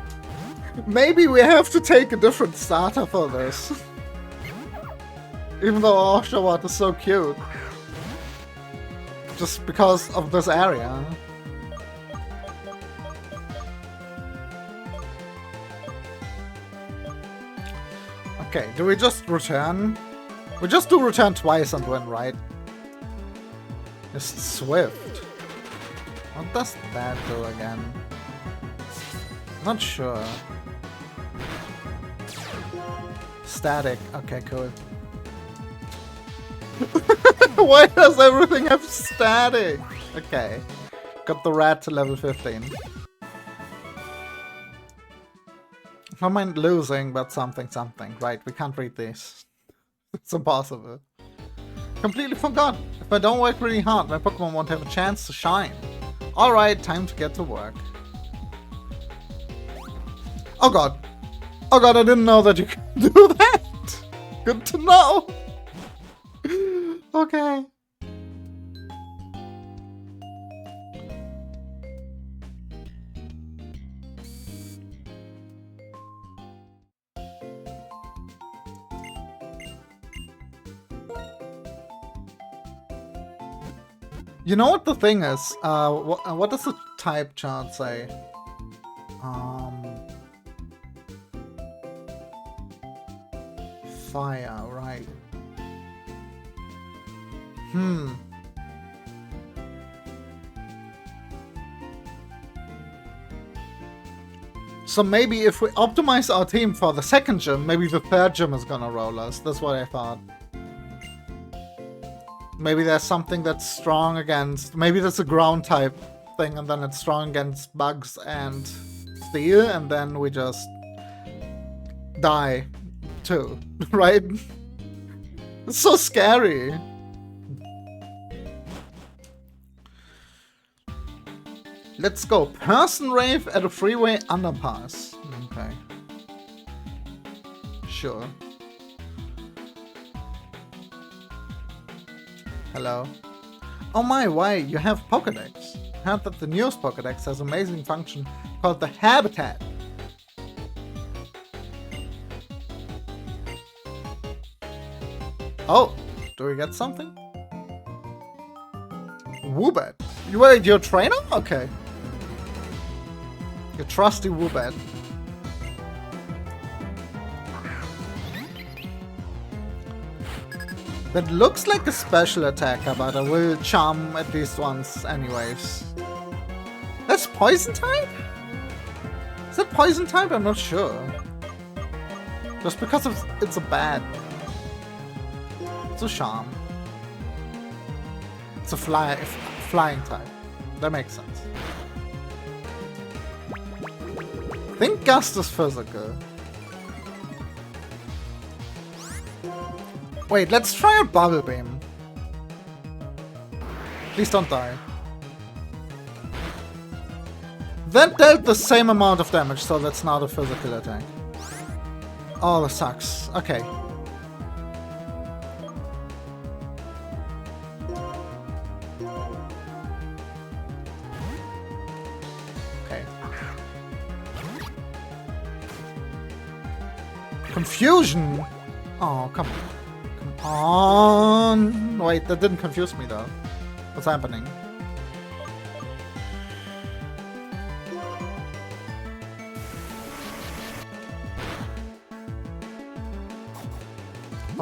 A: Maybe we have to take a different starter for this. Even though Oshawott is so cute. Just because of this area. Okay, do we just return? We just do return twice and win, right? Just Swift. What does that do again? Not sure. Static. Okay, cool. Why does everything have static? Okay. Got the rat to level 15. I don't mind losing, but something. Right, we can't read this. It's impossible. Completely forgot. If I don't work really hard, my Pokemon won't have a chance to shine. Alright, time to get to work. Oh god. Oh god, I didn't know that you could do that. Good to know. Okay. You know what the thing is? What does the type chart say? Fire, right. So maybe if we optimize our team for the second gym, maybe the third gym is gonna roll us. That's what I thought. Maybe there's something that's strong against... Maybe there's a ground type thing and then it's strong against bugs and steel and then we just die too, right? It's so scary. Let's go. Person rave at a freeway underpass. Okay. Sure. Hello. Oh my, why? You have Pokédex. Heard that the newest Pokédex has an amazing function called the Habitat. Oh, do we get something? Woobat. Wait, you're a trainer? Okay. Your trusty Woobat. That looks like a special attacker, but I will charm at least once anyways. That's poison type? Is that poison type? I'm not sure. Just because it's a bat. It's a charm. It's a flying type. That makes sense. I think Gust is physical. Wait, let's try a Bubble Beam. Please don't die. That dealt the same amount of damage, so that's not a physical attack. Oh, that sucks. Okay. Okay. Confusion! Oh, come on. Wait, that didn't confuse me though. What's happening?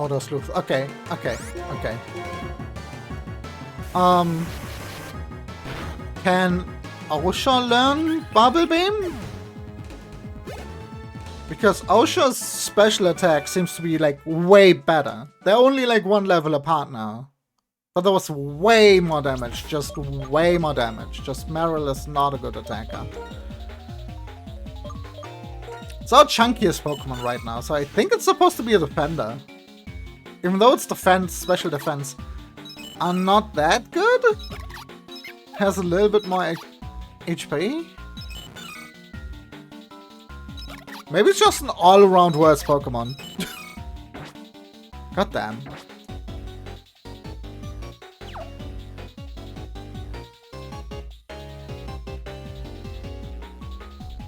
A: Oh, those loops. Okay, okay, okay. Can Osha learn Bubble Beam? Because Osha's special attack seems to be like way better. They're only like one level apart now. But there was way more damage, just way more damage. Just Meryl is not a good attacker. It's our chunkiest Pokemon right now, so I think it's supposed to be a defender. Even though its defense, special defense, are not that good. Has a little bit more HP. Maybe it's just an all-around worse Pokemon. God damn.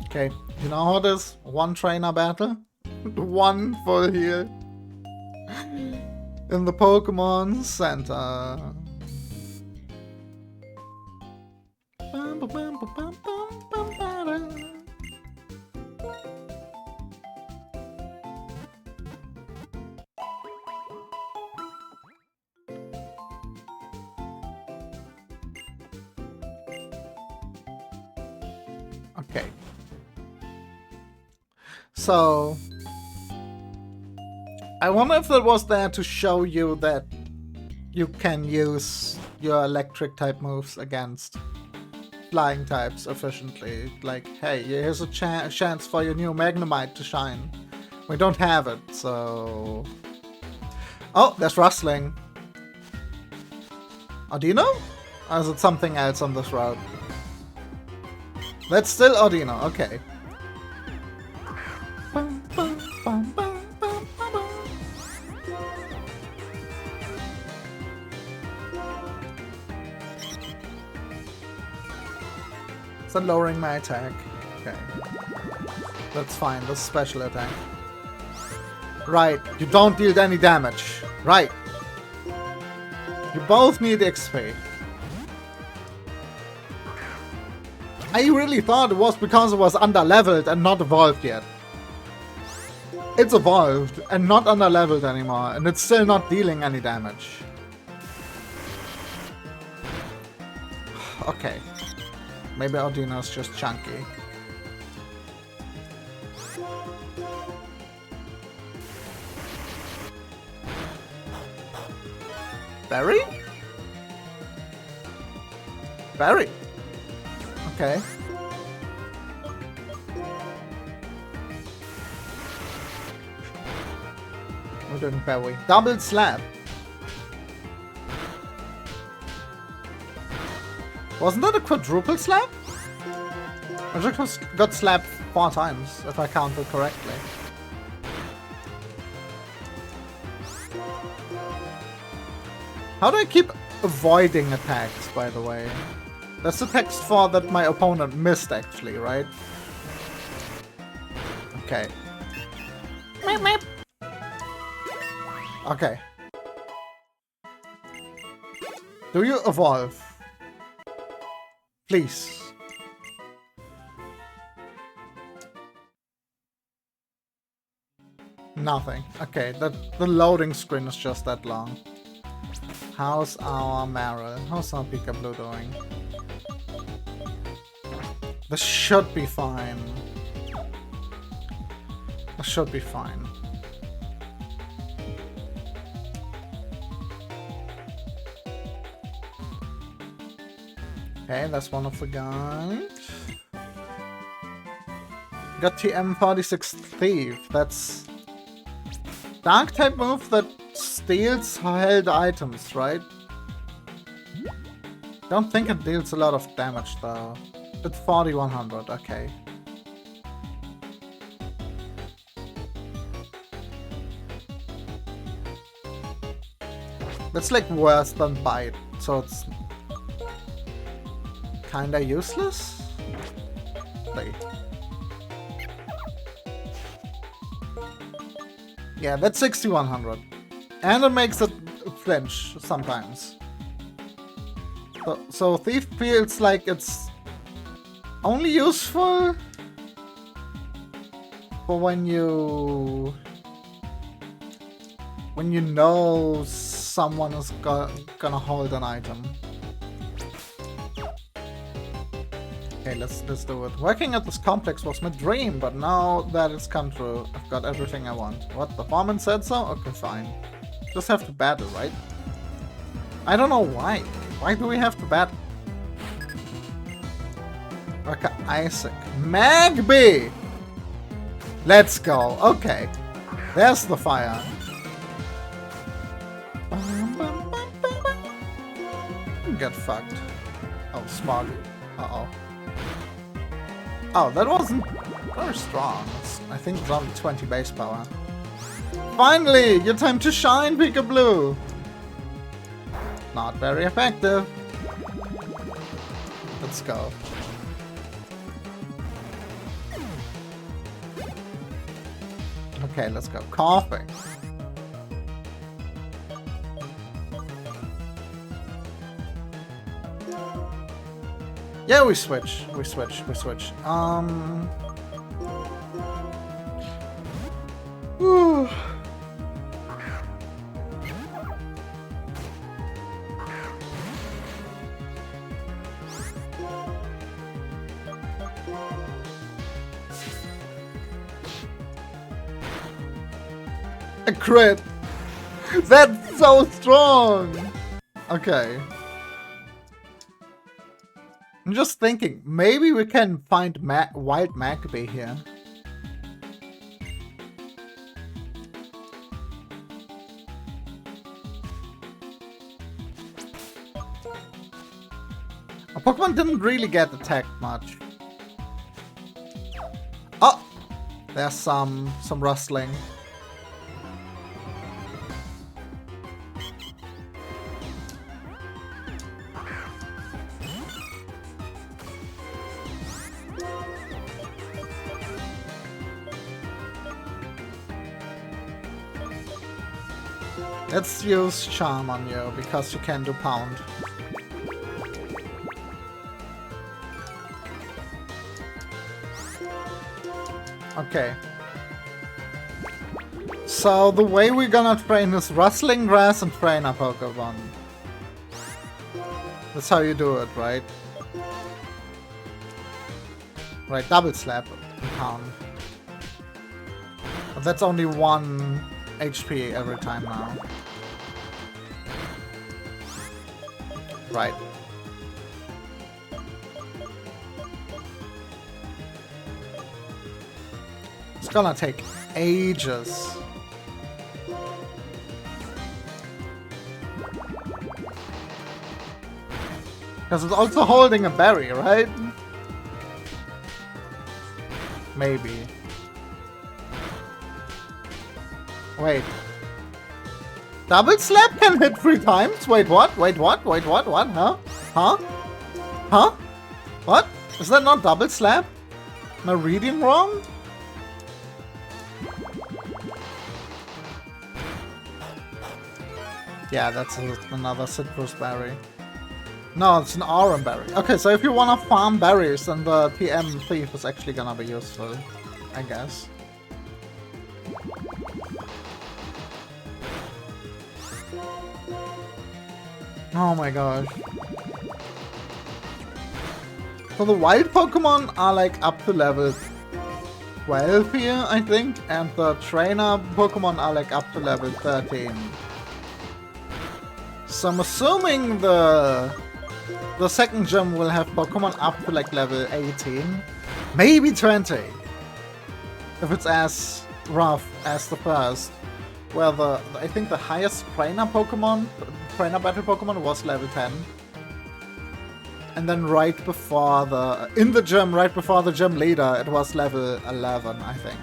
A: Okay, you know how it is? One trainer battle, one full heal in the Pokemon Center. Okay. So, I wonder if it was there to show you that you can use your electric type moves against flying types efficiently. Like, hey, here's a chance for your new Magnemite to shine. We don't have it, so... Oh, there's rustling. Audino? Or is it something else on this route? That's still Audino, okay. It's lowering my attack. Okay. That's fine, that's special attack. Right, you don't deal any damage. Right. You both need XP. I really thought it was because it was under-leveled and not evolved yet. It's evolved and not under-leveled anymore, and it's still not dealing any damage. Okay. Maybe Audino's just chunky. Berry? Berry. Okay. We're doing berry. Double slap. Wasn't that a quadruple slap? I just got slapped 4 times, if I counted correctly. How do I keep avoiding attacks, by the way? That's the text for that my opponent missed, actually, right? Okay. Meep, meep. Okay. Do you evolve? Please. Nothing. Okay, the loading screen is just that long. How's our Meryl? How's our Pikachu doing? This should be fine. This should be fine. Okay, that's one of the guys. Got TM46 Thief. That's dark type move that steals held items, right? Don't think it deals a lot of damage though. It's 4100, okay. That's like worse than bite, so it's kinda useless? Wait. Yeah, that's 6100. And it makes it flinch sometimes. So Thief feels like it's only useful for when when you know someone is gonna hold an item. Okay, let's do it. Working at this complex was my dream, but now that it's come true, I've got everything I want. What, the foreman said so? Okay, fine. Just have to battle, right? I don't know why. Why do we have to battle? Okay, Isaac. Magby! Let's go. Okay. There's the fire. Get fucked. Oh, smog. Uh-oh. Oh, that wasn't very strong. I think it's only 20 base power. Finally! Your time to shine, Peekaboo! Not very effective. Let's go. Okay, let's go. Coughing. Yeah, we switch. We switch. Whew. A crit! That's so strong! Okay. I'm just thinking, maybe we can find Wild Magby here. A Pokemon didn't really get attacked much. Oh! There's some rustling. Let's use Charm on you, because you can do Pound. Okay. So the way we're gonna train is Rustling Grass and train a Pokemon. That's how you do it, right? Right, Double Slap and Pound. But that's only 1 HP every time now. Right. It's gonna take ages. Because it's also holding a berry, right? Maybe. Wait. Double Slap can hit 3 times? Wait, what? Wait, what? Wait, what? What? Huh? Huh? Huh? What? Is that not Double Slap? Am I reading wrong? Yeah, that's another citrus berry. No, it's an aurum berry. Okay, so if you wanna farm berries, then the TM Thief is actually gonna be useful, I guess. Oh my gosh. So the wild Pokemon are like up to level 12 here, I think, and the trainer Pokemon are like up to level 13. So I'm assuming the second gym will have Pokemon up to like level 18, maybe 20, if it's as rough as the first, where I think the highest trainer Pokemon, trainer battle Pokemon was level 10. And then right before in the gym, right before the gym leader, it was level 11, I think.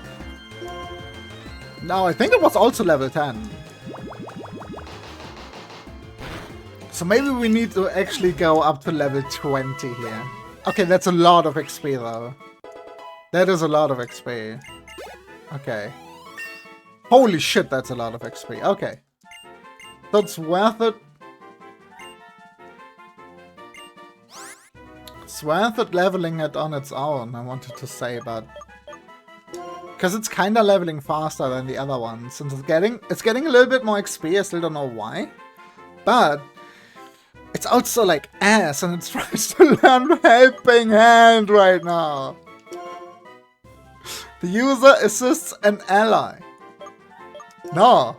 A: No, I think it was also level 10. So maybe we need to actually go up to level 20 here. Okay, that's a lot of XP though. That is a lot of XP. Okay. Holy shit, that's a lot of XP. Okay. So it's worth it. It's worth it leveling it on its own, I wanted to say, but Because it's kind of leveling faster than the other ones. Since it's getting a little bit more XP, I still don't know why. But it's also like ass, and it tries to learn Helping Hand right now. The user assists an ally. No.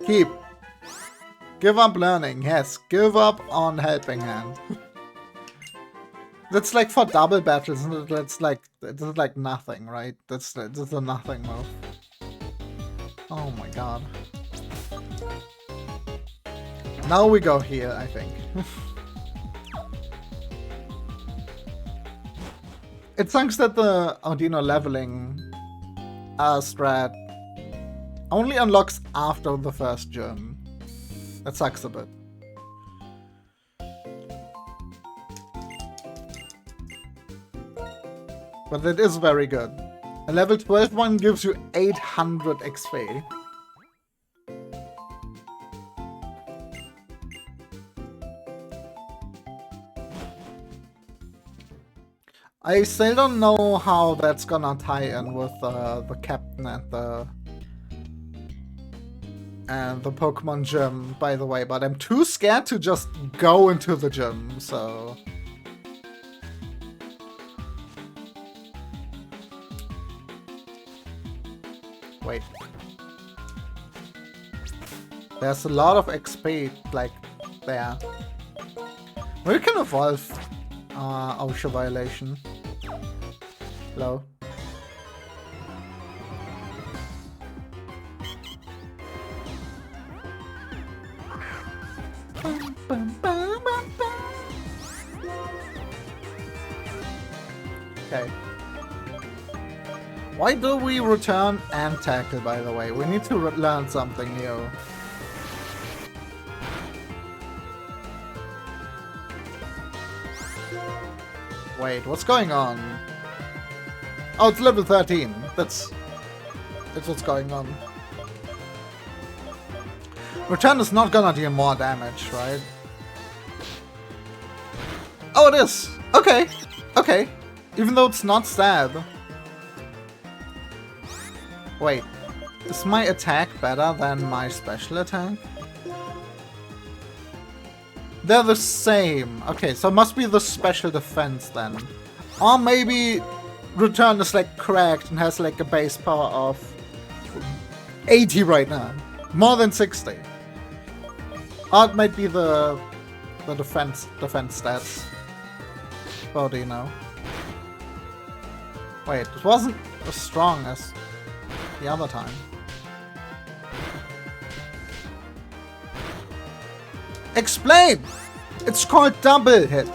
A: Keep. Give up learning. Yes, give up on Helping Hand. That's like for double battles, and that's like nothing, right? That's a nothing move. Oh my god. Now we go here, I think. It sucks that the Audino leveling strat only unlocks after the first gym. That sucks a bit. But it is very good. A level 12 one gives you 800 XP. I still don't know how that's gonna tie in with the captain and the Pokemon gym, by the way, but I'm too scared to just go into the gym, so... Wait. There's a lot of XP, like, there. We can evolve OSHA violation. Hello. Okay. Why do we return and tackle, by the way? We need to learn something new. Wait, what's going on? Oh, it's level 13. That's what's going on. Return is not gonna deal more damage, right? Oh, it is! Okay, okay. Even though it's not stab. Wait, is my attack better than my special attack? They're the same. Okay, so it must be the special defense then. Or maybe Return is like cracked and has like a base power of 80 right now. More than 60. Or it might be the defense stats. How do you know? Wait, it wasn't as strong as the other time. Explain! It's called double hit,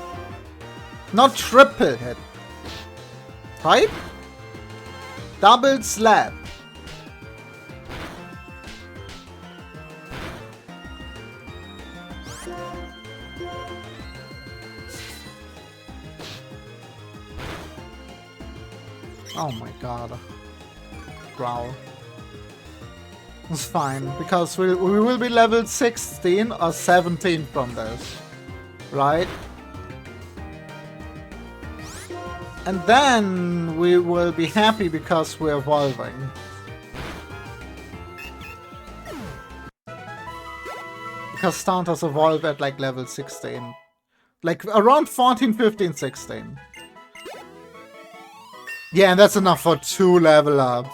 A: not triple hit. Right? Double slap. Oh my god. Growl. It's fine, because we will be level 16 or 17 from this. Right? And then we will be happy because we're evolving. Because starters evolve at like level 16. Like around 14, 15, 16. Yeah, and that's enough for 2 level ups.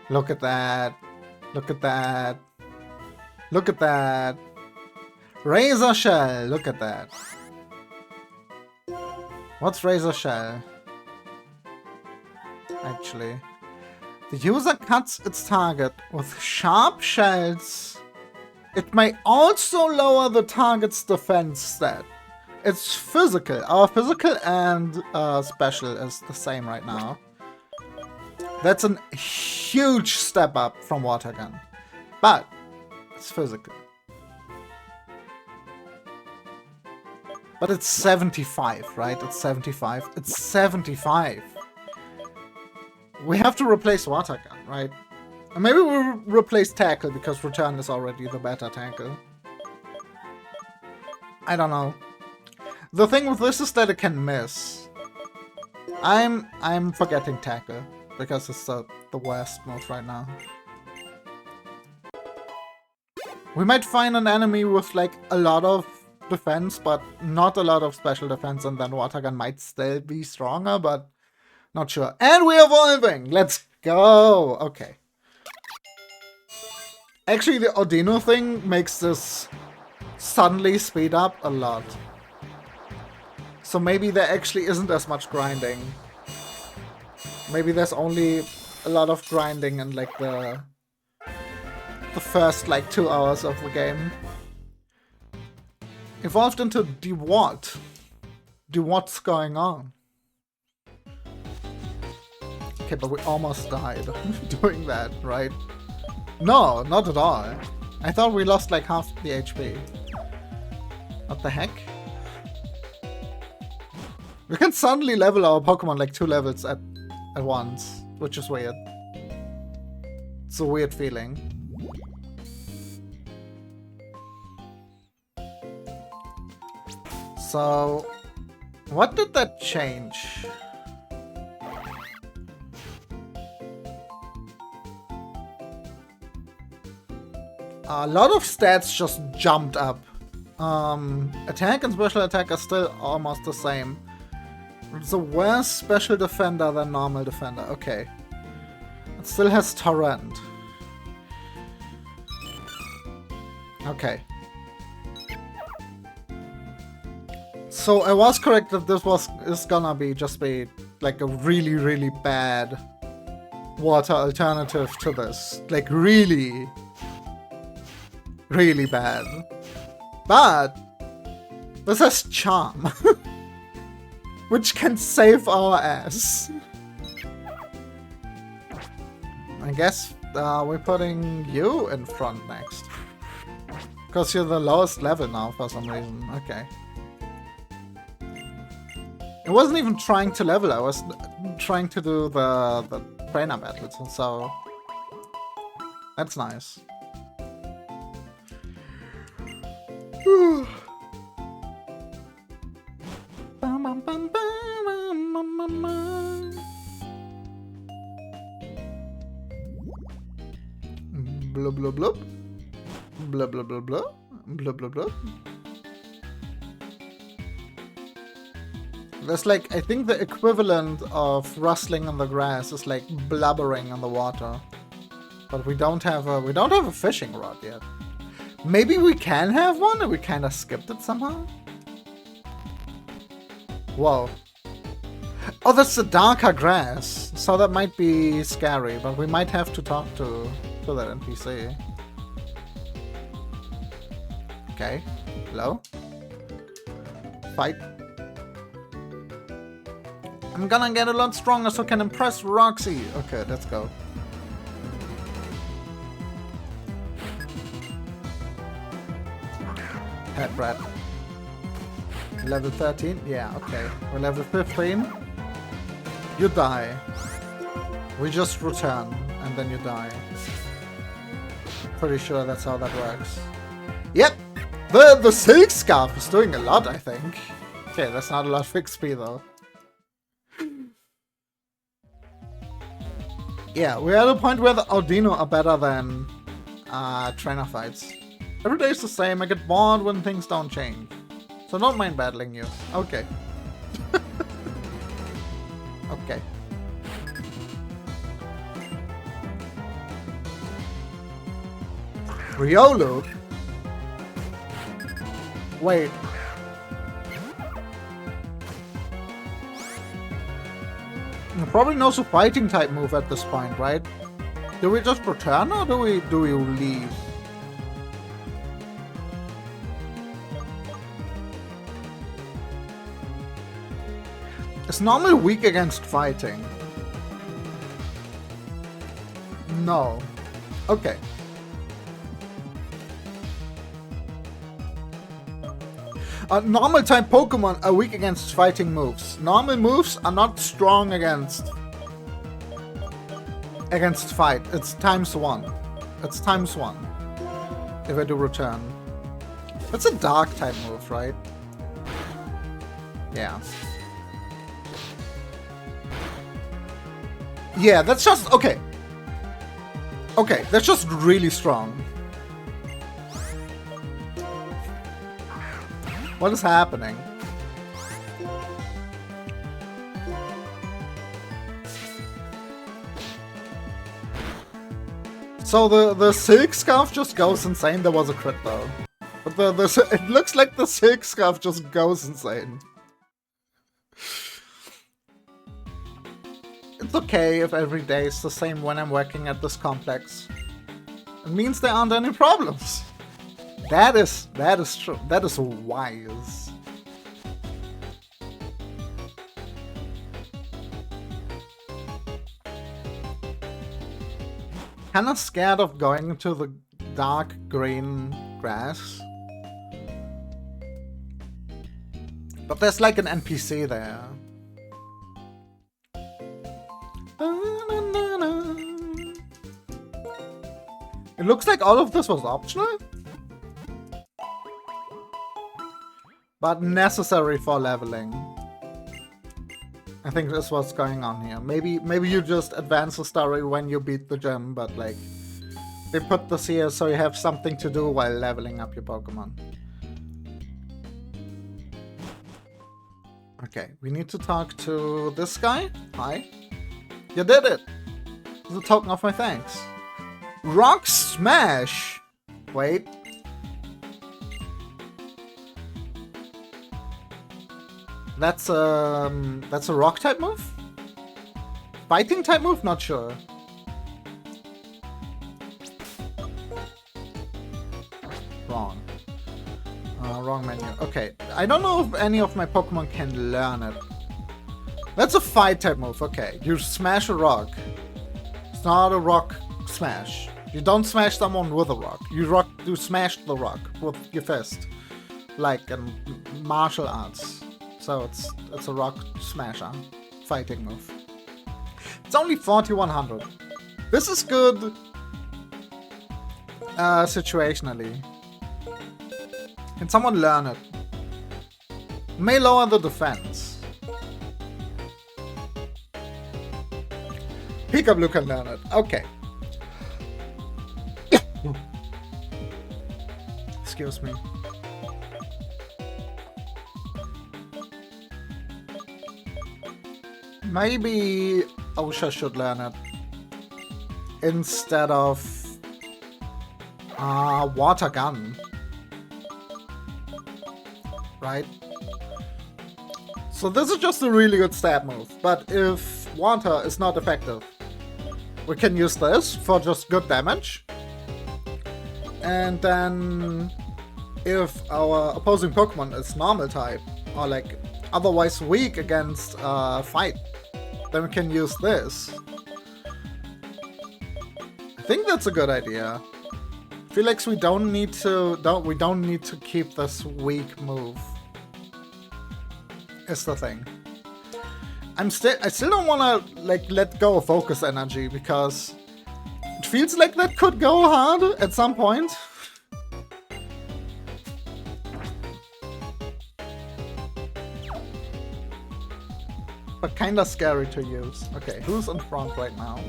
A: Look at that. Look at that. Look at that. Razor Shell. Look at that. What's Razor Shell? Actually. The user cuts its target with sharp shells. It may also lower the target's defense stat. It's physical. Our physical and special is the same right now. That's a huge step up from Water Gun. But it's physical. But it's 75, right? It's 75. It's 75. We have to replace Water Gun, right? And maybe we'll replace Tackle because Return is already the better Tackle. I don't know. The thing with this is that it can miss. I'm forgetting Tackle because it's the worst move right now. We might find an enemy with like a lot of defense, but not a lot of special defense, and then Water Gun might still be stronger, but not sure. And we're evolving! Let's go! Okay. Actually, the Audino thing makes this suddenly speed up a lot. So maybe there actually isn't as much grinding. Maybe there's only a lot of grinding in like the first like 2 hours of the game. Evolved into Dewott. What's going on? Okay, but we almost died doing that, right? No, not at all. I thought we lost like half the HP. What the heck? We can suddenly level our Pokemon like 2 levels at once, which is weird. It's a weird feeling. So, what did that change? A lot of stats just jumped up. Attack and special attack are still almost the same. It's a worse special defender than normal defender. Okay. It still has Torrent. Okay. So I was correct that this is gonna be like a really, really bad water alternative to this. Like really, really bad. But this has Charm, which can save our ass. I guess we're putting you in front next. Because you're the lowest level now for some reason. Okay. I wasn't even trying to level, I was trying to do the trainer battles, and so that's nice. Blub blub blub. Blub blub blub blub. Blub blub blub. There's like, I think the equivalent of rustling on the grass is like blubbering on the water. But we don't have a fishing rod yet. Maybe we can have one and we kinda skipped it somehow? Whoa. Oh, that's the darker grass. So that might be scary, but we might have to talk to that NPC. Okay. Hello? Fight. I'm gonna get a lot stronger so I can impress Roxy. Okay, let's go. Head rat. Level 13? Yeah, okay. We're level 15. You die. We just return, and then you die. Pretty sure that's how that works. Yep! The Silk Scarf is doing a lot, I think. Okay, that's not a lot of XP though. Yeah, we're at a point where the Audino are better than trainer fights. Every day is the same, I get bored when things don't change. So don't mind battling you. Okay. Okay. Riolu? Wait. Probably knows a fighting type move at this point, right? Do we just return or do we leave? Is normal weak against fighting? No. Okay. Normal type Pokemon are weak against fighting moves. Normal moves are not strong against fight. It's ×1. It's ×1. If I do return. That's a dark type move, right? Yeah. Yeah, that's just... Okay. Okay, that's just really strong. What is happening? So the Silk Scarf just goes insane. There was a crit though. But it looks like the Silk Scarf just goes insane. It's okay if every day is the same when I'm working at this complex. It means there aren't any problems. That is true. That is wise. Kinda scared of going into the dark green grass. But there's like an NPC there. It looks like all of this was optional, but necessary for leveling. I think that's what's going on here. Maybe you just advance the story when you beat the gym, but like they put this here so you have something to do while leveling up your Pokemon. Okay, we need to talk to this guy. Hi. You did it! It's a token of my thanks. Rock Smash! Wait. That's a rock type move? Fighting type move? Not sure. Wrong. Wrong menu. Okay, I don't know if any of my Pokemon can learn it. That's a fight type move, okay. You smash a rock. It's not a rock smash. You don't smash someone with a rock. You smash the rock with your fist. Like in martial arts. So it's a rock smasher. Fighting move. It's only 4100. This is good situationally. Can someone learn it? May lower the defense. Peekaboo can learn it. Okay. Excuse me. Maybe Osha should learn it instead of Water Gun. Right? So this is just a really good stab move, but if water is not effective, we can use this for just good damage. And then if our opposing Pokemon is normal type, or like otherwise weak against fight, then we can use this. I think that's a good idea. I feel like we don't need to keep this weak move. Is the thing. I still don't want to like let go of focus energy because it feels like that could go hard at some point. But kinda scary to use. Okay, who's in front right now?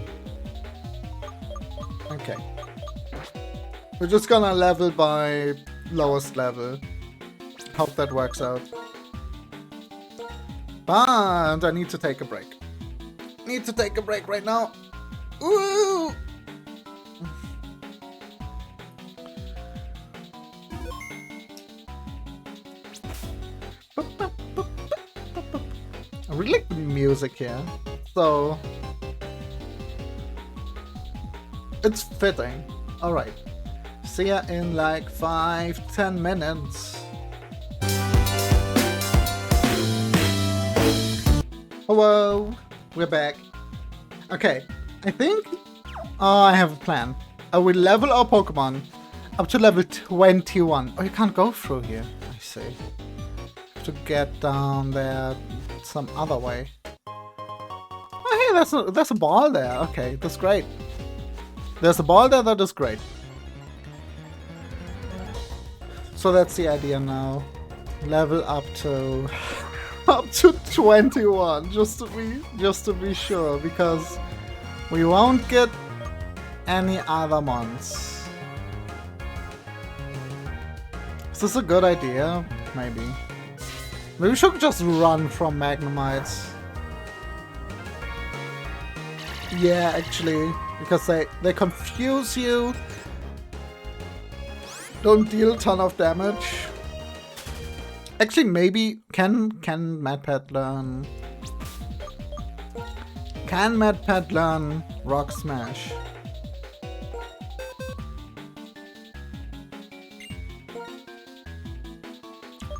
A: Okay. We're just gonna level by lowest level. Hope that works out. But I need to take a break. Need to take a break right now. Ooh! I really like the music here, so it's fitting. Alright. See ya in like 5-10 minutes. Hello, we're back. Okay, I think I have a plan. I will level our Pokemon up to level 21. Oh, you can't go through here. I see. Have to get down there some other way. Oh, hey, there's a ball there. Okay, that's great. There's a ball there. That is great. So that's the idea now. Level up to up to 21 just to be sure, because we won't get any other mons. Is this a good idea? Maybe. Maybe we should just run from Magnemites. Yeah, actually, because they confuse you. Don't deal a ton of damage. Actually, maybe can MadPat learn? Can MadPat learn Rock Smash?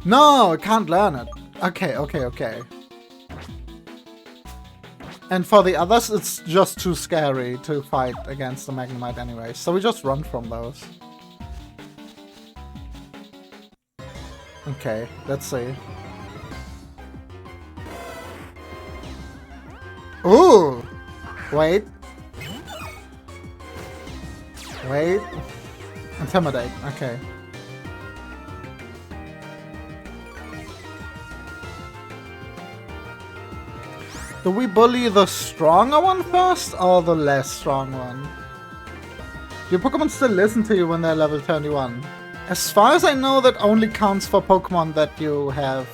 A: No, it can't learn it. Okay. And for the others, it's just too scary to fight against the Magnemite anyway, so we just run from those. Okay, let's see. Ooh! Wait. Intimidate, okay. Do we bully the stronger one first, or the less strong one? Do your Pokemon still listen to you when they're level 21? As far as I know, that only counts for Pokemon that you have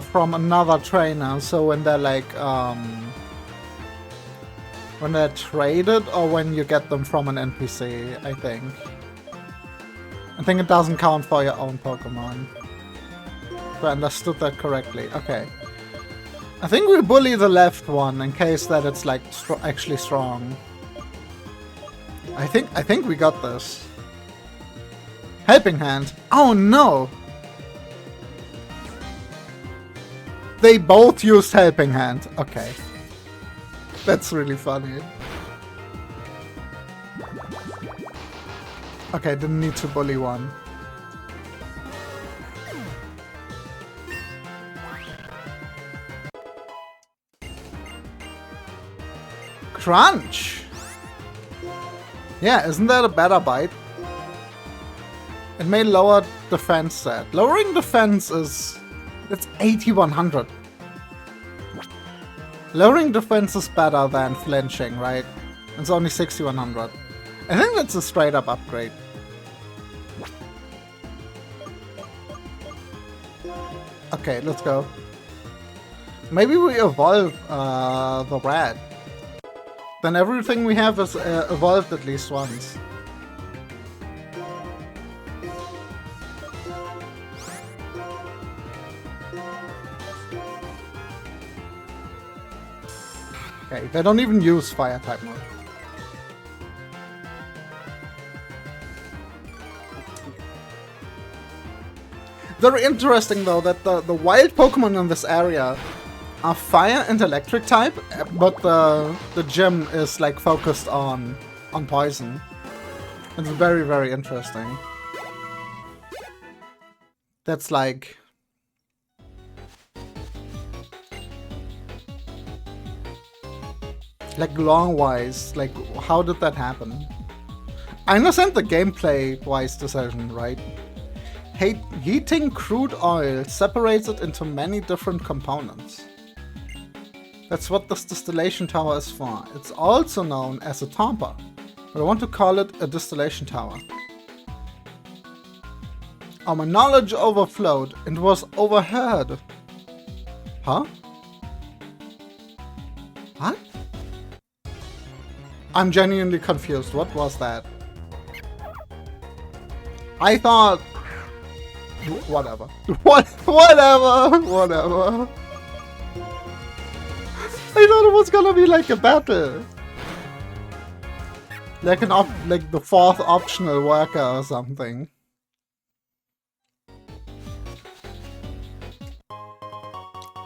A: from another trainer. So when they're like, when they're traded, or when you get them from an NPC, I think. I think it doesn't count for your own Pokemon. If I understood that correctly. Okay. I think we bully the left one in case that it's like actually strong. I think we got this. Helping Hand. Oh no! They both used Helping Hand. Okay. That's really funny. Okay, didn't need to bully one. Crunch! Yeah, isn't that a better bite? It may lower defense stat. Lowering defense is... it's 8100. Lowering defense is better than flinching, right? It's only 6100. I think that's a straight up upgrade. Okay, let's go. Maybe we evolve the rat. Then everything we have is evolved at least once. Okay, they don't even use fire type mode. Very interesting though that the wild Pokemon in this area are fire and electric type, but the gym is like focused on poison. It's very, very interesting. That's like... long-wise, like, how did that happen? I understand the gameplay-wise decision, right? Heating crude oil separates it into many different components. That's what this distillation tower is for. It's also known as a tamper, but I want to call it a distillation tower. Oh, my knowledge overflowed and was overheard. Huh? What? I'm genuinely confused. What was that? I thought... whatever. Whatever. I thought it was gonna be like a battle. Like like the fourth optional worker or something.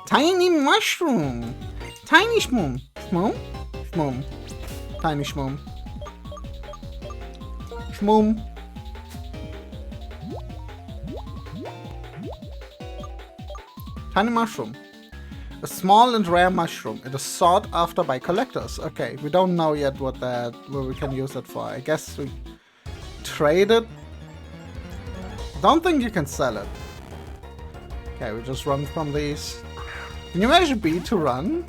A: Tiny mushroom! Tiny shmoom! Shmoom? Shmoom. Tiny shmoom. Shmoom. Tiny mushroom. A small and rare mushroom. It is sought after by collectors. Okay, we don't know yet what we can use it for. I guess we trade it. Don't think you can sell it. Okay, we just run from these. Can you mash B to run?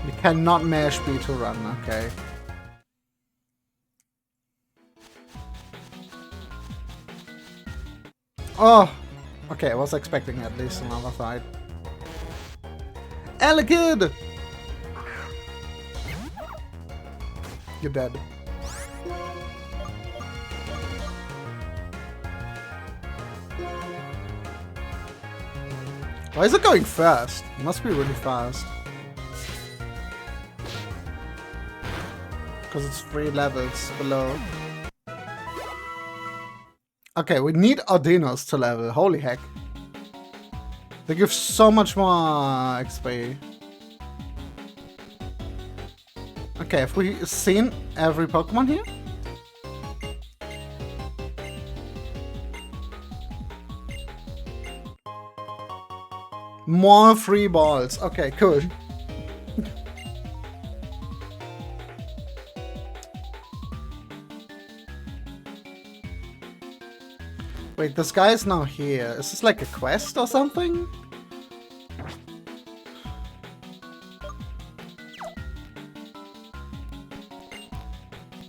A: You cannot mash B to run, okay. Oh! Okay, I was expecting at least another fight. Elegid! You're dead. Why is it going fast? It must be really fast. Because it's 3 levels below. Okay, we need Ardinos to level. Holy heck. They give so much more XP. Okay, have we seen every Pokemon here? More free balls. Okay, cool. Wait, this guy is now here. Is this like a quest or something?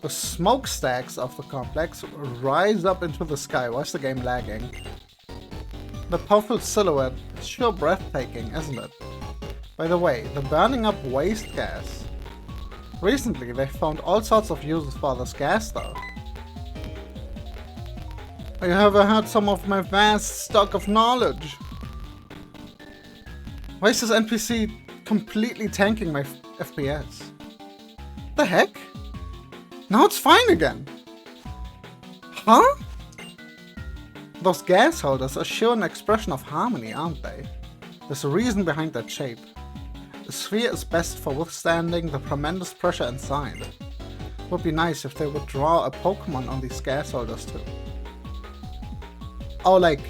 A: The smokestacks of the complex rise up into the sky. Why is the game lagging? The powerful silhouette is sure breathtaking, isn't it? By the way, the burning up waste gas. Recently, they found all sorts of uses for this gas, though. You have heard some of my vast stock of knowledge. Why is this NPC completely tanking my FPS? The heck? Now it's fine again. Huh? Those gas holders are sure an expression of harmony, aren't they? There's a reason behind that shape. The sphere is best for withstanding the tremendous pressure inside. It would be nice if they would draw a Pokemon on these gas holders too. Oh, like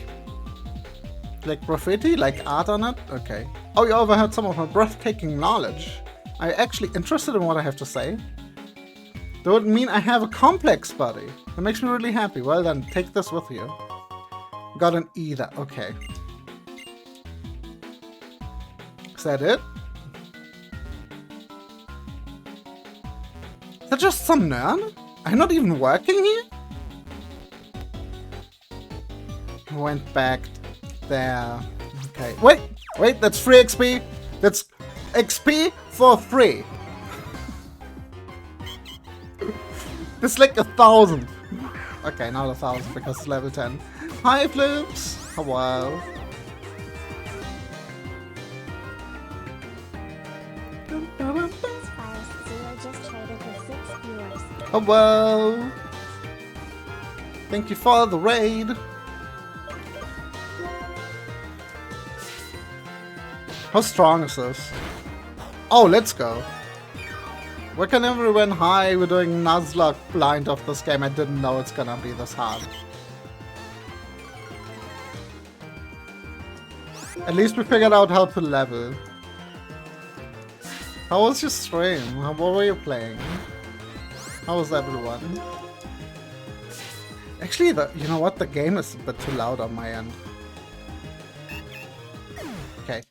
A: graffiti? Like art on it? Okay. Oh, you overheard some of my breathtaking knowledge. Are you actually interested in what I have to say? That would mean I have a complex body. That makes me really happy. Well then, take this with you. Got an either. Okay. Is that it? Is that just some nerd? I'm not even working here? Went back there. Okay. Wait, that's free XP. That's XP for free. It's like 1,000. Okay, not 1,000 because it's level 10. Hi, Flips. Hello. Hello. Thank you for the raid. How strong is this? Oh, let's go. Where can everyone? Hi, we're doing Nuzlocke blind of this game. I didn't know it's gonna be this hard. At least we figured out how to level. How was your stream? What were you playing? How was everyone? Actually, you know what? The game is a bit too loud on my end. Okay.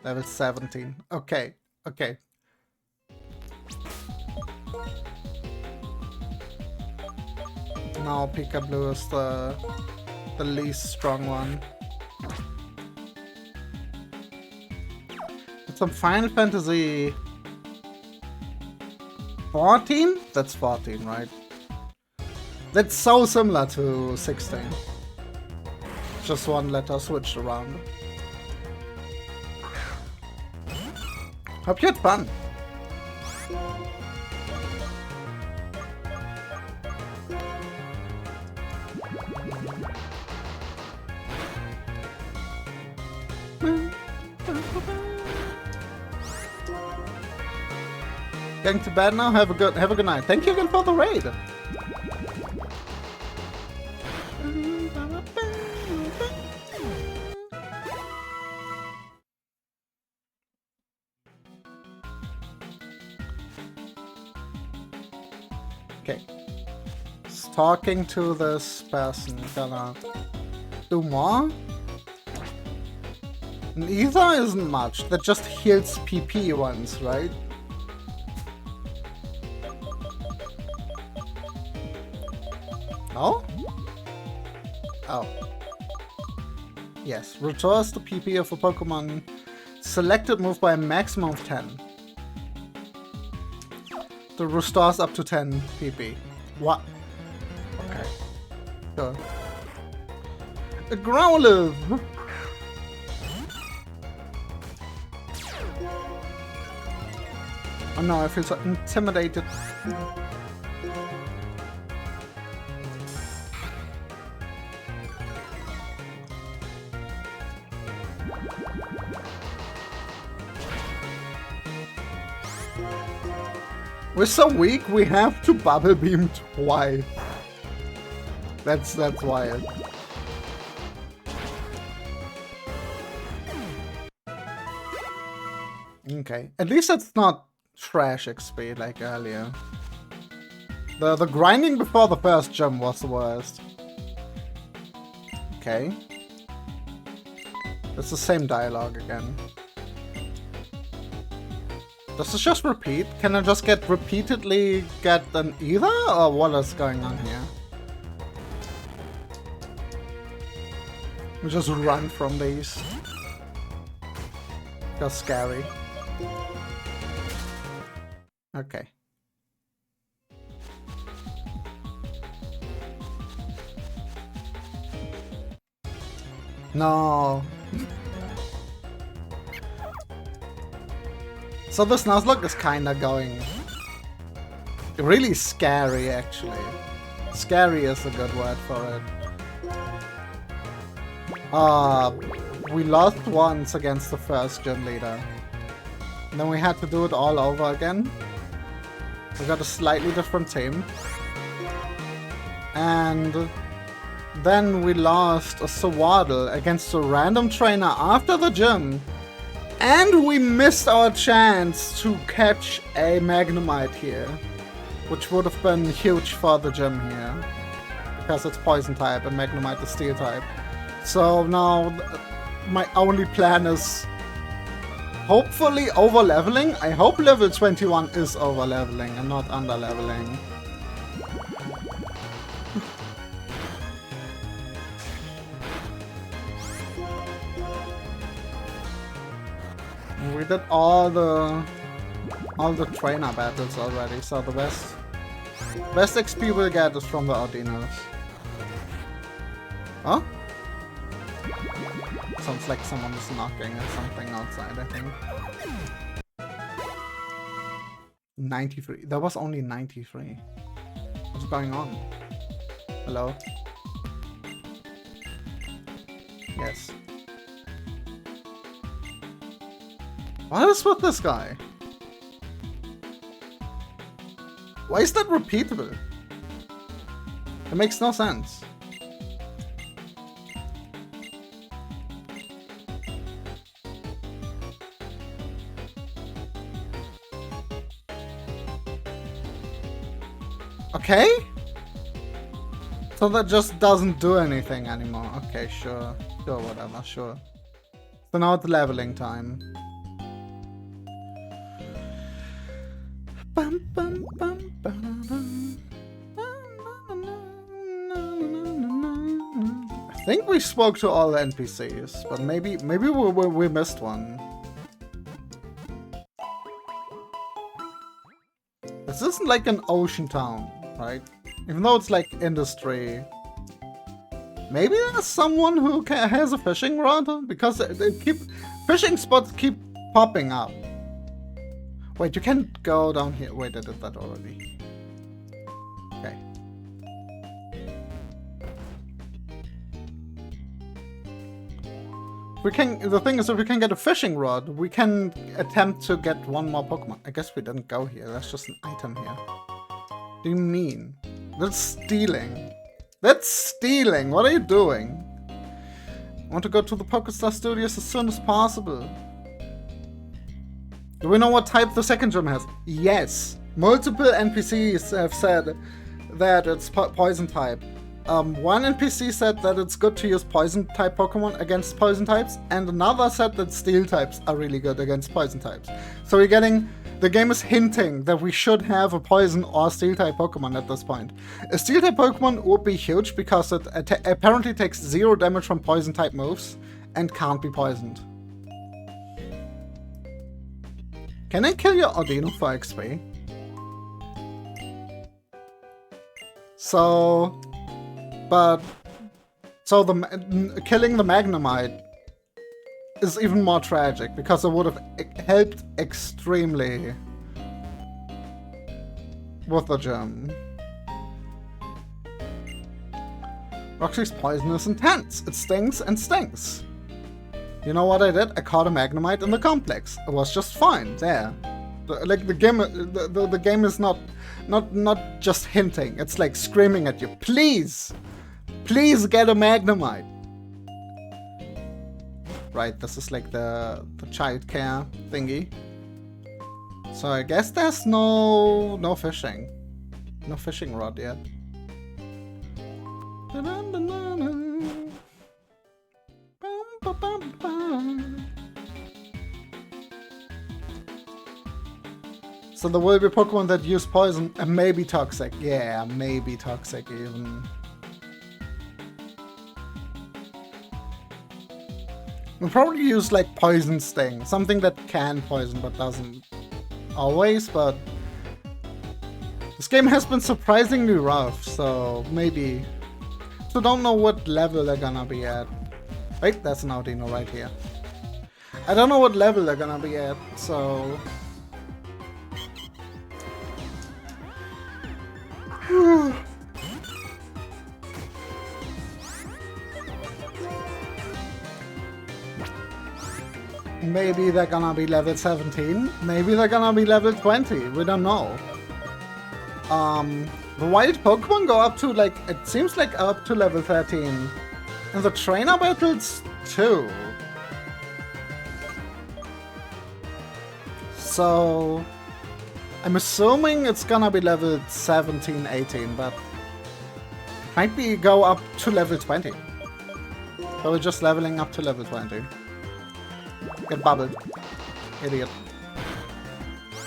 A: Level 17. Okay, okay. Now Pika-Blue is the least strong one. It's some Final Fantasy 14? That's 14, right? That's so similar to 16. Just one letter switched around. Hope you had fun. Going to bed now? Have a good night. Thank you again for the raid. Okay. talking to this person gonna do more? An ether isn't much. That just heals PP once, right? No? Oh. Yes. Restores the PP of a Pokemon selected move by a maximum of 10. The restores up to 10 PP. What? Okay. Sure. A Growlithe! Oh no, I feel so intimidated. We're so weak, we have to Bubble Beam twice. That's wild. Okay, at least it's not trash XP like earlier. The grinding before the first gym was the worst. Okay. It's the same dialogue again. Does this just repeat? Can I just repeatedly get an either? Or what is going on here? We just run from these. Just scary. Okay. No. So this Nuzlocke is kinda going really scary, actually. Scary is a good word for it. We lost once against the first gym leader. And then we had to do it all over again. We got a slightly different team. And then we lost a Sawadle against a random trainer after the gym. And we missed our chance to catch a Magnemite here. Which would have been huge for the gym here. Because it's poison type and Magnemite is steel type. So now my only plan is hopefully over-leveling. I hope level 21 is over-leveling and not under-leveling. We did all the trainer battles already, so the best XP we'll get is from the Ardinos. Huh? Sounds like someone is knocking at something outside, I think. 93. There was only 93. What's going on? Hello? Yes. What is with this guy? Why is that repeatable? It makes no sense. Okay? So that just doesn't do anything anymore. Okay, sure. Sure, whatever, sure. So now it's leveling time. I think we spoke to all the NPCs, but maybe we missed one. This isn't like an ocean town, right? Even though it's like industry. Maybe there's someone who has a fishing rod, because fishing spots keep popping up. Wait, you can't go down here. Wait, I did that already. Okay. The thing is, if we can get a fishing rod, we can attempt to get one more Pokemon. I guess we didn't go here. That's just an item here. What do you mean? That's stealing. That's stealing. What are you doing? I want to go to the Pokestar Studios as soon as possible. Do we know what type the second gym has? Yes. Multiple NPCs have said that it's poison type. One NPC said that it's good to use poison type Pokemon against poison types, and another said that steel types are really good against poison types. So we're getting, the game is hinting that we should have a poison or steel type Pokemon at this point. A steel type Pokemon would be huge because it apparently takes 0 damage from poison type moves and can't be poisoned. Can I kill your Audino for XP? So killing the Magnemite is even more tragic because it would have helped extremely with the gem. Roxy's poison is intense. It stings and stings. You know what I did? I caught a Magnemite in the complex. It was just fine there. The game is not just hinting. It's like screaming at you. Please get a Magnemite. Right, this is like the childcare thingy. So I guess there's no fishing. No fishing rod yet. So there will be Pokemon that use poison and maybe toxic. Yeah, maybe toxic even. We'll probably use like Poison Sting, something that can poison but doesn't always, but this game has been surprisingly rough, so maybe. So don't know what level they're gonna be at. Wait, that's an Audino right here. I don't know what level they're gonna be at, so... Maybe they're gonna be level 17. Maybe they're gonna be level 20. We don't know. The wild Pokemon go up to like, it seems like up to level 13. And the trainer battles too. So I'm assuming it's gonna be level 17, 18, but might be go up to level 20. So we're just leveling up to level 20. Get bubbled. Idiot.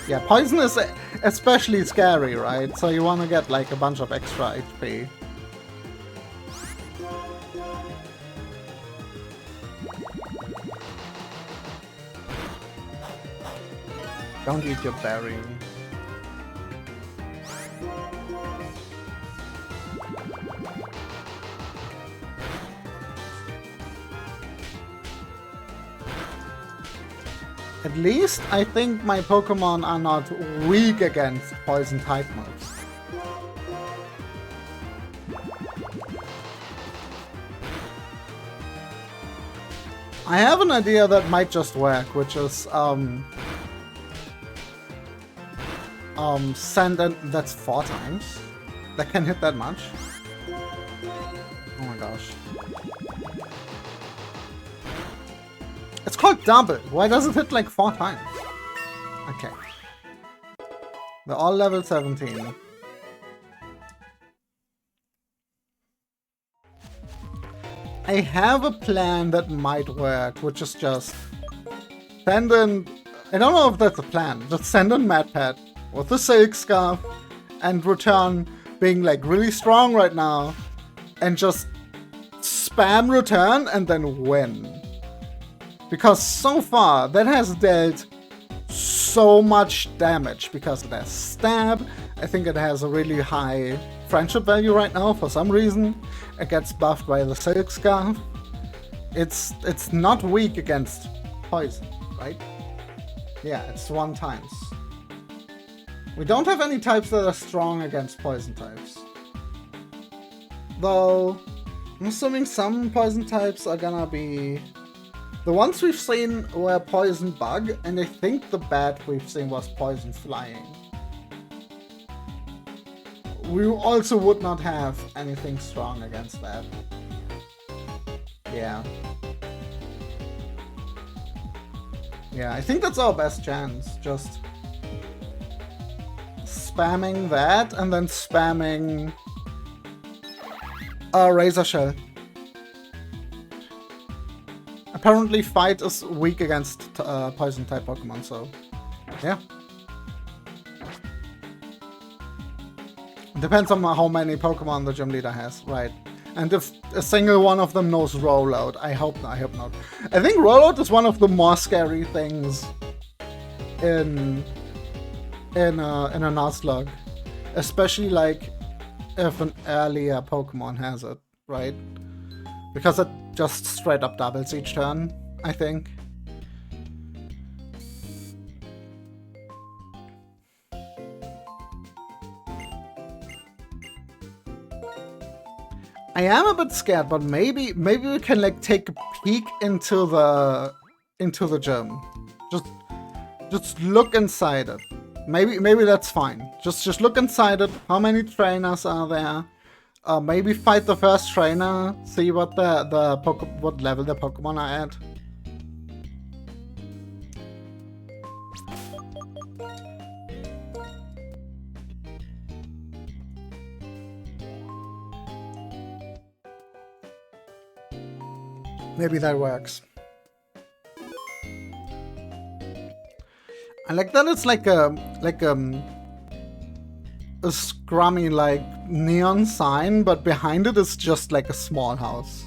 A: Yeah, poison is especially scary, right? So you want to get like a bunch of extra HP. Don't eat your berry. At least I think my Pokemon are not weak against poison type moves. I have an idea that might just work, which is send and that's 4 times. That can hit that much. Oh my gosh. It's called double. Why does it hit like 4 times? Okay. They're all level 17. I have a plan that might work, which is just send in... I don't know if that's a plan. Just send in MatPat with the Silk Scarf and return being like really strong right now and just spam return and then win. Because so far, that has dealt so much damage because it has stab. I think it has a really high friendship value right now for some reason. It gets buffed by the Silk Scarf. It's not weak against poison, right? Yeah, it's 1 times. We don't have any types that are strong against poison types. Though, I'm assuming some poison types are gonna be... The ones we've seen were Poison Bug, and I think the bat we've seen was Poison Flying. We also would not have anything strong against that. Yeah. Yeah, I think that's our best chance. Just spamming that and then spamming Razor Shell. Apparently Fight is weak against poison type Pokemon, so yeah. Depends on how many Pokemon the gym leader has, right? And if a single one of them knows Rollout, I hope not. I think Rollout is one of the more scary things in a Nuzlocke, especially like if an earlier Pokemon has it, right? Because it just straight up doubles each turn, I think. I am a bit scared, but maybe we can like take a peek into the gym. Just look inside it. Maybe that's fine. Just look inside it. How many trainers are there? Maybe fight the first trainer. See what what level the Pokemon are at. Maybe that works. I like that it's like a scrummy like neon sign, but behind it is just like a small house.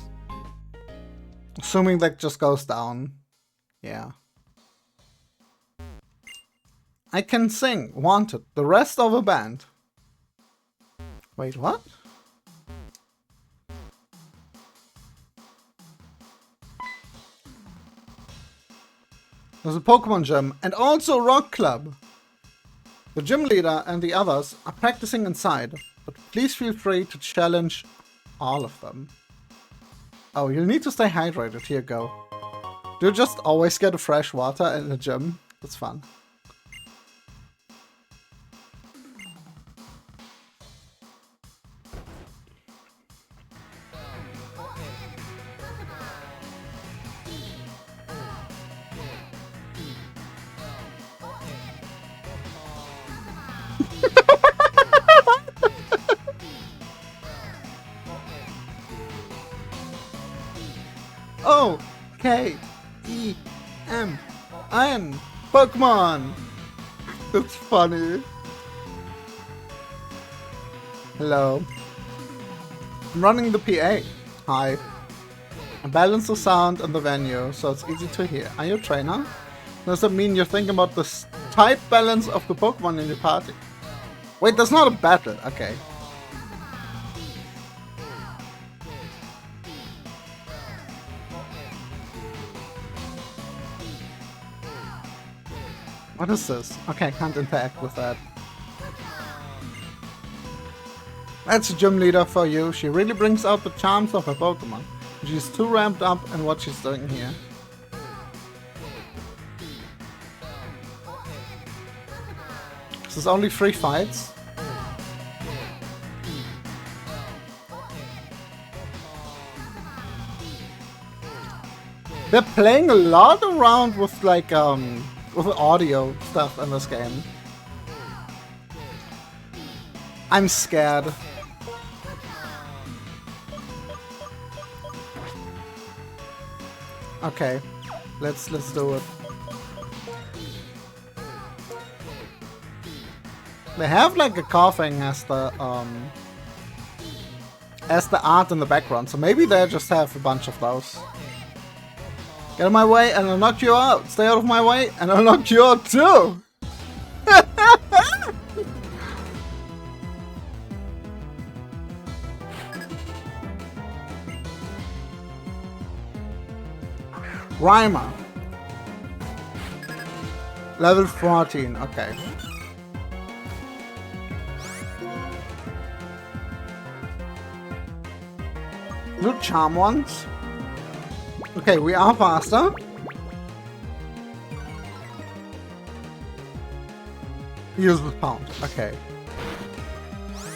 A: Assuming that just goes down. Yeah. I can sing, wanted, the rest of a band. Wait, what? There's a Pokemon gym and also a rock club. The gym leader and the others are practicing inside, but please feel free to challenge all of them. Oh, you'll need to stay hydrated. Here you go. Do you just always get a fresh water in the gym? That's fun. O-K-E-M-N Pokemon! That's funny. Hello. I'm running the PA. Hi. I balance the sound in the venue so it's easy to hear. Are you a trainer? Does that mean you're thinking about the type balance of the Pokemon in your party? Wait, that's not a battle. Okay. What is this? Okay, I can't interact with that. That's a gym leader for you. She really brings out the charms of her Pokemon. She's too ramped up in what she's doing here. This is only 3 fights. They're playing a lot around with like with audio stuff in this game. I'm scared. Okay, let's do it. They have like a coughing as the art in the background, so maybe they just have a bunch of those. Get out of my way and I'll knock you out. Stay out of my way and I'll knock you out too. Rhymer. Level 14, okay. Loot charm ones. Okay, we are faster. Use with pound. Okay.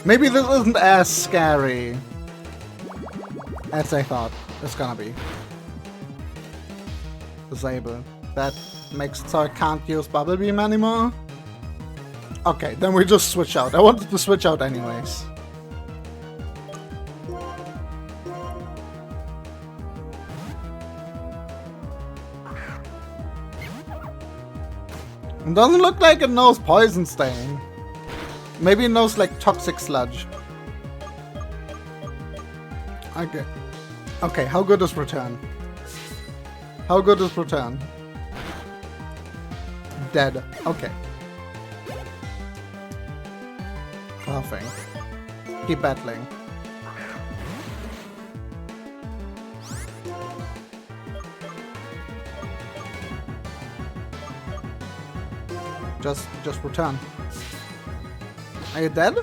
A: Maybe this isn't as scary as I thought it's gonna be. Disable. That makes it so I can't use Bubble Beam anymore. Okay, then we just switch out. I wanted to switch out anyways. It doesn't look like it knows Poison Stain. Maybe it knows like Toxic Sludge. Okay. Okay, how good is Return? How good is Return? Dead. Okay. Nothing. Keep battling. Just return. Are you dead?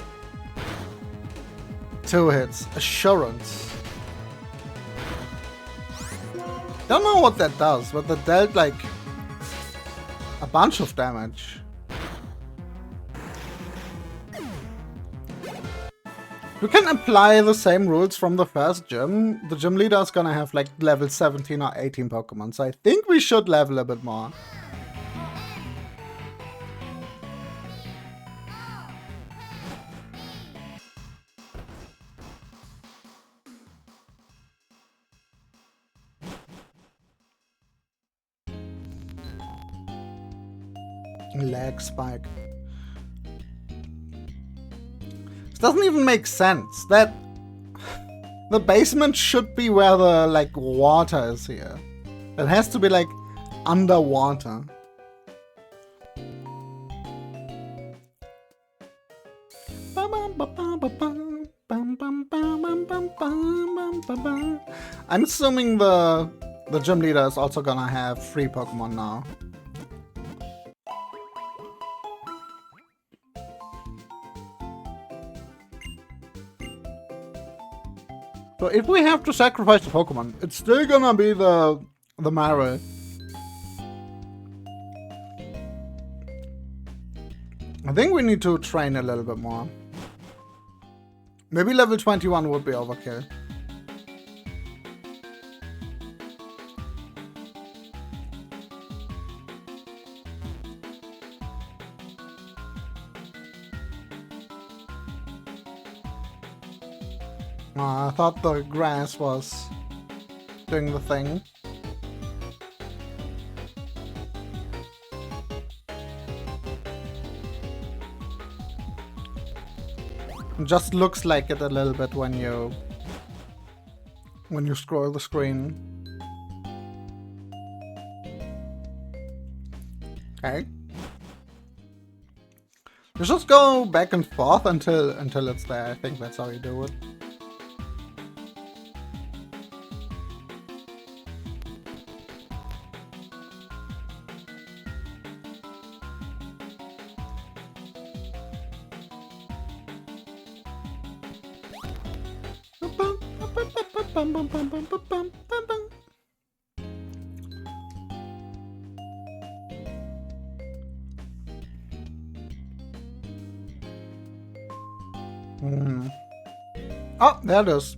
A: 2 hits. Assurance. Don't know what that does, but that dealt like a bunch of damage. You can apply the same rules from the first gym. The gym leader is gonna have like level 17 or 18 Pokemon, so I think we should level a bit more. Lag spike. This doesn't even make sense. That the basement should be where the like water is here. It has to be like underwater. I'm assuming the gym leader is also gonna have 3 Pokemon now. So if we have to sacrifice the Pokemon, it's still gonna be the Marill. I think we need to train a little bit more. Maybe level 21 would be overkill. I thought the grass was doing the thing. It just looks like it a little bit when you scroll the screen. Okay. You just go back and forth until it's there. I think that's how you do it. Oh, there it is.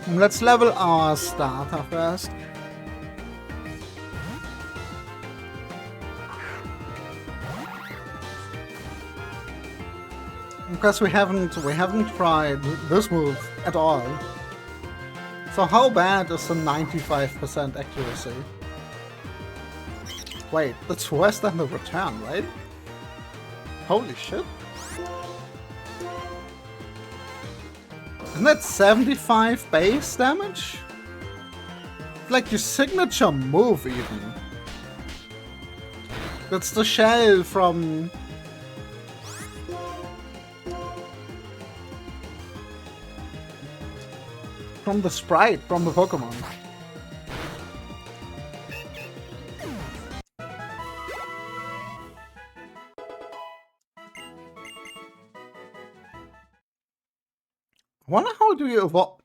A: Let's level our starter first. Because we haven't tried this move at all. So how bad is the 95% accuracy? Wait, that's worse than the return, right? Holy shit. Isn't that 75 base damage? Like your signature move even. That's the shell from the sprite from the Pokemon. I wonder how do you evolve.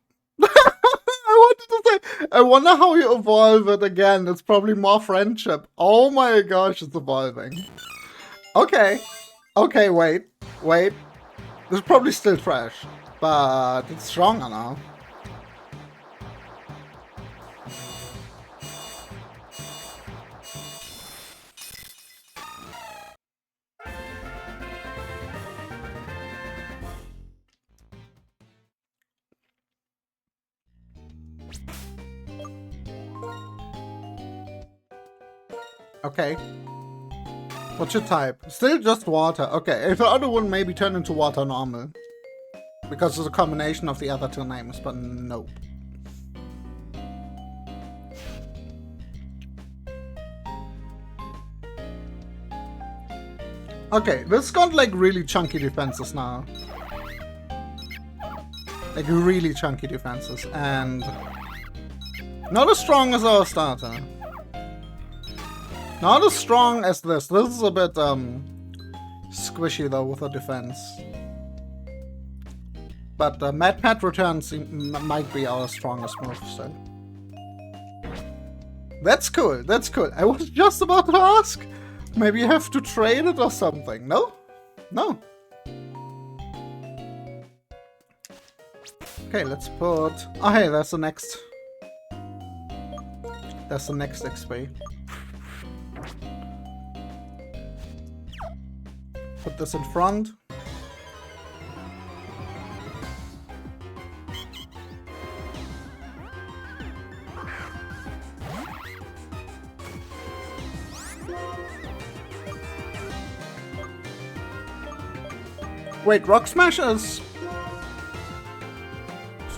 A: I wonder how you evolve it again. It's probably more friendship. Oh my gosh, it's evolving. Okay. Okay, wait. It's probably still trash, but it's stronger now. Okay. What's your type? Still just water. Okay, if the other one maybe turn into water normal. Because it's a combination of the other two names, but nope. Okay, this got like really chunky defenses now. Like really chunky defenses, and not as strong as our starter. Not as strong as this. This is a bit squishy though with the defense. But the Mad Pat returns might be our strongest move still. That's cool, that's cool. I was just about to ask. Maybe you have to trade it or something. No? No. Okay, let's put... Oh hey, that's the next... That's the next XP. Put this in front. Wait, Rock Smash is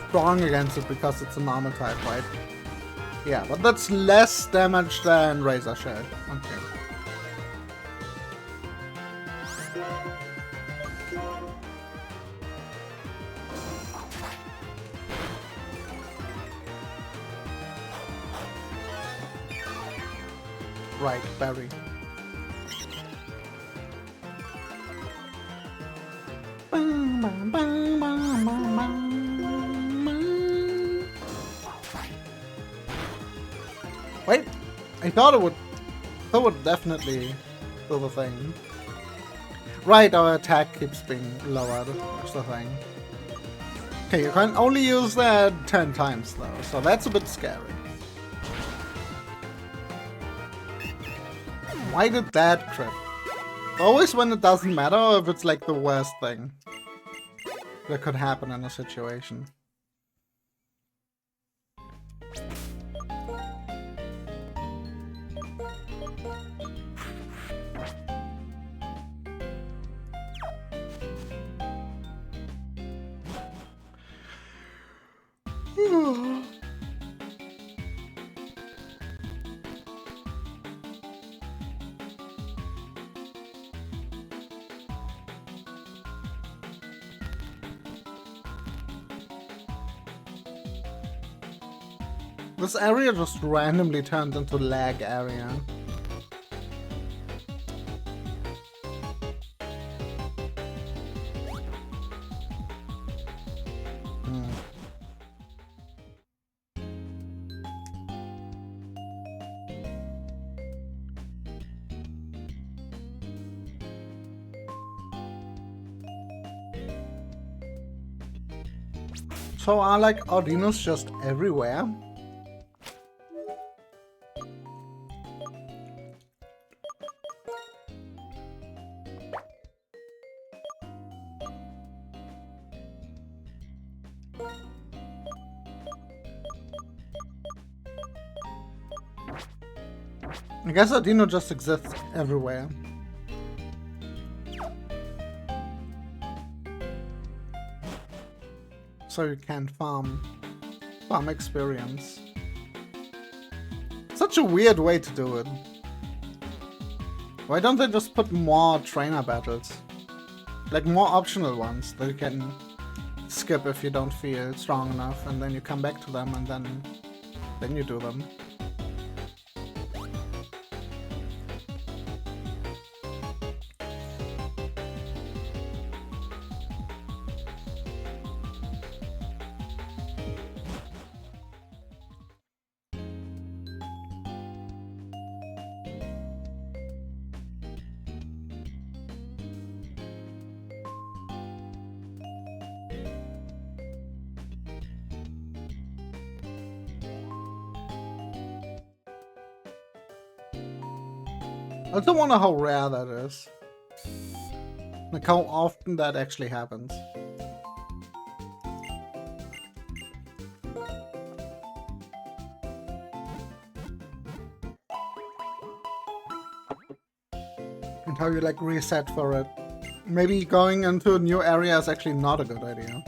A: strong against it because it's a normal type, right? Yeah, but that's less damage than Razor Shell. Okay. Right, Barry. Wait, I thought it would definitely do the thing. Right, our attack keeps being lowered. That's the thing. Okay, you can only use that 10 times though, so that's a bit scary. Why did that crit? Always when it doesn't matter, or if it's like the worst thing that could happen in a situation. This area just randomly turned into lag area. So are like Arduinos just everywhere? I guess Arduino just exists everywhere. So you can farm experience. Such a weird way to do it. Why don't they just put more trainer battles? Like more optional ones that you can skip if you don't feel strong enough, and then you come back to them and then you do them. I don't wonder how rare that is. Like how often that actually happens. And how you like reset for it. Maybe going into a new area is actually not a good idea.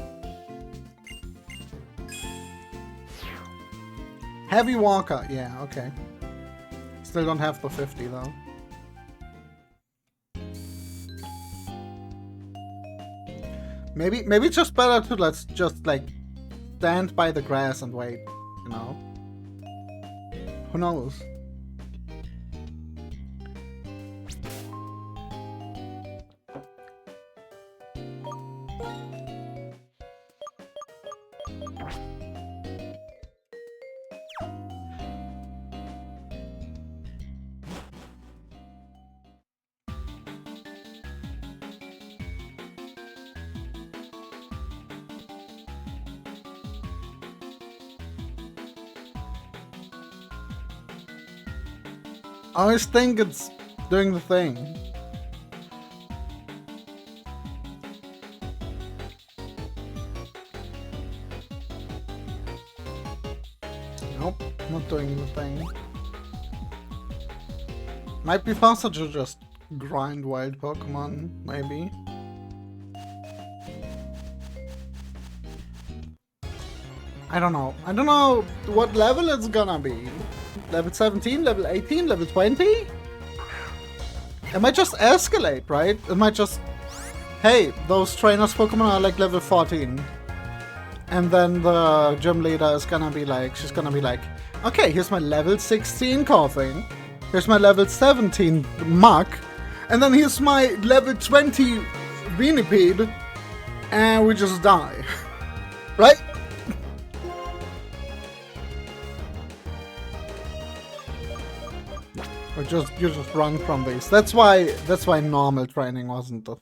A: Heavy walker, yeah, okay. Still don't have the 50 though. Maybe it's just better to let's just like stand by the grass and wait, you know? Who knows? I always think it's doing the thing. Nope, not doing the thing. Might be faster to just grind wild Pokemon, maybe. I don't know. I don't know what level it's gonna be. Level 17, level 18, level 20? It might just escalate, right? It might just... Hey, those trainers Pokemon are like level 14. And then the gym leader is gonna be like... She's gonna be like... Okay, here's my level 16 Coughing. Here's my level 17 Muk. And then here's my level 20 Venipede. And we just die. Right? Or you just run from these. That's why normal training wasn't a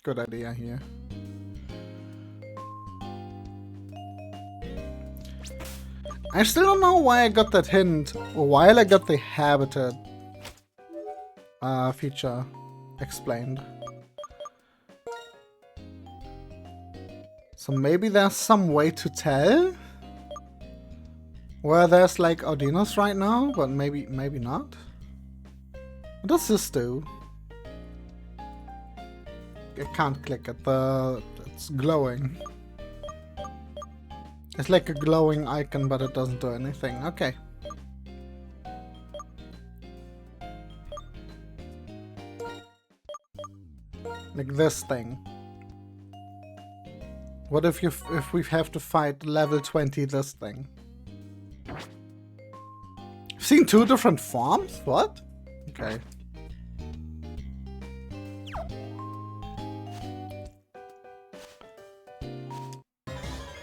A: good idea here. I still don't know why I got that hint, or why I got the habitat feature explained. So maybe there's some way to tell where there's like Audinos right now, but maybe not. What does this do? I can't click it. It's glowing. It's like a glowing icon, but it doesn't do anything. Okay. Like this thing. What if we have to fight level 20 this thing? I've seen two different forms? What? Okay.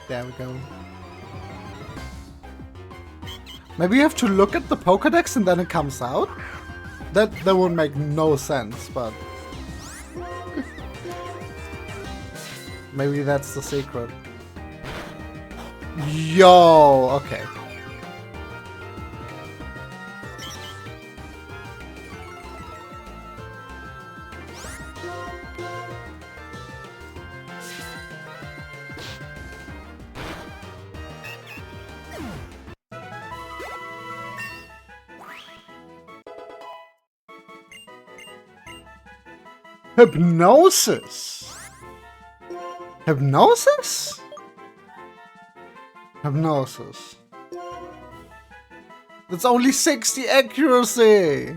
A: There we go. Maybe you have to look at the Pokédex and then it comes out? That would make no sense, but... Maybe that's the secret. Yo! Okay. Hypnosis! Hypnosis? Hypnosis. That's only 60 accuracy!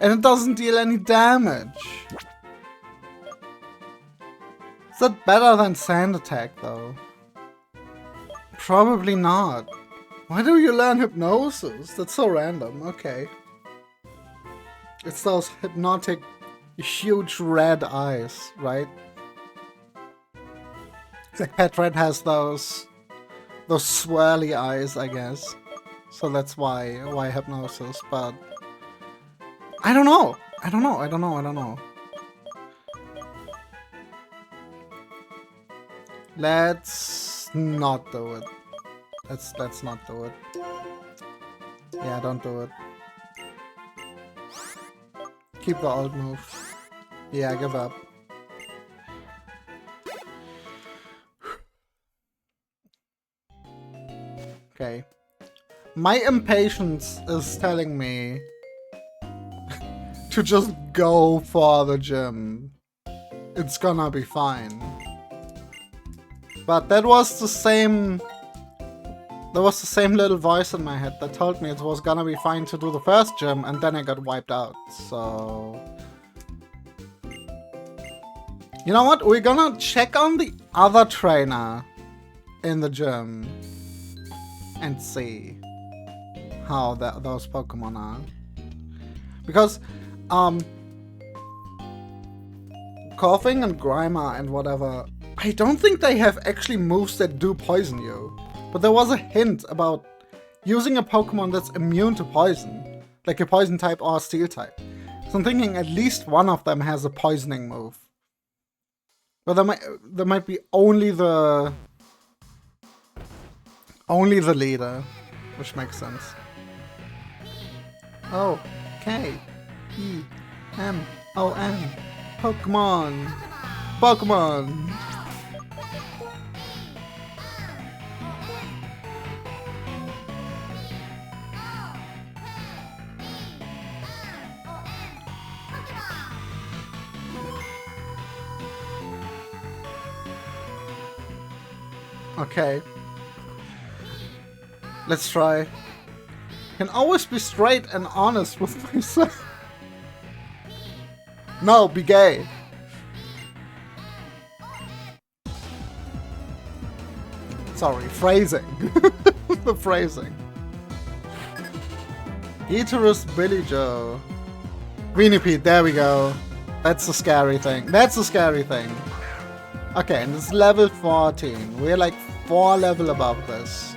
A: And it doesn't deal any damage. Is that better than Sand Attack though? Probably not. Why do you learn Hypnosis? That's so random. Okay. It's those hypnotic, huge red eyes, right? Like Pet Red has those swirly eyes, I guess. So that's why Hypnosis, but I don't know. I don't know. Let's not do it. Let's not do it. Yeah, don't do it. Keep the old move. Yeah, give up. Okay. My impatience is telling me to just go for the gym. It's gonna be fine. But that was the same... There was the same little voice in my head that told me it was gonna be fine to do the first gym, and then I got wiped out, so... You know what? We're gonna check on the other trainer in the gym and see how those Pokemon are. Because, Coughing and Grimer and whatever, I don't think they have actually moves that do poison you. But there was a hint about using a Pokemon that's immune to poison, like a poison type or a steel type. So I'm thinking at least one of them has a poisoning move. But there might be only the leader, which makes sense. Oh, K-E-M-O-N. Pokemon. Pokemon. Okay. Let's try. Can always be straight and honest with myself. No, be gay. Sorry, phrasing. The phrasing. Eaterus Billy Joe. Venipede, there we go. That's the scary thing. That's the scary thing. Okay, and it's level 14. We're like 4 level above this.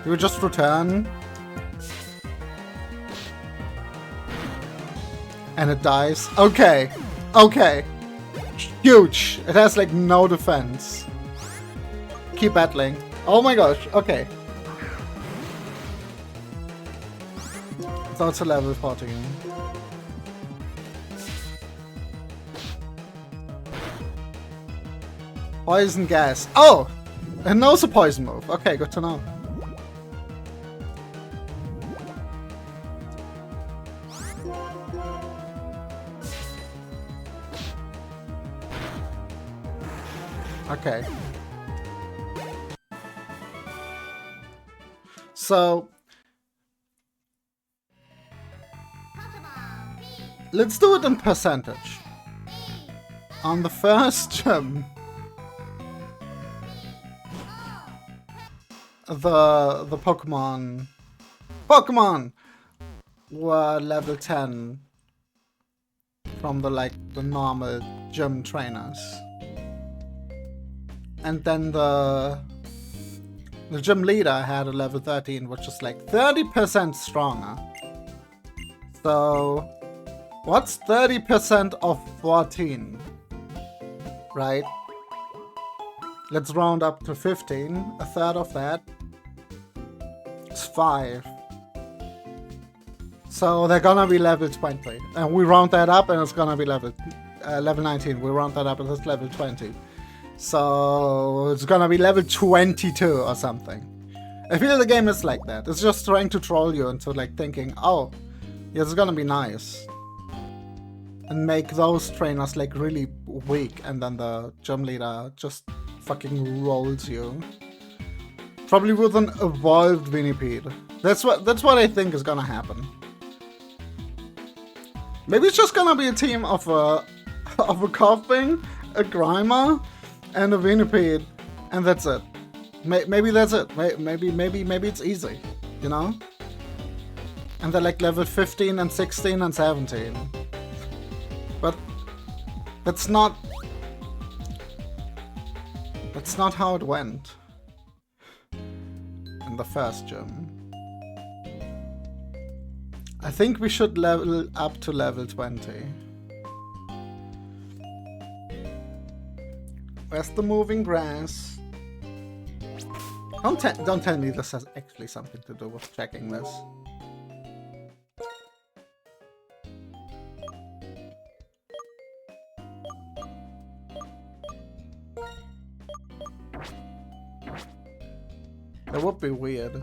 A: You just return. And it dies. Okay. Okay. Huge. It has like no defense. Keep battling. Oh my gosh. Okay. So it's a level 14. Poison gas. Oh! It knows a poison move. Okay, good to know. Okay. So... let's do it in percentage. On the first gym... the Pokemon were level 10 from the normal gym trainers, and then the gym leader had a level 13, which is like 30% stronger. So what's 30% of 14, right? Let's round up to 15. A third of that is 5. So they're gonna be level 20. And we round that up and it's gonna be level 19. We round that up and it's level 20. So it's gonna be level 22 or something. I feel the game is like that. It's just trying to troll you into like thinking, oh, yeah, it's gonna be nice. And make those trainers like really weak, and then the gym leader just fucking rolls you. Probably with an evolved Venipede. That's what I think is gonna happen. Maybe it's just gonna be a team of a Coughing, a Grimer, and a Venipede, and that's it. Maybe that's it. Maybe it's easy, you know? And they're like level 15 and 16 and 17. But that's not how it went in the first gym. I think we should level up to level 20. Where's the moving grass? Don't tell me this has actually something to do with checking this. That would be weird.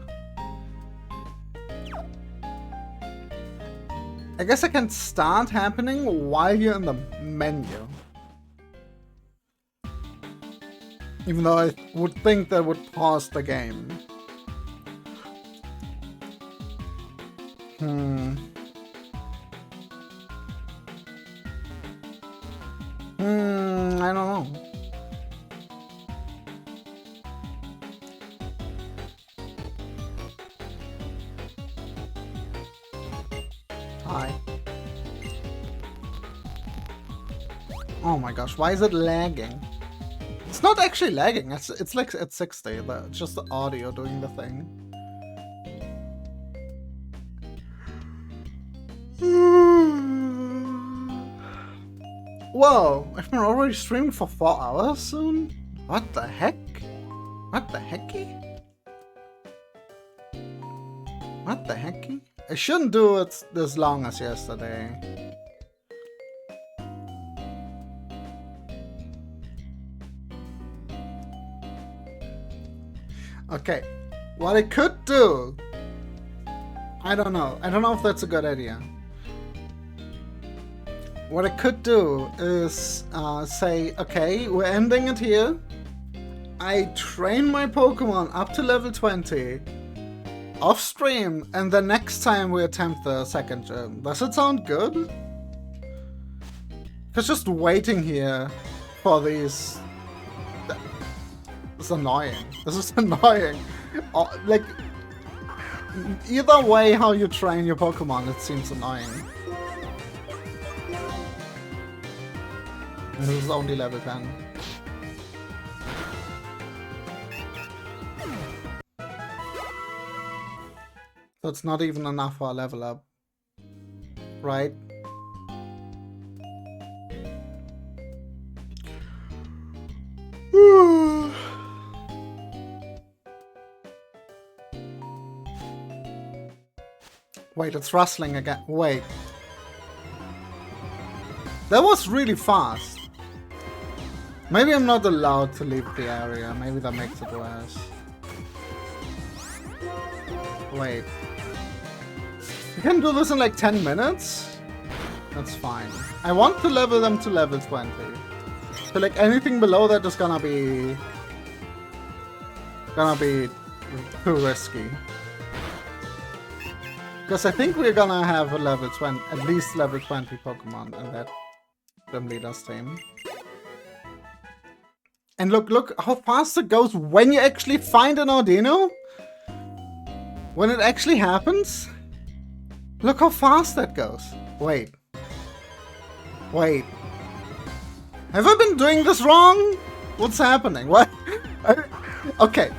A: I guess I can start happening while you're in the menu. Even though I would think that would pause the game. I don't know. Hi. Oh my gosh, why is it lagging? It's not actually lagging, it's like at 60, it's just the audio doing the thing. Whoa, I've been already streaming for 4 hours soon? What the heck? What the hecky? What the hecky? I shouldn't do it this long as yesterday. Okay, what I could do... I don't know if that's a good idea. What I could do is say, okay, we're ending it here. I train my Pokemon up to level 20 off stream, and the next time we attempt the second gym. Does it sound good? Because just waiting here for these... This is annoying. This is annoying. Like, either way how you train your Pokemon, it seems annoying. This is only level 10. So it's not even enough for a level up. Right? Wait, it's rustling again. Wait. That was really fast. Maybe I'm not allowed to leave the area. Maybe that makes it worse. Wait. You can do this in like 10 minutes? That's fine. I want to level them to level 20. So like anything below that is gonna be too risky. Because I think we're gonna have a level 20, at least level 20 Pokemon in that Gym Leader's team. And look how fast it goes when you actually find an Audino. When it actually happens. Look how fast that goes. Wait. Wait. Have I been doing this wrong? What's happening? What? Okay.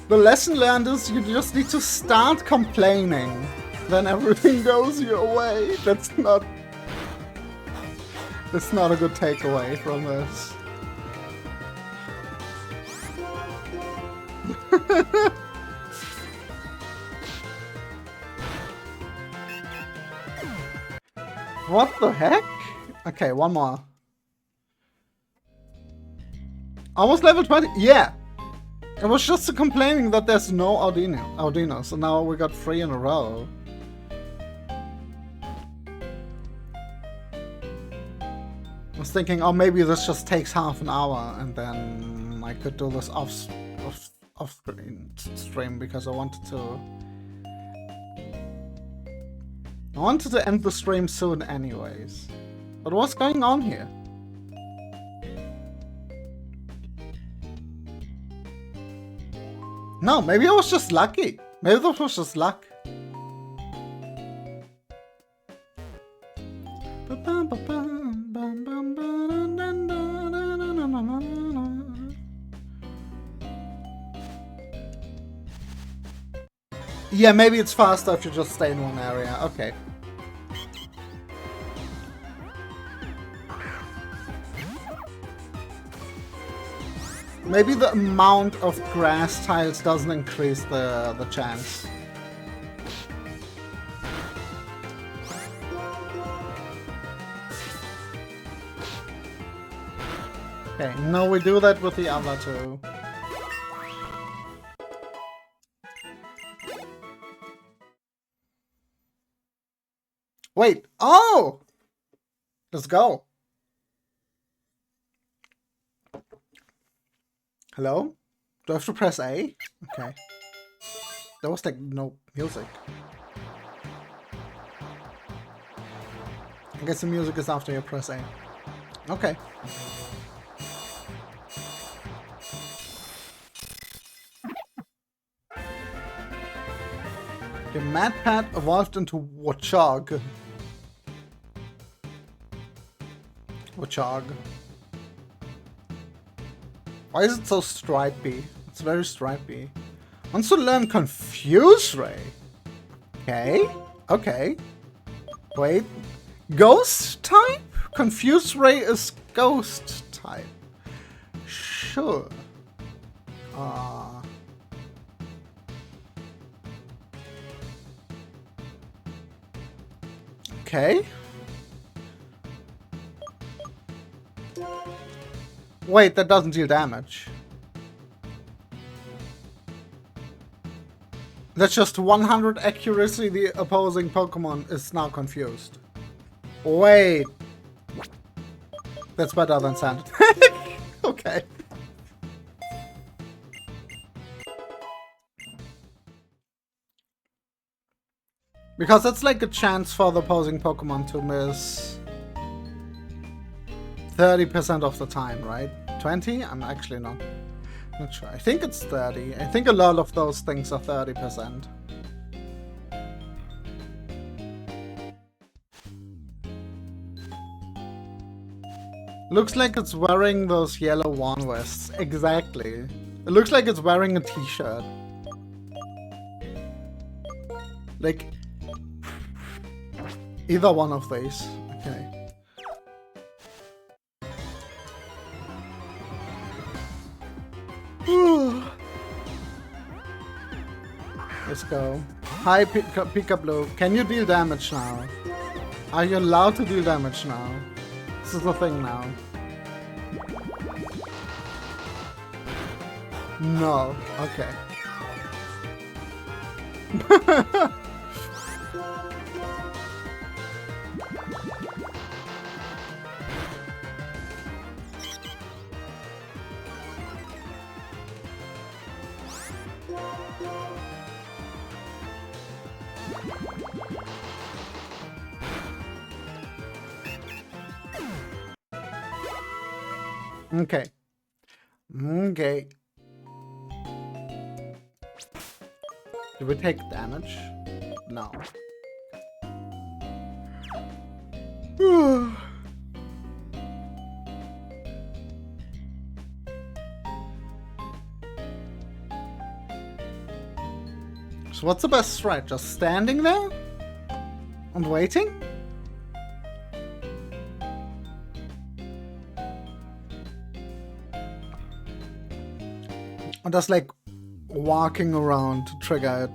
A: The lesson learned is you just need to start complaining. Then everything goes your way. That's not a good takeaway from this. What the heck? Okay, one more. Almost level 20? Yeah! It was just complaining that there's no Audino, so now we got 3 in a row. I was thinking, oh, maybe this just takes half an hour, and then I could do this off stream because I wanted to end the stream soon anyways. But what's going on here? No, maybe I was just lucky. Maybe that was just luck. Yeah, maybe it's faster if you just stay in one area. Okay. Maybe the amount of grass tiles doesn't increase the chance. Okay, no, we do that with the other two. Wait. Oh! Let's go. Hello? Do I have to press A? Okay. There was like no music. I guess the music is after you press A. Okay. The Mad Pad evolved into Warchog. Warchog. Why is it so stripy? It's very stripy. Wants to learn Confuse Ray. Okay. Okay. Wait. Ghost type? Confuse Ray is ghost type. Sure. Okay. Wait, that doesn't deal damage. That's just 100 accuracy. The opposing Pokemon is now confused. Wait. That's better than Sand. Okay. Because that's like a chance for the opposing Pokemon to miss 30% of the time, right? 20? I'm actually not sure. I think it's 30. I think a lot of those things are 30%. Looks like it's wearing those yellow wand vests. Exactly. It looks like it's wearing a t-shirt. Like, either one of these. Okay. Let's go. Hi, Pika-Blue. Can you deal damage now? Are you allowed to deal damage now? This is the thing now. No. Okay. Okay. Okay. Do we take damage? No. So what's the best strat? Just standing there? And waiting? Or just like walking around to trigger it?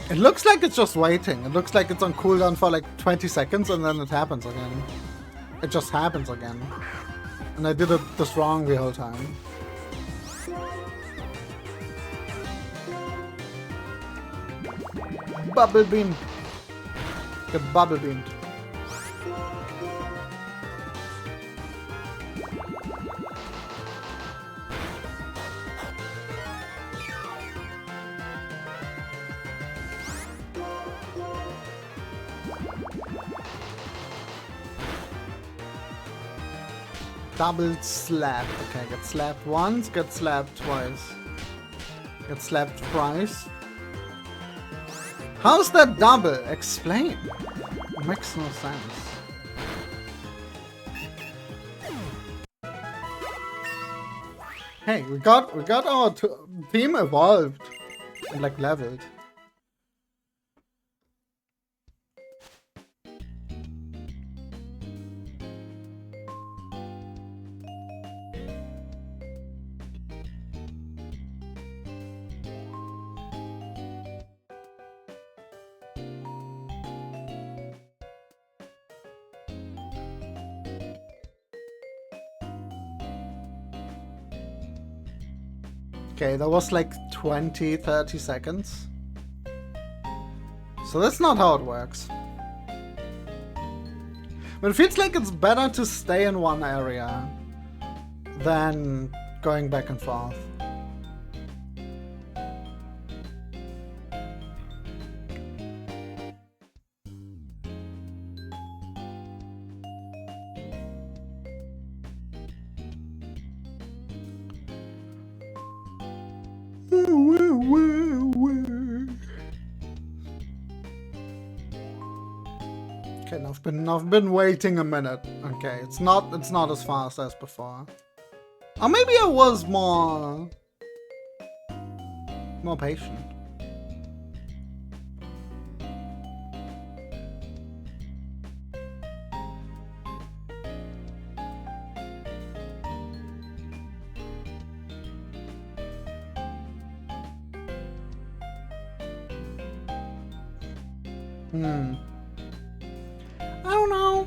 A: It looks like it's just waiting. It looks like it's on cooldown for like 20 seconds and then it happens again. It just happens again. And I did it this wrong the whole time. Bubble beam. Get bubble beamed. Double slap. Okay, get slapped once, get slapped twice. Get slapped twice. How's that double? Explain. It makes no sense. Hey, we got our team evolved and like leveled. Okay, that was like 20-30 seconds. So that's not how it works. But it feels like it's better to stay in one area than going back and forth. Okay, I've been waiting a minute. Okay, it's not as fast as before. Or maybe I was more patient. I don't know.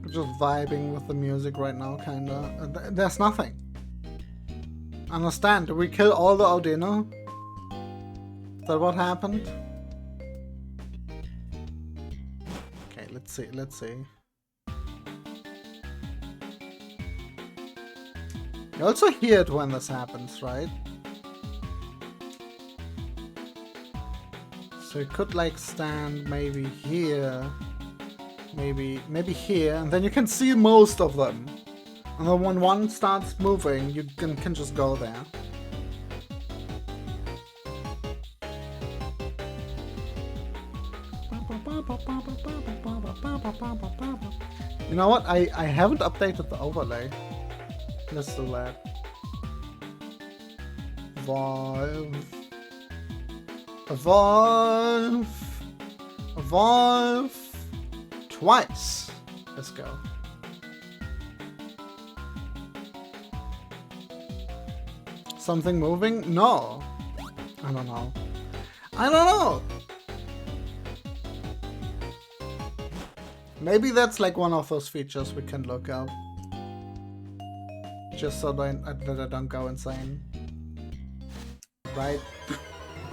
A: Just vibing with the music right now, kinda. There's nothing. Understand? Did we kill all the Audino? Is that what happened? Okay, let's see. You also hear it when this happens, right? So you could like stand maybe here, maybe here, and then you can see most of them. And then when one starts moving, you can just go there. You know what? I haven't updated the overlay. Let's do that. Evolve twice. Let's go. Something moving? No. I don't know. Maybe that's like one of those features we can look up. Just so that I don't go insane. Right?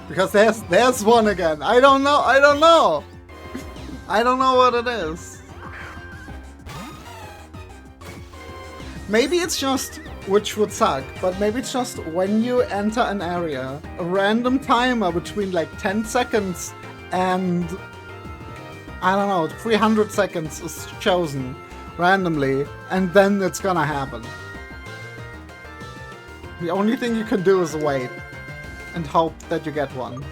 A: Because there's one again. I don't know. I don't know what it is. Maybe it's just, which would suck, but maybe it's just when you enter an area, a random timer between like 10 seconds and, I don't know, 300 seconds is chosen randomly, and then it's gonna happen. The only thing you can do is wait and hope that you get one.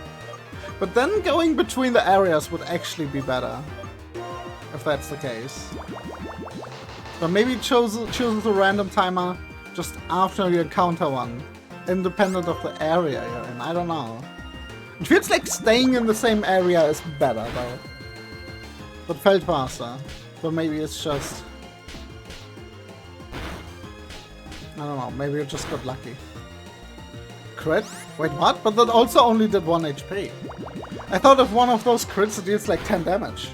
A: But then going between the areas would actually be better, if that's the case. But maybe chooses a random timer just after you encounter one, independent of the area you're in. I don't know. It feels like staying in the same area is better though. But felt faster. But maybe it's just... I don't know, maybe you just got lucky. Crit? Wait, what? But that also only did 1 HP. I thought if one of those crits it deals like 10 damage.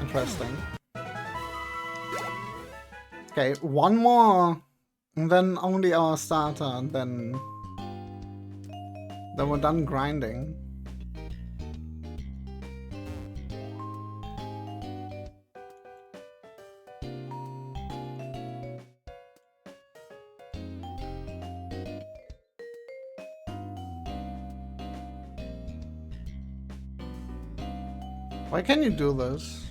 A: Interesting. Okay, one more, and then only our starter, and then we're done grinding. Why can't you do this?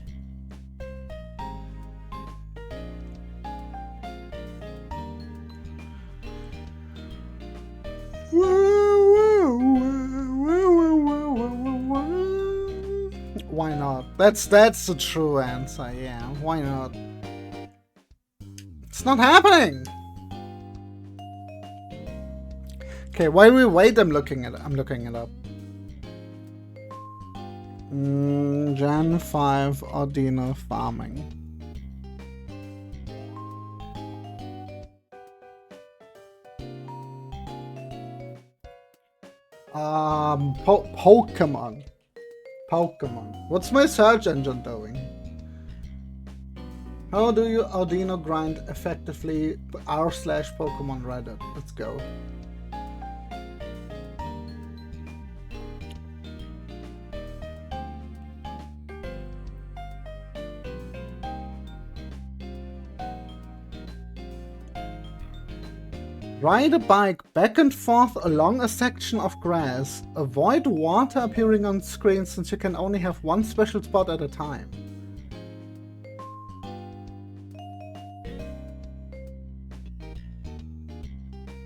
A: Why not? That's the true answer, yeah. Why not? It's not happening! Okay, while we wait, I'm looking it up. Gen 5 Audino farming. Pokémon. What's my search engine doing? How do you Audino grind effectively? r/Pokemon Reddit. Let's go. Ride a bike back and forth along a section of grass. Avoid water appearing on screen since you can only have one special spot at a time.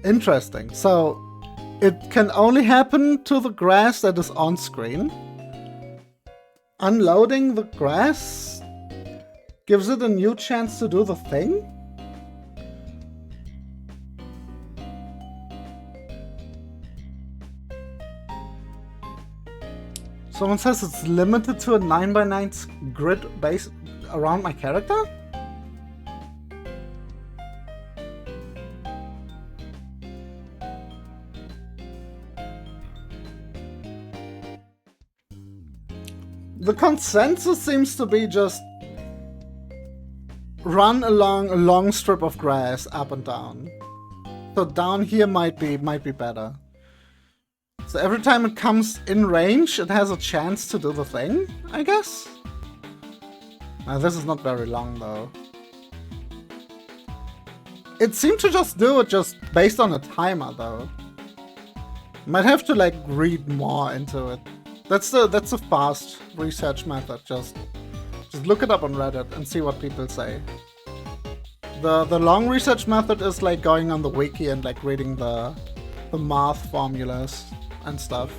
A: Interesting. So it can only happen to the grass that is on screen. Unloading the grass gives it a new chance to do the thing? Someone says it's limited to a 9x9 grid base around my character? The consensus seems to be just run along a long strip of grass up and down. So down here might be better. So every time it comes in range, it has a chance to do the thing, I guess? Now this is not very long though. It seemed to just do it just based on a timer though. Might have to like read more into it. That's a fast research method. Just look it up on Reddit and see what people say. The long research method is like going on the wiki and like reading the math formulas and stuff.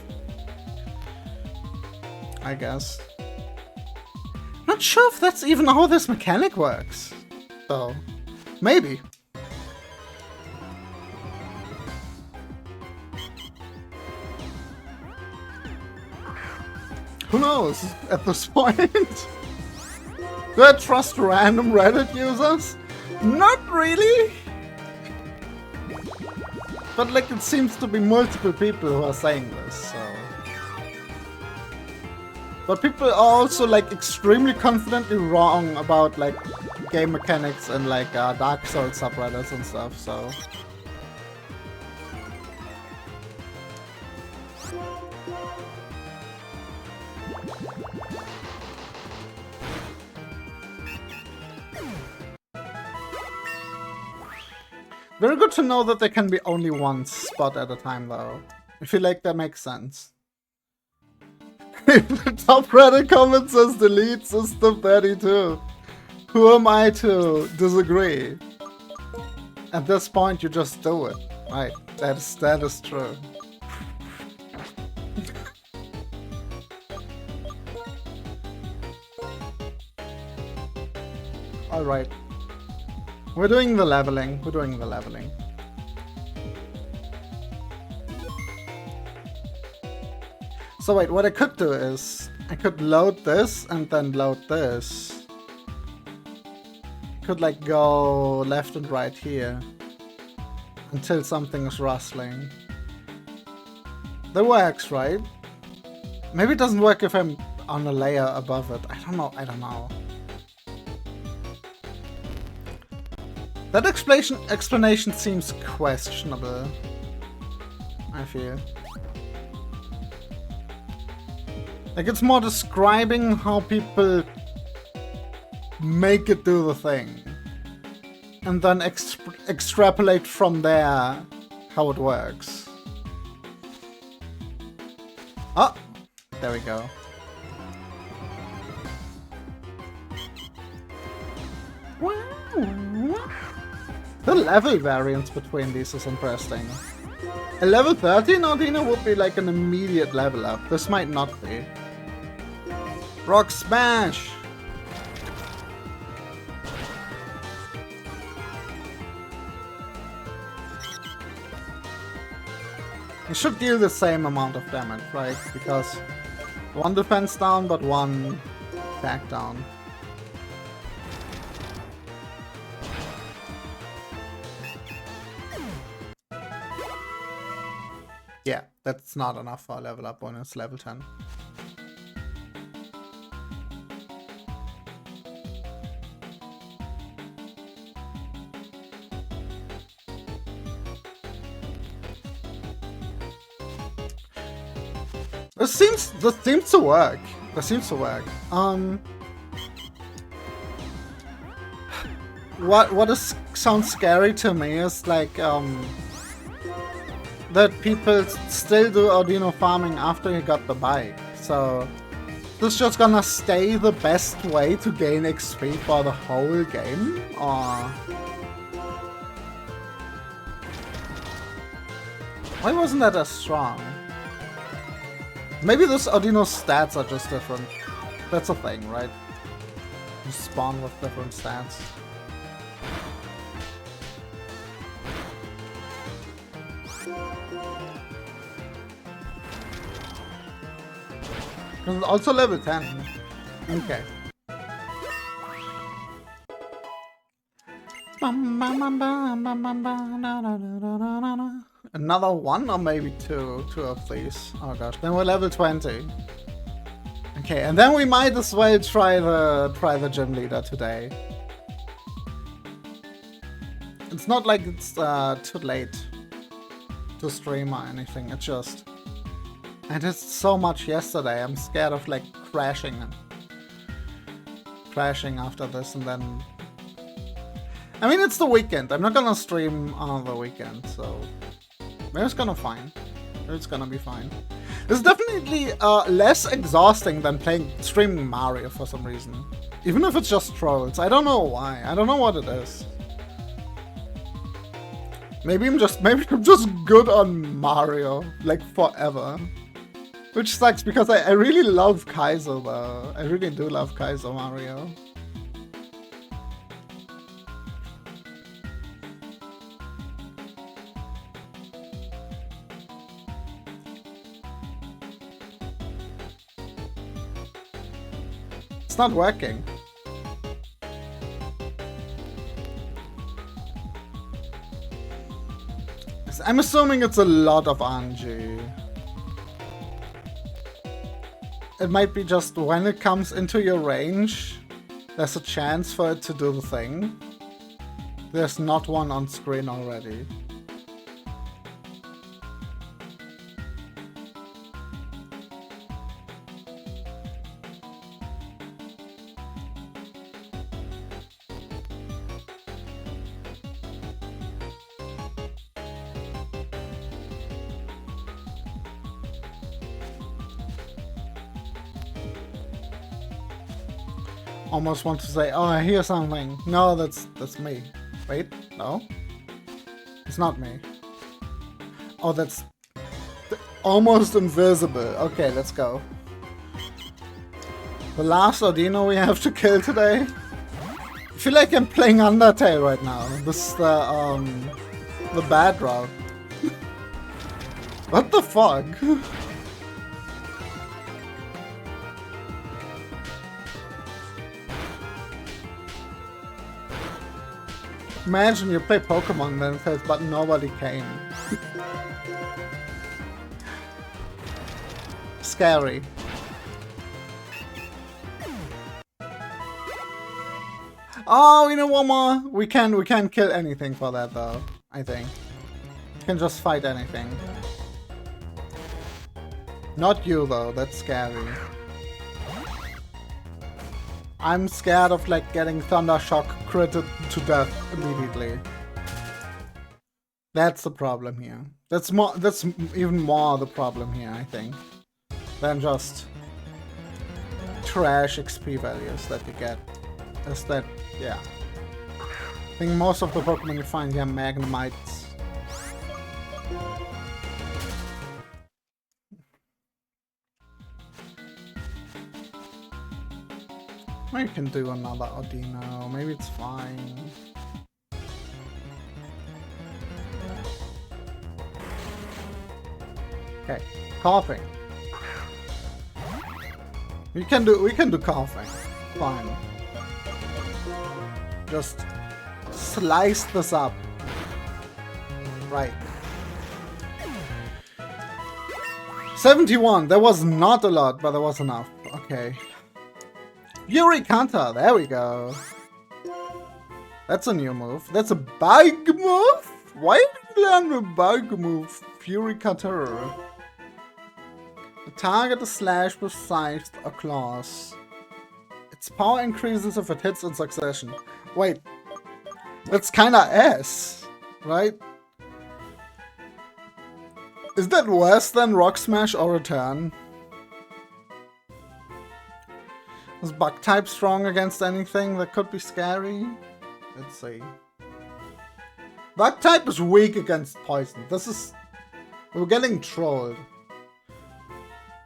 A: I guess. Not sure if that's even how this mechanic works, though. Maybe. Who knows at this point? Do I trust random Reddit users? Not really. But like it seems to be multiple people who are saying this, so. But people are also like extremely confidently wrong about like game mechanics and like Dark Souls subreddits and stuff, so. Very good to know that there can be only one spot at a time, though. I feel like that makes sense. If the top Reddit comment says delete System 32, who am I to disagree? At this point, you just do it. Right, that is true. Alright. We're doing the leveling. We're doing the leveling. So wait, what I could do is I could load this and then load this. Could like go left and right here until something is rustling. That works, right? Maybe it doesn't work if I'm on a layer above it. I don't know. That explanation seems questionable, I feel. Like it's more describing how people make it do the thing. And then extrapolate from there how it works. Oh, there we go. The level variance between these is interesting. A level 13 Audina would be like an immediate level up. This might not be. Rock Smash! It should deal the same amount of damage, right? Because one defense down, but one attack down. Yeah, that's not enough for a level up when it's level 10. This seems to work. What sounds scary to me is like that people still do Audino farming after he got the bike. So this just gonna stay the best way to gain XP for the whole game? Or why wasn't that as strong? Maybe this Audino's stats are just different. That's a thing, right? You spawn with different stats. It's also level 10. Okay. Another one or maybe two of these. Oh gosh, then we're level 20. Okay, and then we might as well try the gym leader today. It's not like it's too late to stream or anything. It's just I did so much yesterday. I'm scared of like crashing after this, and then I mean it's the weekend. I'm not gonna stream on the weekend, so maybe it's gonna fine. Maybe it's gonna be fine. It's definitely less exhausting than streaming Mario for some reason. Even if it's just trolls. I don't know why. I don't know what it is. Maybe I'm just good on Mario, like forever. Which sucks because I really love Kaiser though. I really do love Kaiser Mario. It's not working. I'm assuming it's a lot of RNG. It might be just when it comes into your range, there's a chance for it to do the thing. There's not one on screen already. Almost want to say, oh, I hear something. No, that's me. Wait, no? It's not me. Oh, that's almost invisible. Okay, let's go. The last Audino we have to kill today. I feel like I'm playing Undertale right now. This is the bad route. What the fuck? Imagine you play Pokémon then it says, but nobody came. Scary. Oh, you know one more. We can kill anything for that though. I think. You can just fight anything. Not you though. That's scary. I'm scared of like getting Thunder Shock critted to death immediately. That's the problem here. That's even more the problem here, I think, than just trash XP values that you get. Is that, yeah. I think most of the Pokemon you find here are Magnemites. Maybe you can do another Audino. Maybe it's fine. Okay, coughing. We can do coughing. Fine. Just slice this up. Right. 71. There was not a lot, but there was enough. Okay. Fury Counter, there we go. That's a new move. That's a bug move? Why did you learn a bug move? Fury Cutter. The target is slashed with scythe or claws. Its power increases if it hits in succession. Wait, that's kinda ass, right? Is that worse than Rock Smash or Return? Is Bug type strong against anything that could be scary? Let's see. Bug type is weak against poison. This is... We're getting trolled.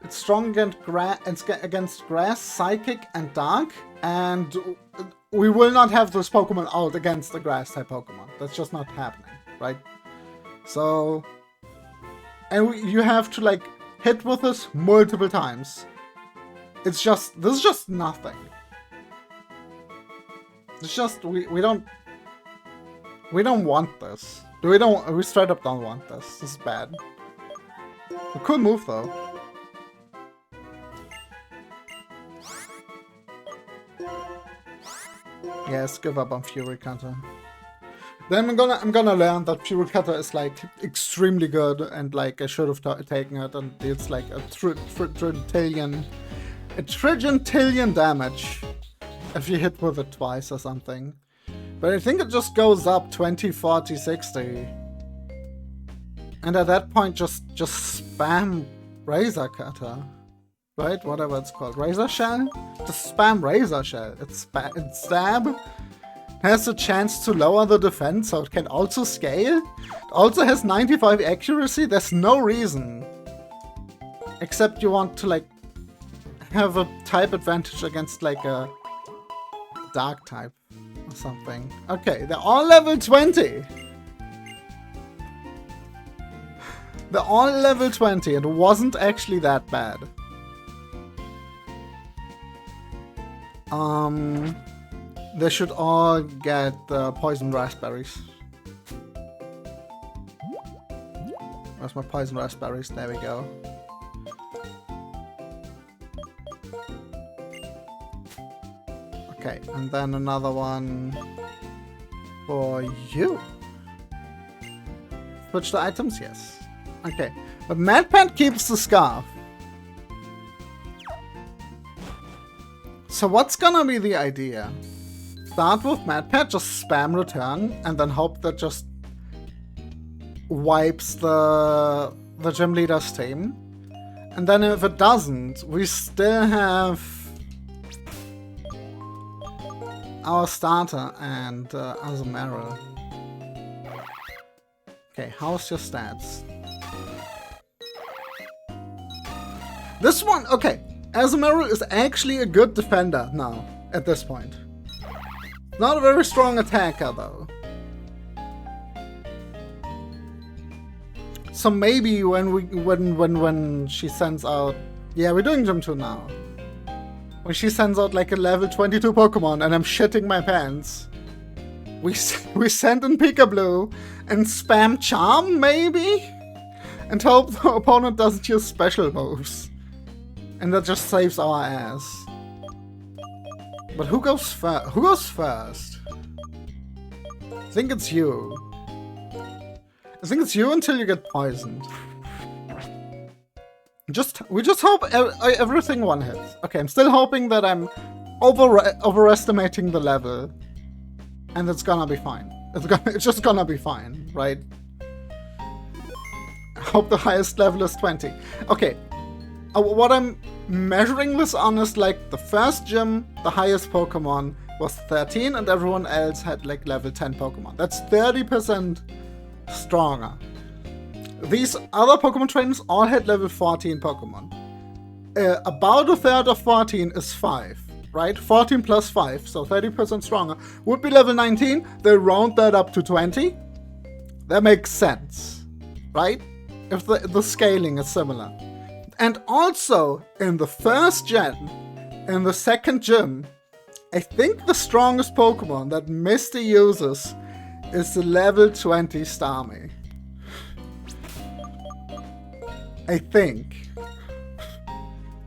A: It's strong against grass, psychic, and dark. And we will not have this Pokemon out against the grass type Pokemon. That's just not happening, right? So... And you have to like hit with this multiple times. It's just, this is just nothing. It's just, we don't want this. We straight up don't want this. This is bad. A cool move though. Yes, give up on Fury Cutter. Then I'm gonna learn that Fury Cutter is like extremely good and like I should have taken it and it's like a trillion damage if you hit with it twice or something. But I think it just goes up 20, 40, 60. And at that point just spam Razor Cutter. Right? Whatever it's called. Razor Shell? Just spam Razor Shell. It's stab. Has a chance to lower the defense, so it can also scale. It also has 95 accuracy. There's no reason. Except you want to like have a type advantage against like a dark type or something. Okay, they're all level 20. They're all level 20. It wasn't actually that bad. They should all get poison raspberries. Where's my poison raspberries? There we go. Okay, and then another one for you. Switch the items? Yes. Okay, but MadPat keeps the scarf. So what's gonna be the idea? Start with MadPat, just spam return, and then hope that just wipes the gym leader's team. And then if it doesn't, we still have our starter and Azumarill. Okay, how's your stats? This one, okay. Azumarill is actually a good defender now, at this point. Not a very strong attacker though. So maybe when she sends out... Yeah, we're doing Gym 2 now. When she sends out like a level 22 Pokemon and I'm shitting my pants. We send in Pika-Blue and spam Charm maybe? And hope the opponent doesn't use special moves. And that just saves our ass. But who goes first? Who goes first? I think it's you. I think it's you until you get poisoned. We just hope everything one hits. Okay, I'm still hoping that I'm overestimating the level, and it's gonna be fine. It's just gonna be fine, right? I hope the highest level is 20. Okay. What I'm measuring this on is like the first gym, the highest Pokemon was 13 and everyone else had like level 10 Pokemon. That's 30% stronger. These other Pokemon trainers all had level 14 Pokemon. About a third of 14 is 5, right? 14 plus 5, so 30% stronger, would be level 19. They round that up to 20. That makes sense, right? If the scaling is similar. And also, in the first gen, in the second gym, I think the strongest Pokemon that Misty uses is the level 20 Starmie. I think.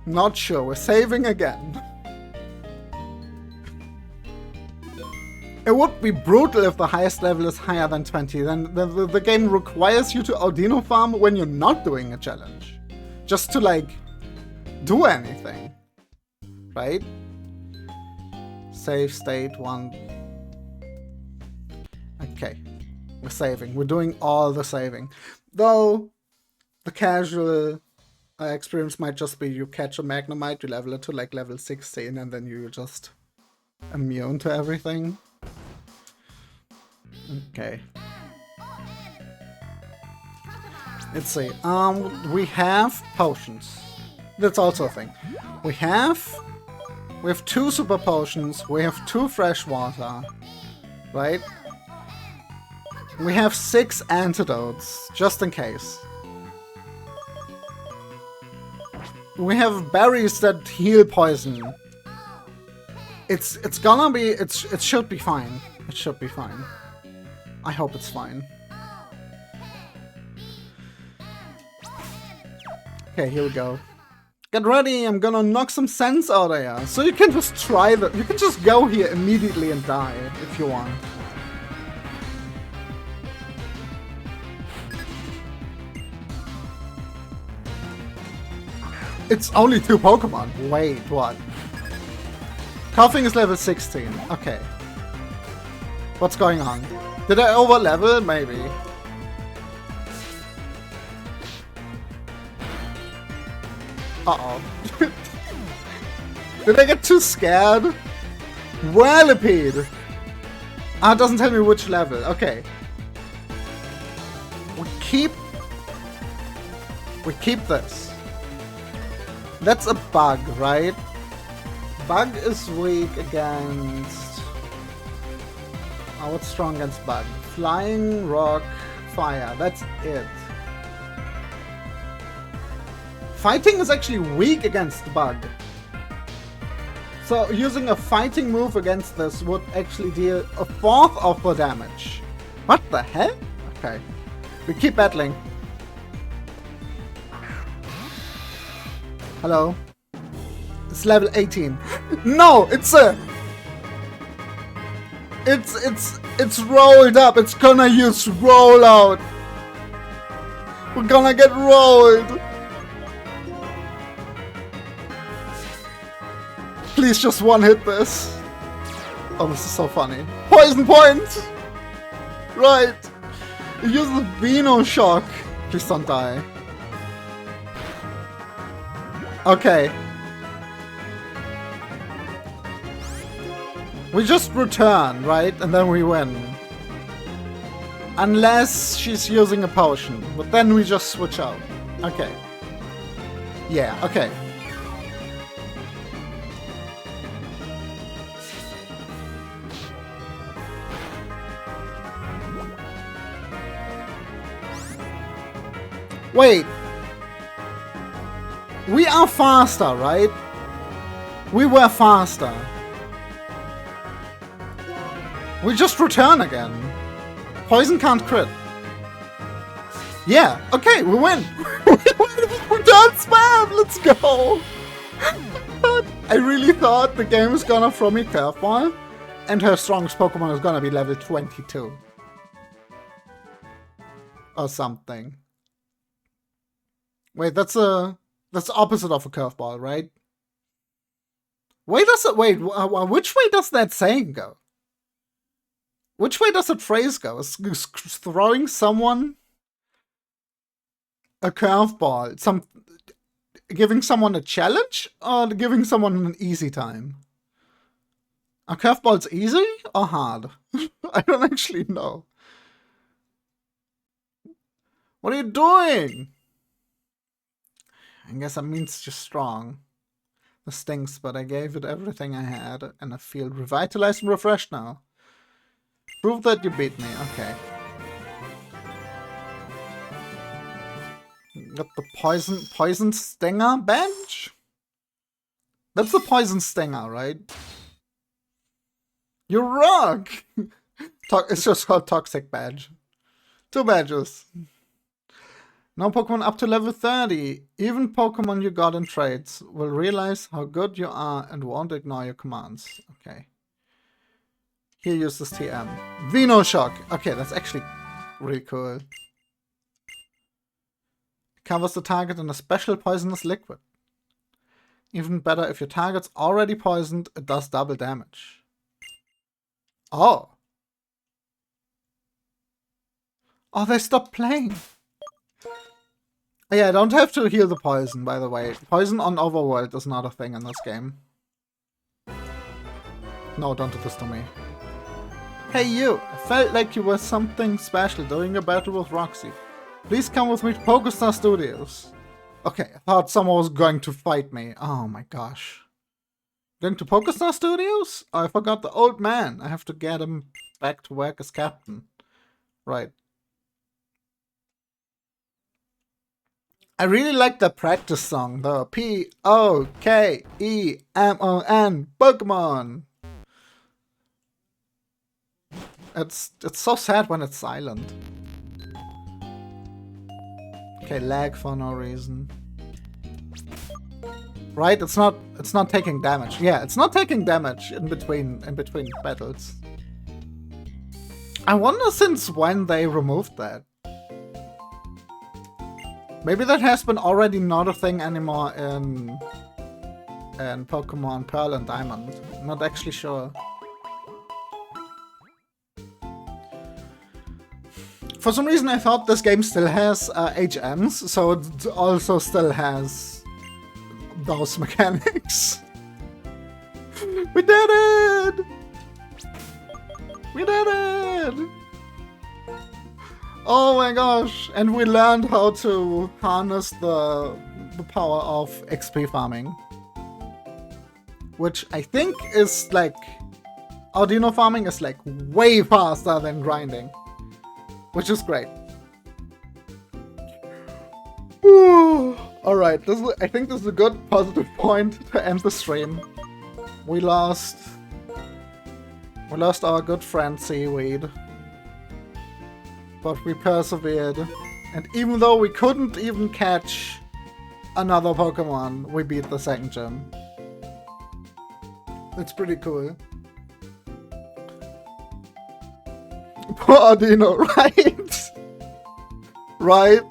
A: Not sure, we're saving again. It would be brutal if the highest level is higher than 20, then the game requires you to Audino farm when you're not doing a challenge. Just to, like, do anything. Right? Save state 1. Okay. We're saving. We're doing all the saving. Though, the casual experience might just be you catch a Magnemite, you level it to like level 16, and then you're just immune to everything. Okay. Let's see. We have potions. That's also a thing. We have 2 super potions. We have 2 fresh water. Right? We have 6 antidotes, just in case. We have berries that heal poison. It's gonna be, it should be fine. It should be fine. I hope it's fine. Okay, here we go. Get ready, I'm gonna knock some sense out of you. So you can just try that. You can just go here immediately and die if you want. It's only 2 Pokemon. Wait, what? Coughing is level 16. Okay. What's going on? Did I over level? Maybe. Uh-oh. Did I get too scared? Whirlipede! Ah, it doesn't tell me which level. Okay. We keep this. That's a bug, right? Bug is weak against... Oh, what's strong against bug? Flying, rock, fire. That's it. Fighting is actually weak against bug. So using a fighting move against this would actually deal 1/4 of the damage. What the hell? Okay. We keep battling. Hello. It's level 18. No, it's rolled up. It's gonna use rollout. We're gonna get rolled. Please just one-hit this. Oh, this is so funny. Poison point! Right. It uses Veno Shock. Please don't die. Okay. We just return, right? And then we win. Unless she's using a potion. But then we just switch out. Okay. Yeah, okay. Wait. We are faster, right? We were faster. We just return again. Poison can't crit. Yeah, okay, we win. Return spam, let's go. I really thought the game was gonna throw me curveball and her strongest Pokemon is gonna be level 22. Or something. Wait, that's the opposite of a curveball, right? Wait, which way does that saying go? Which way does that phrase go? Is throwing someone a curveball, giving someone a challenge, or giving someone an easy time? A curveball's easy or hard? I don't actually know. What are you doing? I guess that means you're strong. This stinks, but I gave it everything I had, and I feel revitalized and refreshed now. Prove that you beat me, okay. Got the poison stinger badge? That's the poison stinger, right? You rock! It's just called toxic badge. 2 badges. Now Pokemon up to level 30. Even Pokemon you got in trades will realize how good you are and won't ignore your commands. Okay. Here, use this TM. Veno Shock. Okay, that's actually really cool. Covers the target in a special poisonous liquid. Even better, if your target's already poisoned, it does double damage. Oh. Oh, they stopped playing. Oh, yeah, I don't have to heal the poison, by the way. Poison on Overworld is not a thing in this game. No, don't do this to me. Hey you! I felt like you were something special during a battle with Roxy. Please come with me to Pokestar Studios. Okay, I thought someone was going to fight me. Oh my gosh. Going to Pokestar Studios? Oh, I forgot the old man. I have to get him back to work as captain. Right. I really like the practice song though. P-O-K-E-M-O-N. Pokémon. It's so sad when it's silent. Okay, lag for no reason. Right? It's not taking damage. Yeah, it's not taking damage in between battles. I wonder since when they removed that. Maybe that has been already not a thing anymore in Pokemon Pearl and Diamond. I'm not actually sure. For some reason I thought this game still has HMs, so it also still has those mechanics. We did it! We did it! Oh my gosh! And we learned how to harness the power of XP farming. Which I think is like... Audino farming is like way faster than grinding. Which is great. Alright, I think this is a good positive point to end the stream. We lost our good friend Seaweed. But we persevered. And even though we couldn't even catch another Pokemon, we beat the second gym. It's pretty cool. Poor Audino, right? Right?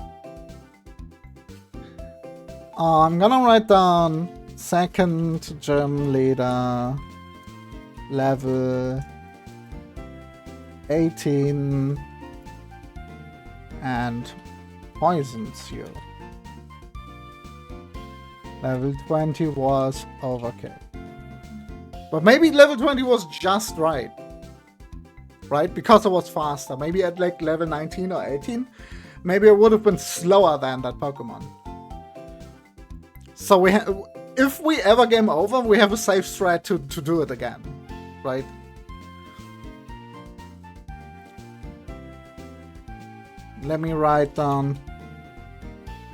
A: I'm gonna write down second gym leader, level 18, and poisons you. Level 20 was overkill. But maybe level 20 was just right. Right? Because it was faster. Maybe at like level 19 or 18, maybe it would have been slower than that Pokemon. So if we ever game over, we have a safe strat to do it again. Right? Let me write down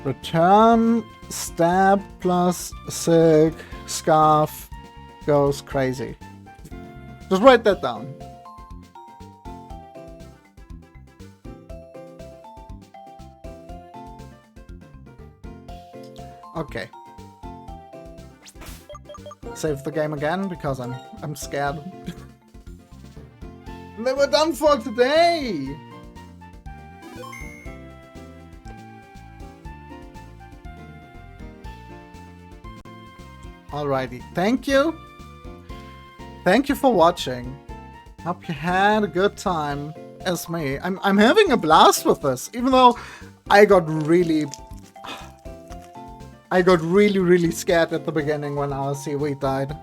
A: return, stab plus silk, scarf goes crazy. Just write that down. Okay. Save the game again because I'm scared. They were done for today. Alrighty, thank you. Thank you for watching. Hope you had a good time as me. I'm having a blast with this, even though I got really scared at the beginning when our Seaweed died.